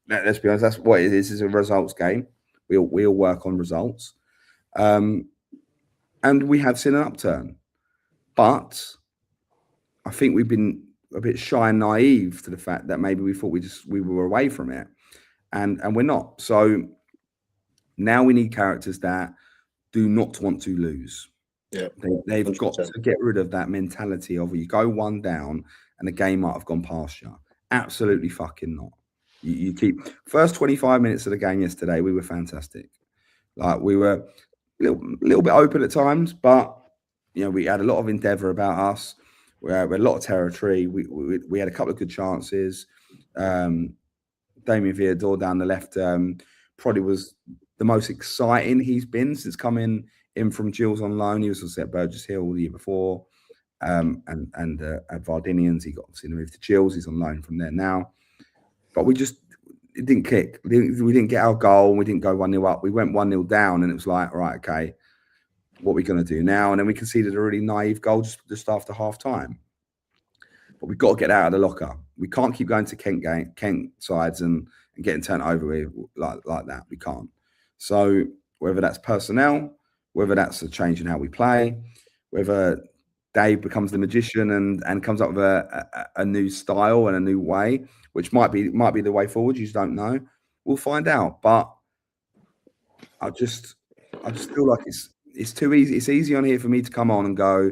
Let's be honest, that's what it is. It's a results game. We all work on results. And we have seen an upturn. But I think we've been a bit shy and naive to the fact that maybe we thought we were away from it. And we're not. So now we need characters that do not want to lose. Yeah, they've 100%. got to get rid of that mentality of you go one down and the game might have gone past you. Absolutely fucking not. You keep first 25 minutes of the game yesterday. We were fantastic. Like, we were a little bit open at times, but, you know, we had a lot of endeavour about us. We had a lot of territory. We had a couple of good chances. Damien Viador down the left probably was the most exciting he's been since coming in from Gills on loan. He was also at Burgess Hill the year before. And at Vardinians, he got obviously moved to Gills. He's on loan from there now. but it didn't click. We didn't get our goal. We didn't go 1-0 up. We went 1-0 down, and it was like, right, okay, what are we going to do now? And then we conceded a really naive goal just after half time. But we've got to get out of the locker. We can't keep going to Kent sides and getting turned over with like that. We can't. So whether that's personnel, whether that's a change in how we play, whether Dave becomes the magician and comes up with a new style and a new way, which might be the way forward. You just don't know. We'll find out. But I just feel like it's too easy. It's easy on here for me to come on and go,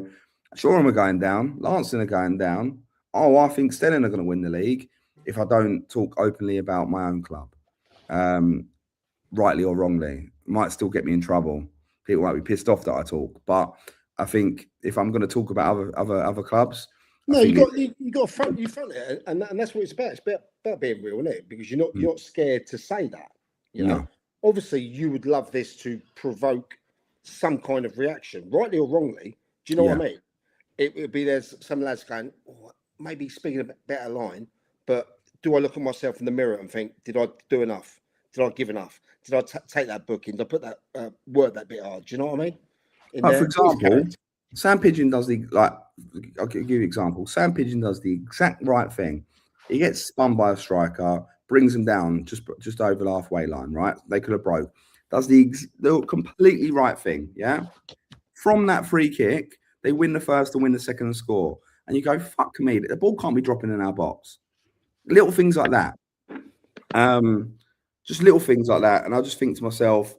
Shoreham are going down, Lancing are going down. Oh, I think Stelling are going to win the league if I don't talk openly about my own club, rightly or wrongly. It might still get me in trouble. People might be pissed off that I talk, but I think if I'm going to talk about other clubs, no, you got to front it, and that's what it's about. It's about being real, isn't it? Because you're not scared to say that. You know, obviously you would love this to provoke some kind of reaction, rightly or wrongly. Do you know what I mean? It would be there's some lads going, oh, maybe speaking a better line, but do I look at myself in the mirror and think, did I do enough? Did I give enough? Did I take that book in? Did I put that word that bit hard? Do you know what I mean? For example, Sam Pigeon does I'll give you an example. Sam Pigeon does the exact right thing. He gets spun by a striker, brings him down just over the halfway line, right? They could have broke. Does the completely right thing, yeah? From that free kick, they win the first and win the second and score. And you go, fuck me, the ball can't be dropping in our box. Little things like that. Just little things like that. And I just think to myself,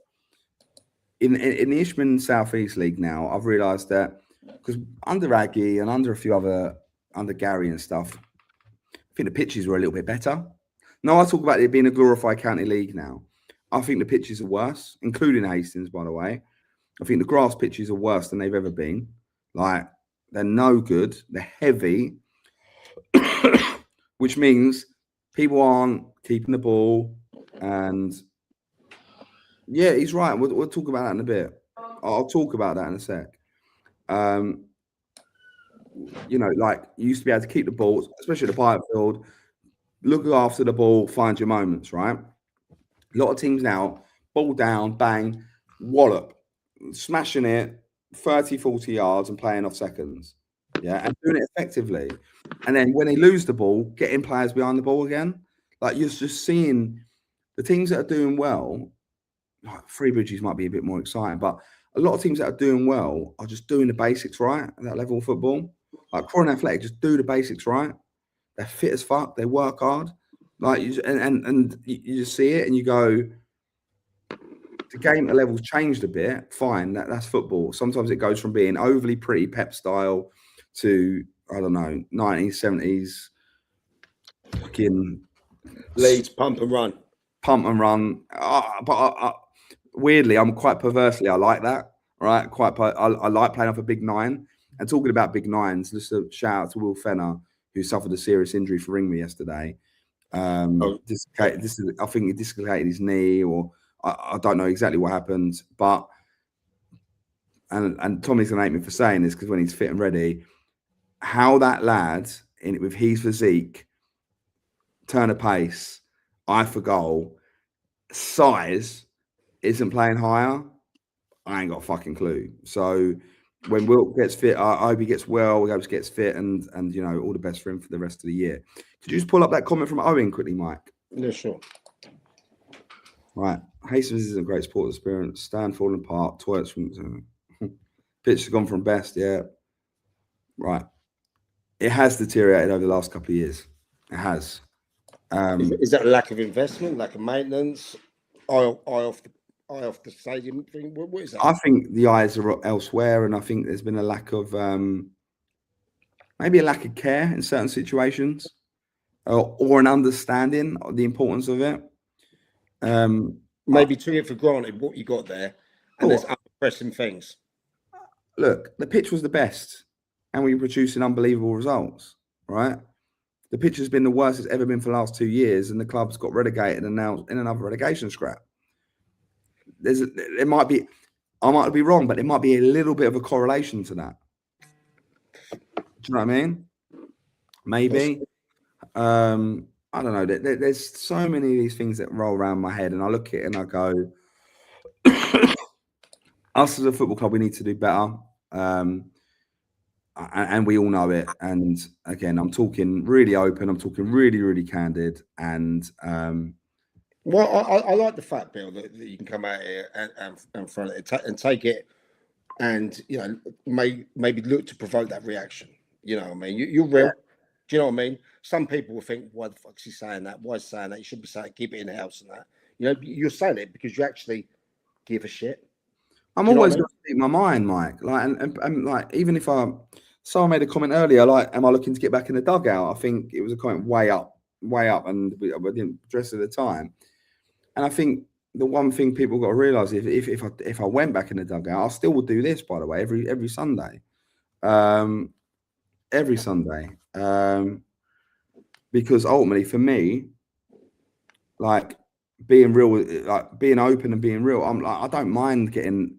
in the Isthmian South East League now, I've realised that because under Aggie and under a few other, under Gary and stuff, I think the pitches were a little bit better. No, I talk about it being a glorified county league now. I think the pitches are worse, including Hastings, by the way. I think the grass pitches are worse than they've ever been. Like, they're no good. They're heavy, which means people aren't keeping the ball. And yeah, he's right. We'll talk about that in a bit. I'll talk about that in a sec. You know, like you used to be able to keep the ball, especially the pilot field, look after the ball, find your moments, right? A lot of teams now, ball down, bang, wallop, smashing it 30, 40 yards and playing off seconds. Yeah, and doing it effectively. And then when they lose the ball, getting players behind the ball again. Like you're just seeing the teams that are doing well, like Three Bridges might be a bit more exciting, but a lot of teams that are doing well are just doing the basics right at that level of football. Like Croydon Athletic, just do the basics right. They're fit as fuck. They work hard. Like you just see it and you go, the game at levels changed a bit. Fine, that's football. Sometimes it goes from being overly pretty Pep style to, I don't know, 1970s fucking Leeds pump and run. Weirdly, I'm quite perversely, I like that. Right, I like playing off a big nine. And talking about big nines, just a shout out to Will Fenner, who suffered a serious injury for Ringme yesterday. I think he dislocated his knee, or I don't know exactly what happened. But and Tommy's gonna hate me for saying this because when he's fit and ready, how that lad with his physique, turn of pace, eye for goal, size, isn't playing higher. I ain't got a fucking clue. So when Will gets fit, I hope he gets well. We hope he gets fit, and you know, all the best for him for the rest of the year. Could you just pull up that comment from Owen quickly, Mike? Yeah, sure. Right, Hastings is a great sports experience. Stand falling apart. Toilets from pitch has gone from best. Yeah, right. It has deteriorated over the last couple of years. It has. Is that a lack of investment, lack of maintenance, eye off the stadium thing? What is that? I think the eyes are elsewhere, and I think there's been a lack of maybe a lack of care in certain situations, or an understanding of the importance of it. Maybe took it for granted what you got there, and there's other pressing things. Look, the pitch was the best, and we were producing unbelievable results, right? The pitch has been the worst it's ever been for the last 2 years, and the club's got relegated and now in another relegation scrap. There might be, I might be wrong, but there might be a little bit of a correlation to that. Do you know what I mean? Maybe. I don't know. There's so many of these things that roll around my head, and I look at it and I go, us as a football club, we need to do better. And we all know it. And again, I'm talking really open. I'm talking really, really candid. And well, I like the fact, Bill, that you can come out here and front it and take it, and maybe look to provoke that reaction. You know what I mean? You're real. Do you know what I mean? Some people will think, why the fuck's he saying that? Why is he saying that? You should be saying, keep it in the house and that. You're saying it because you actually give a shit. I'm always going to speak my mind, Mike. Like, and like, even if someone made a comment earlier, like, am I looking to get back in the dugout? I think it was a comment way up, and we didn't address it at the time. And I think the one thing people got to realise is if I went back in the dugout, I still would do this, by the way, every Sunday, every Sunday, because ultimately for me, like being real, like being open and being real, I don't mind getting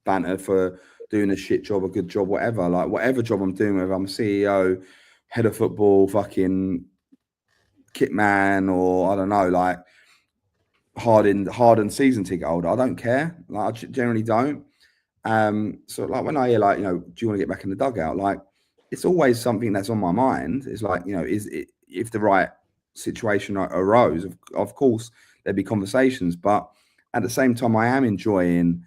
banter for doing a shit job, a good job, whatever. Like whatever job I'm doing, whether I'm CEO, head of football, fucking kit man, or I don't know, like hardened season ticket holder. I don't care. Like I generally don't. So like when I hear like, do you want to get back in the dugout? Like it's always something that's on my mind. It's like, is it, if the right situation arose, of course there'd be conversations, but at the same time I am enjoying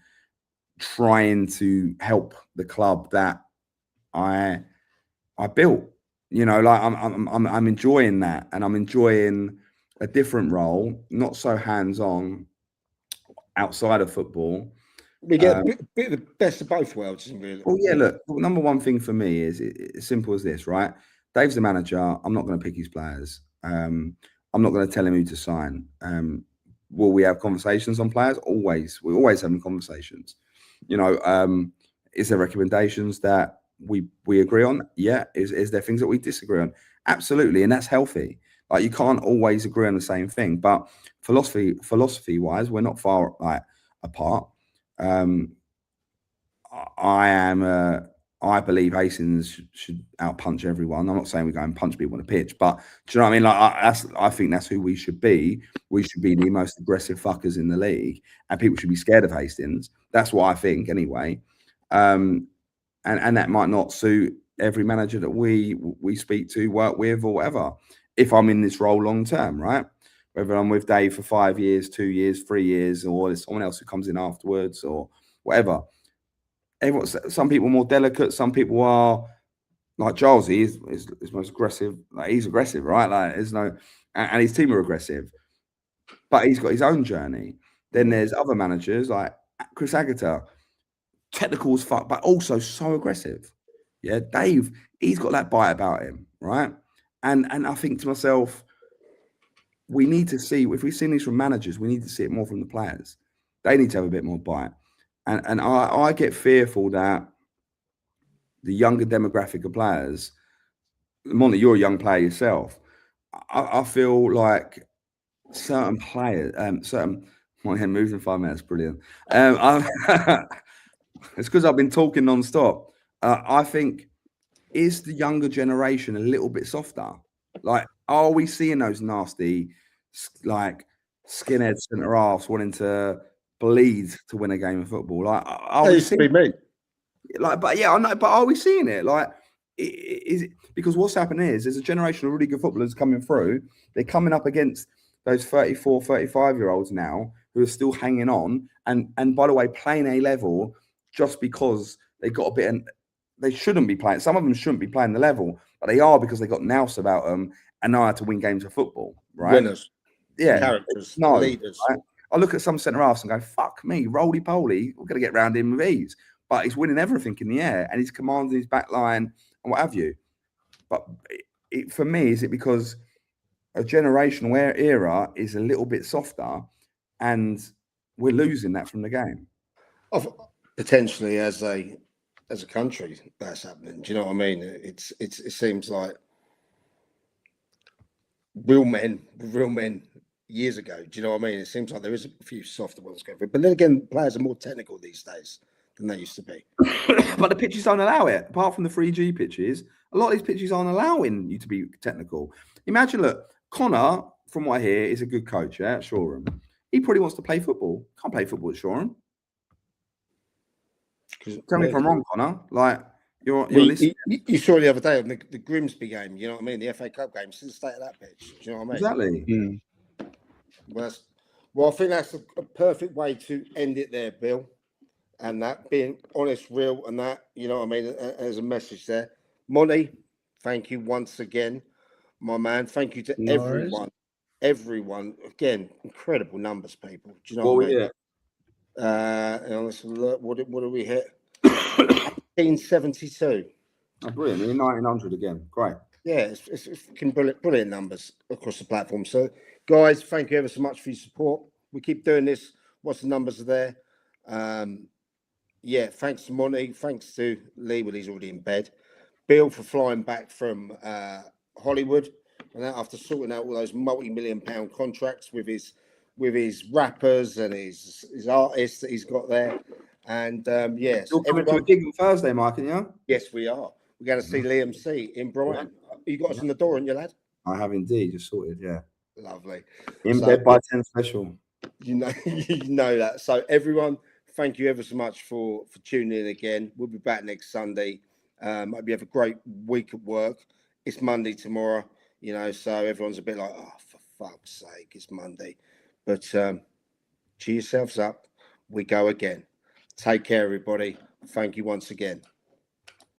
trying to help the club that I built. Like I'm enjoying that, and I'm enjoying a different role, not so hands-on outside of football. We get a bit of the best of both worlds, isn't really? Well, yeah, look, the number one thing for me is it's simple as this, right? Dave's the manager. I'm not going to pick his players. I'm not going to tell him who to sign. Will we have conversations on players? Always. We're always having conversations. Is there recommendations that we agree on? Yeah. Is there things that we disagree on? Absolutely. And that's healthy. Like you can't always agree on the same thing, but philosophy wise, we're not far apart. I believe Hastings should outpunch everyone. I'm not saying we go and punch people on the pitch, but do you know what I mean? Like I think that's who we should be. We should be the most aggressive fuckers in the league, and people should be scared of Hastings. That's what I think, anyway. And that might not suit every manager that we speak to, work with, or whatever. If I'm in this role long term, right? Whether I'm with Dave for 5 years, 2 years, 3 years, or there's someone else who comes in afterwards, or whatever. Some people are more delicate. Some people are like Charlesy is most aggressive. Like he's aggressive, right? Like there's no, and his team are aggressive, but he's got his own journey. Then there's other managers like Chris Agata, technical as fuck, but also so aggressive. Yeah, Dave, he's got that bite about him, right? And I think to myself, we need to see, if we've seen this from managers, we need to see it more from the players. They need to have a bit more bite. And I get fearful that the younger demographic of players, Monty, you're a young player yourself. I feel like certain players, my hand moves in 5 minutes, brilliant. It's because I've been talking non-stop. I think, is the younger generation a little bit softer? Like, are we seeing those nasty, like, skinhead centre halves wanting to bleed to win a game of football? Like, are we seeing me? Like, but yeah, I know. But are we seeing it? Like, is it because what's happening is there's a generation of really good footballers coming through. They're coming up against those 34, 35-year-olds now who are still hanging on, and by the way, playing a level just because they got a bit. And they shouldn't be playing. Some of them shouldn't be playing the level, but they are because they got nous about them and know how to win games of football. Right? Winners, yeah, characters, leaders. Right? I look at some centre halves and go, "Fuck me, roly poly, we're gonna get round him with ease." But he's winning everything in the air, and he's commanding his back line and what have you. But for me, is it because a generational era is a little bit softer, and we're losing that from the game? Potentially, as a country, that's happening. Do you know what I mean? It seems like real men years ago. Do you know what I mean? It seems like there is a few softer ones going through, but then again, players are more technical these days than they used to be. But the pitches don't allow it. Apart from the 3G pitches, a lot of these pitches aren't allowing you to be technical. Imagine, look, Connor, from what I hear, is a good coach at Shoreham. He probably wants to play football. Can't play football at Shoreham. Tell me if I'm wrong, Connor. Like, you're listening. You saw the other day on the Grimsby game, you know what I mean? The FA Cup game, still stay at that pitch. Do you know what I mean? Exactly. Well, I think that's a perfect way to end it there, Bill. And that being honest, real, and that, you know what I mean, as a message there. Monty, thank you once again, my man. Thank you to everyone. Everyone, again, incredible numbers, people. Do you know what I mean? Let's look, what did we hit? 1872. Oh, brilliant. We're in 1900 again. Great. Yeah, it's brilliant numbers across the platform. So, guys, thank you ever so much for your support. We keep doing this. Once the numbers are there. Yeah, thanks to Monty. Thanks to Lee, well, he's already in bed. Bill for flying back from Hollywood, and that after sorting out all those multi-million-pound contracts with his rappers and his artists that he's got there. And yes, you're coming to a gig on Thursday, Mike, and you? Yes, we are. We're going to see Liam C in Brighton. You got us in the door, and you lad? I have indeed, just sorted. Yeah, lovely. In bed by 10 special. You know that. So everyone, thank you ever so much for tuning in again. We'll be back next Sunday. Hope you have a great week at work. It's Monday tomorrow, you know, so everyone's a bit like, oh, for fuck's sake, it's Monday. But cheer yourselves up. We go again. Take care, everybody. Thank you once again.